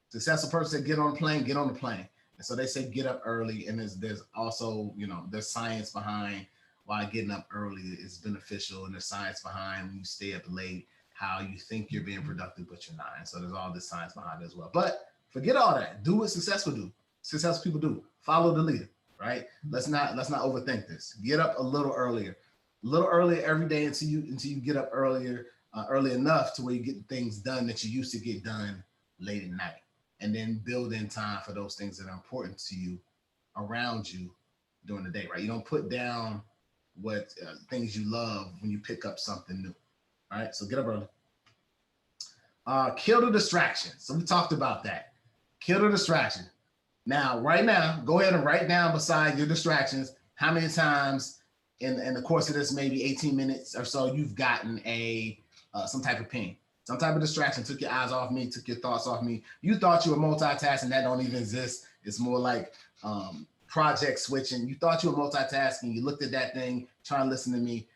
Successful person said, get on the plane, get on the plane. And so they say, get up early. And there's also, there's science behind why getting up early is beneficial. And there's science behind when you stay up late, how you think you're being productive, but you're not. And so there's all this science behind it as well. But forget all that. Do what successful people do. Follow the leader, right? Let's not overthink this. Get up a little earlier every day until you get up early enough to where you get things done that you used to get done late at night. And then build in time for those things that are important to you around you during the day, right? You don't put down what things you love when you pick up something new, right? So get up early. Kill the distraction. So we talked about that. Kill the distraction. Now, right now, go ahead and write down beside your distractions how many times in the course of this maybe 18 minutes or so you've gotten some type of ping. Some type of distraction took your eyes off me, took your thoughts off me. You thought you were multitasking, that don't even exist. It's more like project switching. You thought you were multitasking, you looked at that thing, trying to listen to me.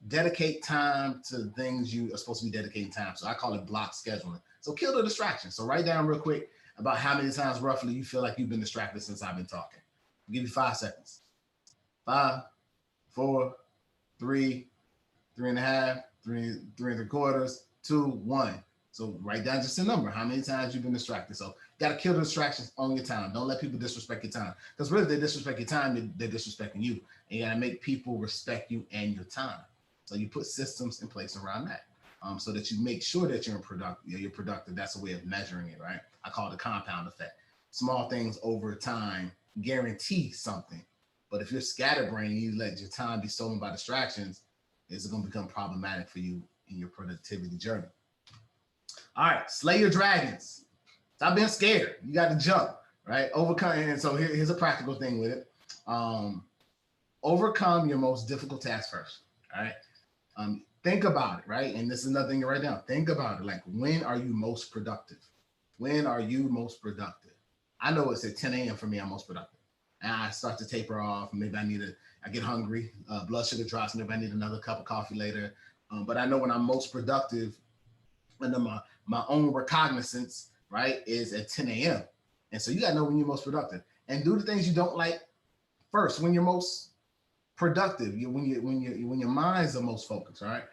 Dedicate time to the things you are supposed to be dedicating time. So I call it block scheduling. So kill the distraction. So write down real quick about how many times roughly you feel like you've been distracted since I've been talking. I'll give you 5 seconds. 5, 4, 3, 3.5, 3 3/4, 2, 1. So write down just a number. How many times you've been distracted? So you got to kill the distractions on your time. Don't let people disrespect your time. Because really, if they disrespect your time, they're disrespecting you. And you got to make people respect you and your time. So you put systems in place around that, so that you make sure that you're productive. That's a way of measuring it, right? I call it the compound effect. Small things over time guarantee something. But if you're scatterbrained and you let your time be stolen by distractions, it's going to become problematic for you in your productivity journey. All right, slay your dragons. Stop being scared. You got to jump, right? Overcome. And so here's a practical thing with it. Overcome your most difficult task first. All right. think about it, right? And this is another thing to write down. Think about it. Like, when are you most productive? When are you most productive? I know it's at 10 a.m. for me, I'm most productive. And I start to taper off. Maybe I get hungry, blood sugar drops. Maybe I need another cup of coffee later. But I know when I'm most productive under my own recognizance, right, is at 10 a.m. And so you got to know when you're most productive and do the things you don't like first when you're most productive, when your mind's the most focused, right?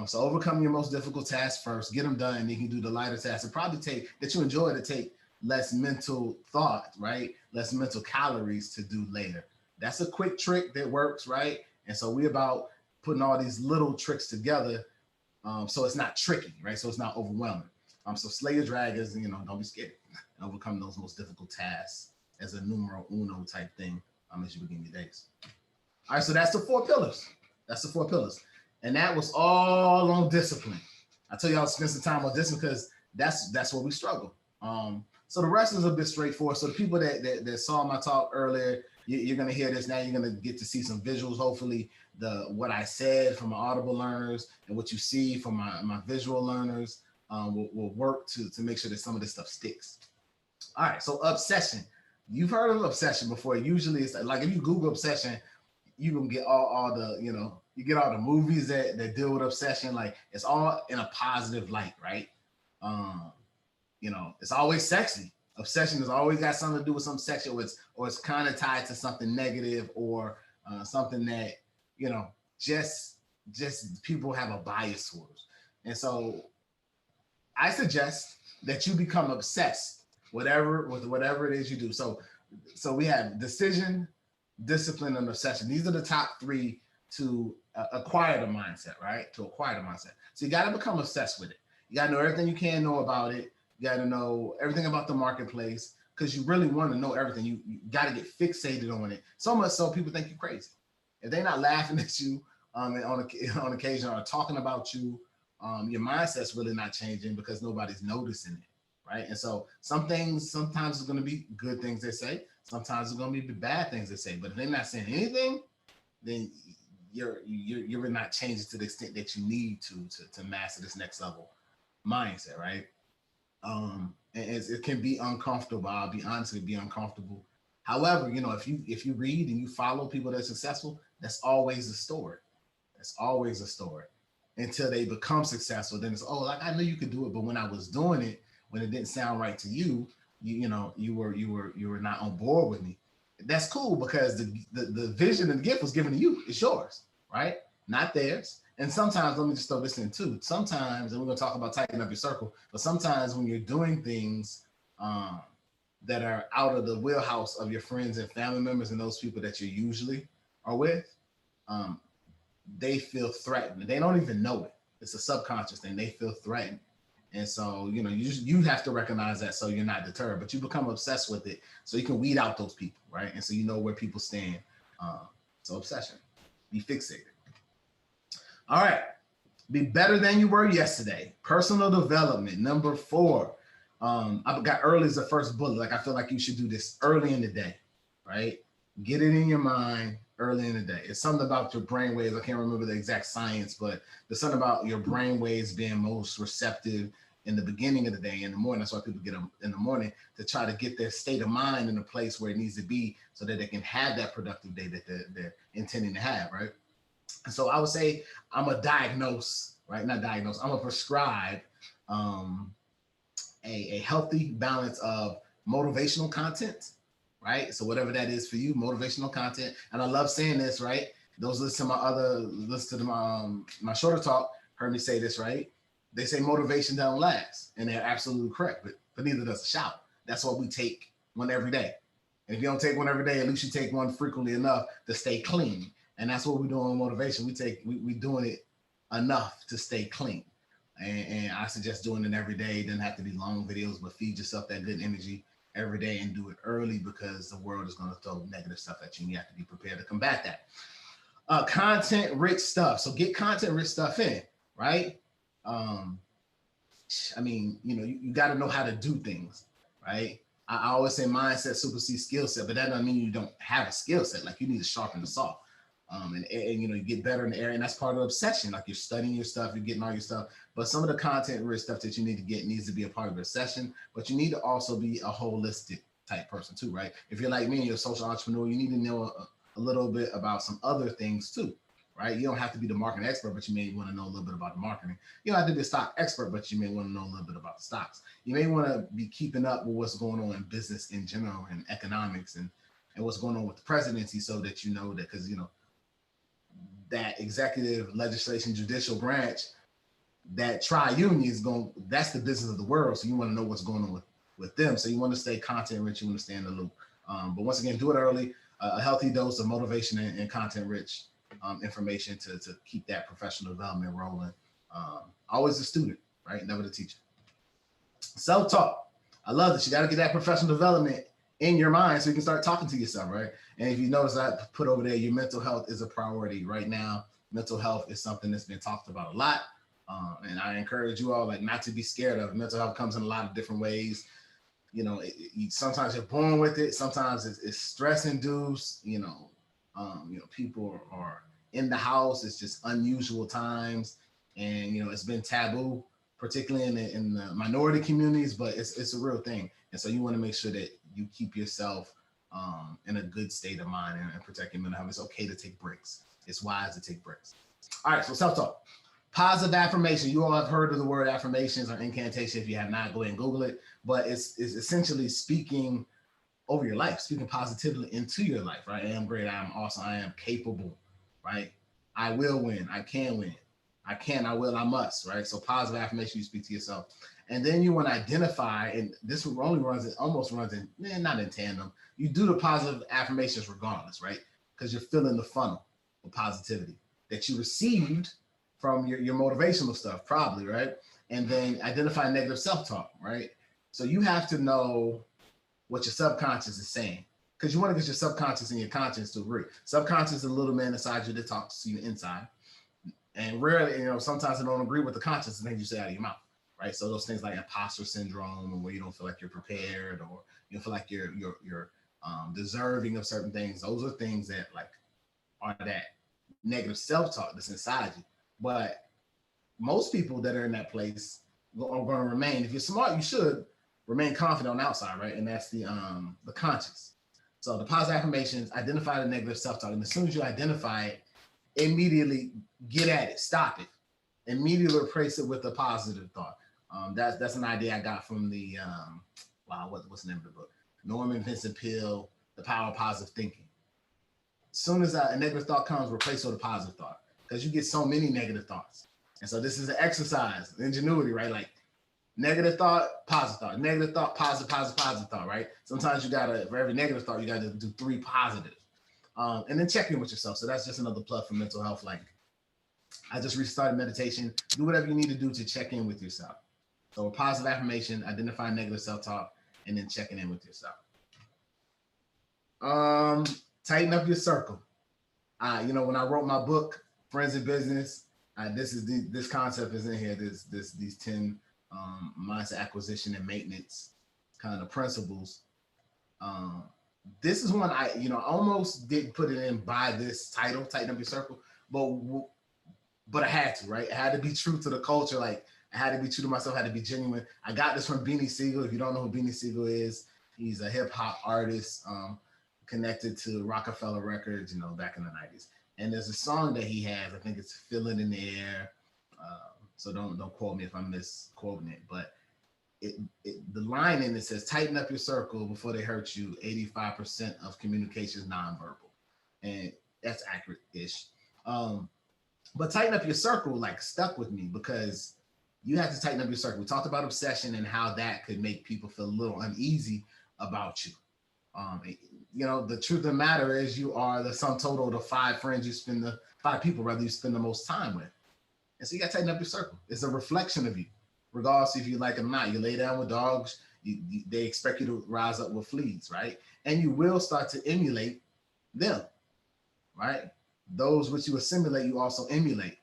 So overcome your most difficult tasks first, get them done, and you can do the lighter tasks. It probably that you enjoy to take less mental thought, right? Less mental calories to do later. That's a quick trick that works, right? And so we're about putting all these little tricks together, so it's not tricky, right? So it's not overwhelming. So slay your dragons, don't be scared, and overcome those most difficult tasks as a numero uno type thing as you begin your days. All right, so that's the 4 pillars. And that was all on discipline. I tell you, I'll spend some time on discipline because that's where we struggle. So the rest is a bit straightforward. So the people that saw my talk earlier, you're gonna hear this now. You're gonna get to see some visuals. Hopefully, what I said from my audible learners and what you see from my visual learners will work to make sure that some of this stuff sticks. All right, so obsession. You've heard of obsession before. Usually, it's like if you Google obsession, you can get all the you get all the movies that deal with obsession. Like, it's all in a positive light, right? It's always sexy. Obsession has always got something to do with some sexual, or it's kind of tied to something negative, or something that just people have a bias towards. And so I suggest that you become obsessed with whatever it is you do. So we have decision, discipline, and obsession. These are the top 3 to acquire the mindset, right? To acquire the mindset. So you got to become obsessed with it. You got to know everything you can know about it. You got to know everything about the marketplace, because you really want to know everything. You got to get fixated on it. So much so people think you're crazy. If they're not laughing at you on occasion, or talking about you, your mindset's really not changing because nobody's noticing it, right? And so some things, sometimes it's going to be good things they say. Sometimes it's going to be bad things they say. But if they're not saying anything, then you're really not changing to the extent that you need to master this next level mindset, right? And it can be uncomfortable. I'll be honest, it'd be uncomfortable. However, if you read and you follow people that are successful, that's always a story. That's always a story until they become successful. Then it's, like, I knew you could do it, but when I was doing it, when it didn't sound right to you, you were not on board with me. That's cool, because the vision and the gift was given to you. It's yours, right? Not theirs. And sometimes, let me just throw this in too. Sometimes, and we're going to talk about tightening up your circle, but sometimes when you're doing things that are out of the wheelhouse of your friends and family members and those people that you usually are with, they feel threatened. They don't even know it. It's a subconscious thing. They feel threatened. And so, you have to recognize that so you're not deterred, but you become obsessed with it so you can weed out those people, right? And so you know where people stand. So obsession, be fixated. All right, be better than you were yesterday. Personal development, number 4. I got early as the first bullet. Like, I feel like you should do this early in the day, right? Get it in your mind early in the day. It's something about your brain waves. I can't remember the exact science, but there's something about your brain waves being most receptive in the beginning of the day, in the morning. That's why people get them in the morning, to try to get their state of mind in a place where it needs to be so that they can have that productive day that they're intending to have, right? And so I would say I'm a diagnose, right? Not diagnose. I'm a prescribe a healthy balance of motivational content, right? So whatever that is for you, motivational content. And I love saying this, right? Those listen to my shorter talk heard me say this, right? They say motivation doesn't last, and they're absolutely correct, but neither does a shout. That's why we take one every day. And if you don't take one every day, at least you take one frequently enough to stay clean. And that's what we're doing with motivation. We doing it enough to stay clean. And I suggest doing it every day. It doesn't have to be long videos, but feed yourself that good energy every day and do it early, because the world is going to throw negative stuff at you, and you have to be prepared to combat that. Content-rich stuff. So get content-rich stuff in, right? You got to know how to do things, right? I always say mindset supersedes skill set, but that doesn't mean you don't have a skill set. Like, you need to sharpen the saw. And you know, you get better in the area, and that's part of the obsession. Like you're studying your stuff, you're getting all your stuff, but some of the content rich stuff that you need to get needs to be a part of your session. But you need to also be a holistic type person too, right? If you're like me and you're a social entrepreneur, you need to know a little bit about some other things too, right? You don't have to be the marketing expert, but you may want to know a little bit about the marketing. You don't have to be a stock expert, but you may want to know a little bit about the stocks. You may want to be keeping up with what's going on in business in general and economics and what's going on with the presidency, so that you know that, because you know that executive, legislation, judicial branch, that triunion is going, that's the business of the world. So you want to know what's going on with them. So you want to stay content rich, you want to stay in the loop. But once again, do it early, a healthy dose of motivation and content rich information to keep that professional development rolling. Always a student, right? Never the teacher. Self-talk. I love this. You got to get that professional development in your mind so you can start talking to yourself, right? And if you notice, I put over there, your mental health is a priority right now. Mental health is something that's been talked about a lot. And I encourage you all, like, not to be scared of it. Mental health comes in a lot of different ways. You know, sometimes you're born with it. Sometimes it's stress induced. You know, people are in the house. It's just unusual times, and you know, it's been taboo, particularly in the minority communities. But it's a real thing, and so you want to make sure that you keep yourself in a good state of mind and protect your mental health. It's okay to take breaks. It's wise to take breaks. All right, so self-talk. Positive affirmation. You all have heard of the word affirmations or incantation. If you have not, go ahead and Google it. But it's essentially speaking over your life, speaking positively into your life, right? I am great. I am awesome. I am capable, right? I will win. I can win. I can, I will, I must, right? So positive affirmation, you speak to yourself. And then you want to identify, and this almost runs in, not in tandem. You do the positive affirmations regardless, right? Because you're filling the funnel of positivity that you received from your motivational stuff, probably, right? And then identify negative self-talk, right? So you have to know what your subconscious is saying, because you want to get your subconscious and your conscious to agree. Subconscious is a little man inside you that talks to you inside. And rarely, you know, sometimes I don't agree with the conscious things you say out of your mouth, right? So those things like imposter syndrome, or where you don't feel like you're prepared, or you don't feel like you're deserving of certain things. Those are things that like are that negative self-talk that's inside you. But most people that are in that place are going to remain. If you're smart, you should remain confident on the outside, right? And that's the conscious. So the positive affirmations, identify the negative self-talk, and as soon as you identify it, immediately get at it, stop it, immediately replace it with a positive thought. That's an idea I got from the what's the name of the book? Norman Vincent Peale, The Power of Positive Thinking. As soon as a negative thought comes, replace it with a positive thought, because you get so many negative thoughts. And so this is an exercise, ingenuity, right? Like negative thought, positive thought, negative thought, positive thought, right? Sometimes you gotta, for every negative thought, you gotta do 3 positive. And then check in with yourself. So that's just another plug for mental health. Like, I just restarted meditation. Do whatever you need to do to check in with yourself. So a positive affirmation, identify negative self-talk, and then checking in with yourself. Tighten up your circle. When I wrote my book, Friends in Business, this concept is in here. These 10 mindset acquisition and maintenance kind of principles. This is one I almost didn't put it in by this title, Tighten Up Your Circle, but I had to, right? I had to be true to the culture. Like, I had to be true to myself, I had to be genuine. I got this from Beanie Siegel. If you don't know who Beanie Siegel is, he's a hip hop artist connected to Rockefeller Records, back in the 90s. And there's a song that he has, I think it's Feel It in the Air. So don't quote me if I'm misquoting it, but the line in it says, tighten up your circle before they hurt you. 85% of communication is nonverbal. And that's accurate-ish. But tighten up your circle, like, stuck with me, because you have to tighten up your circle. We talked about obsession and how that could make people feel a little uneasy about you. The truth of the matter is you are the sum total of the 5 friends you spend you spend the most time with. And so you got to tighten up your circle. It's a reflection of you, regardless if you like it or not. You lay down with dogs, they expect you to rise up with fleas, right? And you will start to emulate them, right? Those which you assimilate, you also emulate.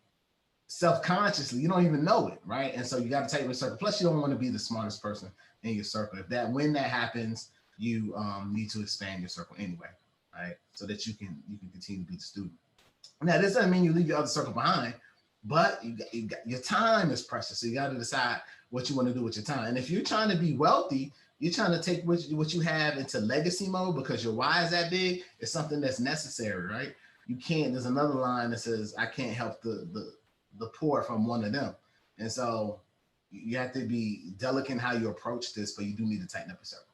Self-consciously, you don't even know it, right? And so you got to tighten your circle. Plus, you don't want to be the smartest person in your circle. When that happens, you need to expand your circle anyway, right? So that you can continue to be the student. Now, this doesn't mean you leave your other circle behind, but your time is precious. So you got to decide what you want to do with your time. And if you're trying to be wealthy, you're trying to take what you have into legacy mode because your why is that big. It's something that's necessary, right? You can't, there's another line that says, I can't help the poor if I'm one of them. And so you have to be delicate in how you approach this, but you do need to tighten up your circle.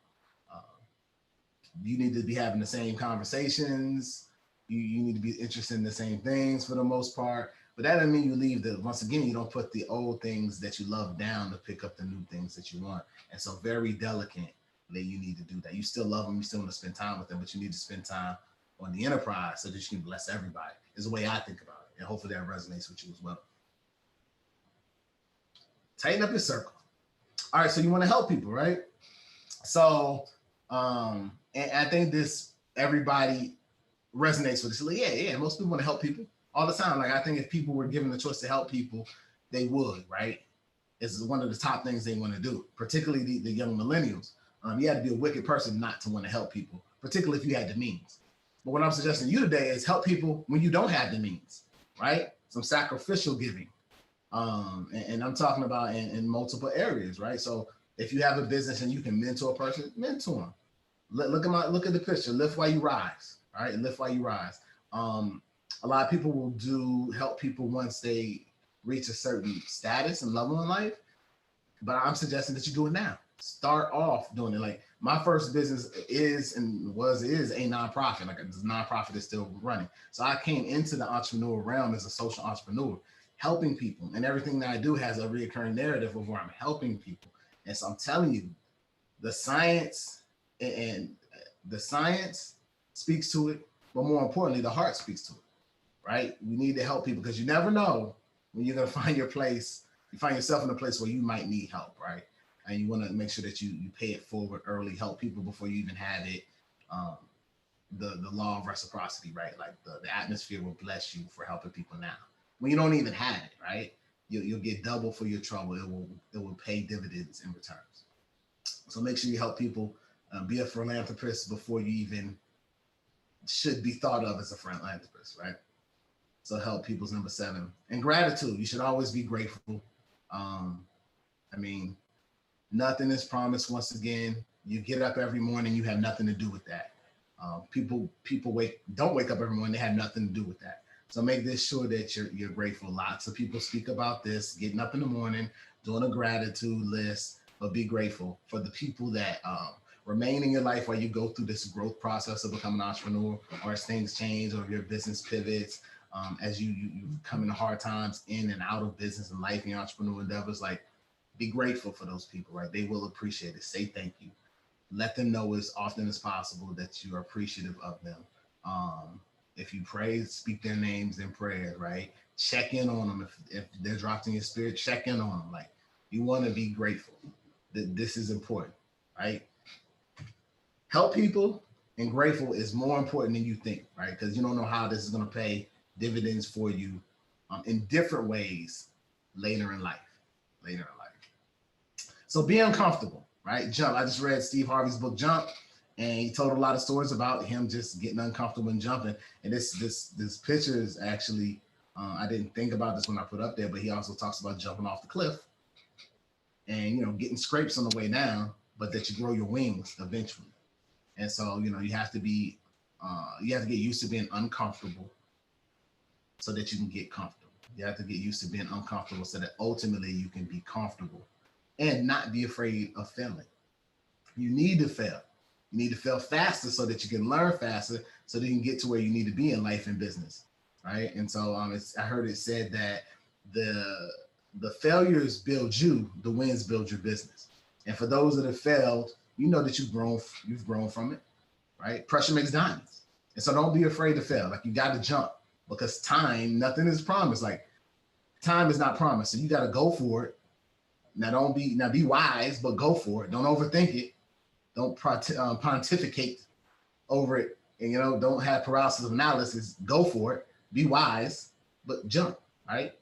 You need to be having the same conversations. You need to be interested in the same things for the most part. But that doesn't mean you leave once again, you don't put the old things that you love down to pick up the new things that you want. And so very delicate that you need to do that. You still love them, you still want to spend time with them, but you need to spend time on the enterprise so that you can bless everybody, is the way I think about it. And hopefully that resonates with you as well. Tighten up your circle. All right, so you want to help people, right? So, and I think everybody resonates with this. Like, yeah, most people want to help people all the time. Like, I think if people were given the choice to help people, they would, right? It's one of the top things they want to do, particularly the young millennials. You had to be a wicked person not to want to help people, particularly if you had the means. But what I'm suggesting to you today is help people when you don't have the means, right? Some sacrificial giving. And I'm talking about in multiple areas, right? So if you have a business and you can mentor a person, mentor them. Look at the picture. Lift while you rise, all right? Lift while you rise. A lot of people will help people once they reach a certain status and level in life, but I'm suggesting that you do it now. Start off doing it. Like my first business is a nonprofit. Like this nonprofit is still running. So I came into the entrepreneur realm as a social entrepreneur, helping people, and everything that I do has a recurring narrative of where I'm helping people. And so I'm telling you, the science speaks to it, but more importantly, the heart speaks to it, right? We need to help people because you never know when you're gonna find your place. You find yourself in a place where you might need help, right? And you want to make sure that you pay it forward early, help people before you even have it. The law of reciprocity, right? Like the atmosphere will bless you for helping people now. When you don't even have it, right? You'll get double for your trouble. It will pay dividends in returns. So make sure you help people. Be a philanthropist before you even should be thought of as a philanthropist, right? So help people's number 7. And gratitude. You should always be grateful. I mean, nothing is promised. Once again, you get up every morning, you have nothing to do with that. People don't wake up every morning, they have nothing to do with that. So make this sure that you're grateful. Lots of people speak about this, getting up in the morning, doing a gratitude list, but be grateful for the people that remain in your life while you go through this growth process of becoming an entrepreneur, or as things change, or your business pivots, as you come into hard times in and out of business and life and your entrepreneur endeavors. Like, be grateful for those people, right? They will appreciate it. Say thank you. Let them know as often as possible that you are appreciative of them. If you pray, speak their names in prayer, right? Check in on them. If they're dropped in your spirit, check in on them. Like, you want to be grateful. This is important, right? Help people and grateful is more important than you think, right? Because you don't know how this is going to pay dividends for you in different ways later in life. So be uncomfortable, right? Jump. I just read Steve Harvey's book, Jump, and he told a lot of stories about him just getting uncomfortable and jumping. And this picture is actually, I didn't think about this when I put up there, but he also talks about jumping off the cliff and, getting scrapes on the way down, but that you grow your wings eventually. And so, you have to get used to being uncomfortable so that you can get comfortable. You have to get used to being uncomfortable so that ultimately you can be comfortable and not be afraid of failing. You need to fail. You need to fail faster so that you can learn faster so that you can get to where you need to be in life and business, right? And so I heard it said that the failures build you, the wins build your business. And for those that have failed, you know that you've grown from it, right? Pressure makes diamonds. And so don't be afraid to fail. Like, you got to jump, because nothing is promised. Like, time is not promised. So you got to go for it. Now be wise, but go for it. Don't overthink it. Don't pontificate over it. And, don't have paralysis of analysis. Go for it. Be wise, but jump, right?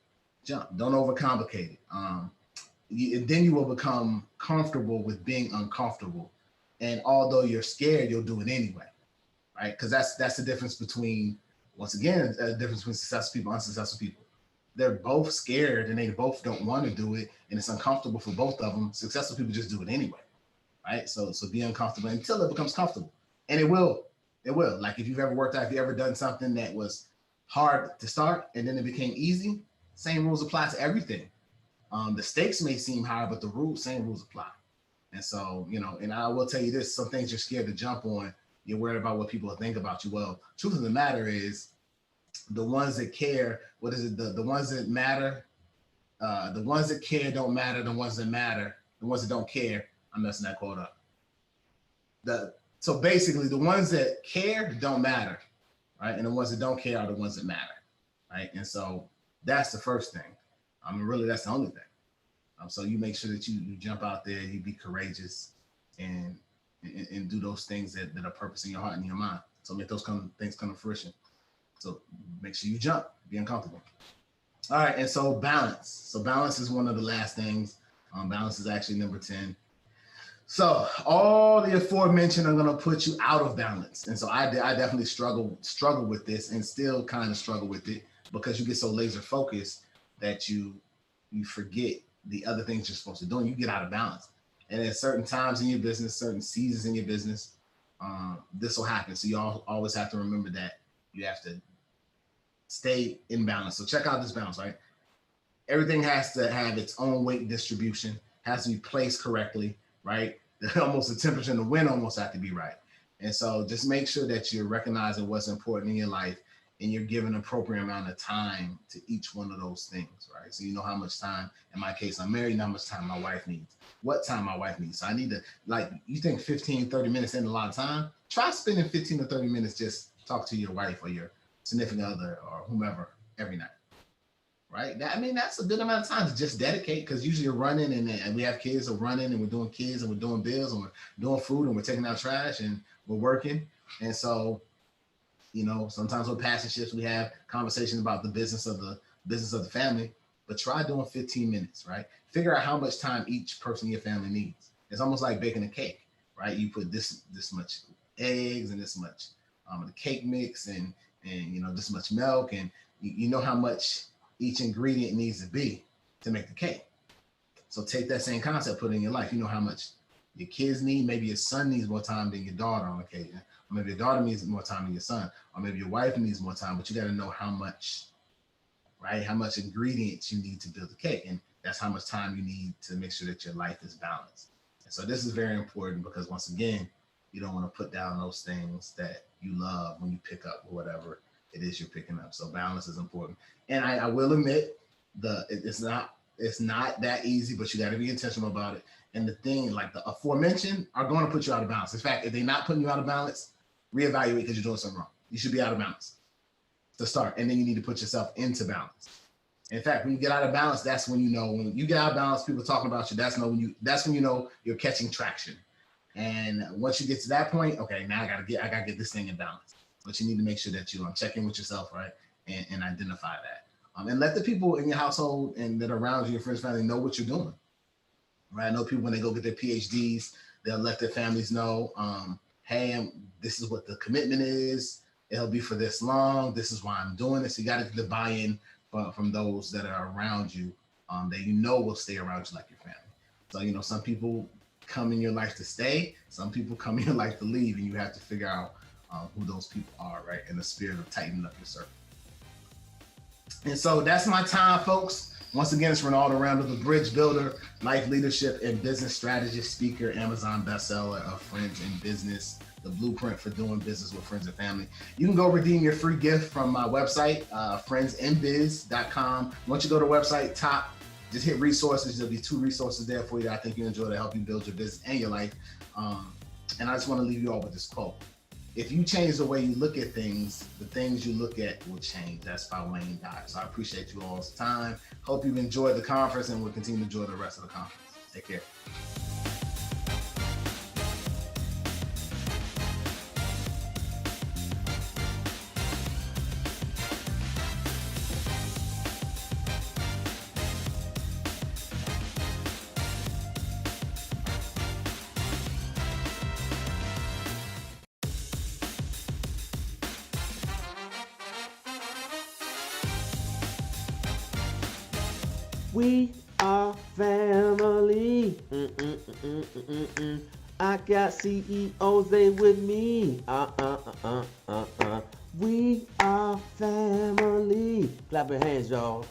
Jump. Don't overcomplicate it. And then you will become comfortable with being uncomfortable. And although you're scared, you'll do it anyway, right? Because that's the difference between Once again, a difference between successful people and unsuccessful people. They're both scared and they both don't want to do it, and it's uncomfortable for both of them. Successful people just do it anyway, right? So be uncomfortable until it becomes comfortable, and it will. It will. Like if you've ever worked out, if you ever done something that was hard to start and then it became easy, same rules apply to everything. The stakes may seem higher, but the same rules apply. And so, and I will tell you this, some things you're scared to jump on. You're worried about what people think about you. Well, truth of the matter is the ones that care, what is it? The ones that matter, the ones that care don't matter. The ones that matter, the ones that don't care, I'm messing that quote up. So basically the ones that care don't matter, right? And the ones that don't care are the ones that matter, right? And so that's the first thing. Really, that's the only thing. So you make sure that you jump out there, you be courageous, and do those things that are purpose in your heart and your mind. So make those things come to fruition. So make sure you jump, be uncomfortable. All right, and so balance. So balance is one of the last things. Balance is actually number 10. So all the aforementioned are gonna put you out of balance. And so I definitely struggle with this and still kind of struggle with it because you get so laser focused that you forget the other things you're supposed to do and you get out of balance. And at certain times in your business, certain seasons in your business, this will happen. So you always have to remember that you have to stay in balance. So check out this balance, right? Everything has to have its own weight distribution, has to be placed correctly, right? Almost the temperature and the wind almost have to be right. And so just make sure that you're recognizing what's important in your life and you're giving an appropriate amount of time to each one of those things, right? So you know how much time, in my case, I'm married, how much time my wife needs, what time my wife needs. So I need to, like, you think 15, 30 minutes isn't a lot of time? Try spending 15 to 30 minutes just talk to your wife or your significant other or whomever every night, right? That's a good amount of time to just dedicate because usually you're running and we have kids are running and we're doing kids and we're doing bills and we're doing food and we're taking out trash and we're working. And so, sometimes with passion shifts, we have conversations about the business of the family, but try doing 15 minutes, right? Figure out how much time each person in your family needs. It's almost like baking a cake, right? You put this much eggs and this much the cake mix and this much milk, and you know how much each ingredient needs to be to make the cake. So take that same concept, put it in your life. You know how much your kids need. Maybe your son needs more time than your daughter on occasion. Or maybe your daughter needs more time than your son. Or maybe your wife needs more time, but you got to know how much, right? How much ingredients you need to build the cake. And that's how much time you need to make sure that your life is balanced. And so this is very important because once again, you don't want to put down those things that you love when you pick up whatever it is you're picking up. So balance is important. And I will admit it's not that easy, but you got to be intentional about it. And the thing, like the aforementioned, are going to put you out of balance. In fact, if they're not putting you out of balance, reevaluate because you're doing something wrong. You should be out of balance to start. And then you need to put yourself into balance. In fact, when you get out of balance, that's when when you get out of balance, people talking about you, that's when you know you're catching traction. And once you get to that point, okay, now I gotta get this thing in balance. But you need to make sure that you check in with yourself, right? And identify that. And let the people in your household and that are around you, your friends, family, know what you're doing. Right? I know people when they go get their PhDs, they'll let their families know, hey, this is what the commitment is. It'll be for this long. This is why I'm doing this. You got to get the buy-in from those that are around you that will stay around you like your family. So, some people come in your life to stay. Some people come in your life to leave, and you have to figure out who those people are, right? In the spirit of tightening up your circle. And so that's my time, folks. Once again, it's Ronaldo Randall, the bridge builder, life leadership and business strategist, speaker, Amazon bestseller of Friends in Business, the blueprint for doing business with friends and family. You can go redeem your free gift from my website, friendsinbiz.com. Once you go to the website, just hit resources. There'll be 2 resources there for you that I think you enjoy to help you build your business and your life. And I just want to leave you all with this quote. If you change the way you look at things, the things you look at will change. That's by Wayne Dyer. So I appreciate you all's time. Hope you enjoyed the conference and will continue to enjoy the rest of the conference. Take care. We are family. I got CEOs, they with me. We are family. Clap your hands, y'all.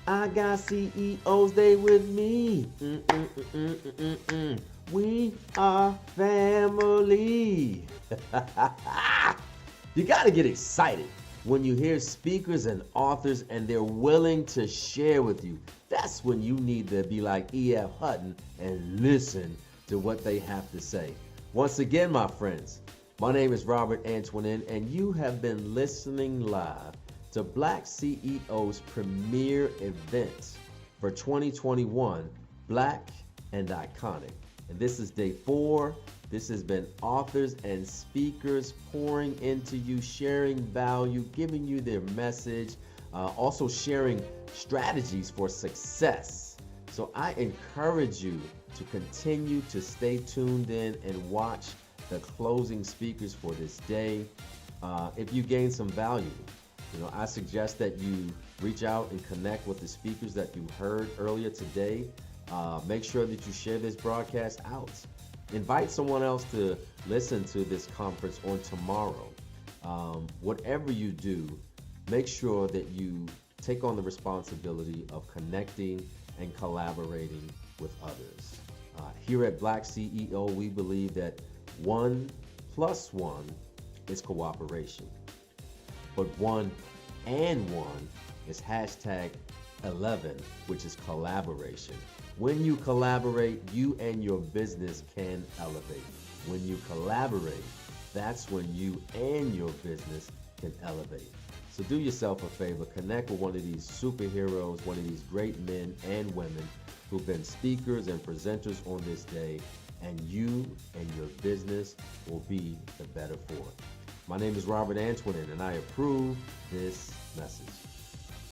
I got CEOs, they with me. We are family. You got to get excited when you hear speakers and authors and they're willing to share with you. That's when you need to be like E.F. Hutton and listen to what they have to say. Once again, my friends, my name is Robert Antoinin, and you have been listening live to Black CEO's premier event for 2021, Black and Iconic. And this is day 4. This has been authors and speakers pouring into you, sharing value, giving you their message, also sharing strategies for success. So I encourage you to continue to stay tuned in and watch the closing speakers for this day. If you gain some value, I suggest that you reach out and connect with the speakers that you heard earlier today. Make sure that you share this broadcast out. Invite someone else to listen to this conference on tomorrow. Whatever you do, make sure that you take on the responsibility of connecting and collaborating with others. Here at BlackCEO, we believe that 1 + 1 is cooperation. But 1 and 1 is #11, which is collaboration. When you collaborate, you and your business can elevate. When you collaborate, that's when you and your business can elevate. So do yourself a favor, connect with one of these superheroes, one of these great men and women who've been speakers and presenters on this day, and you and your business will be the better for it. My name is Robert Antoinin, and I approve this message.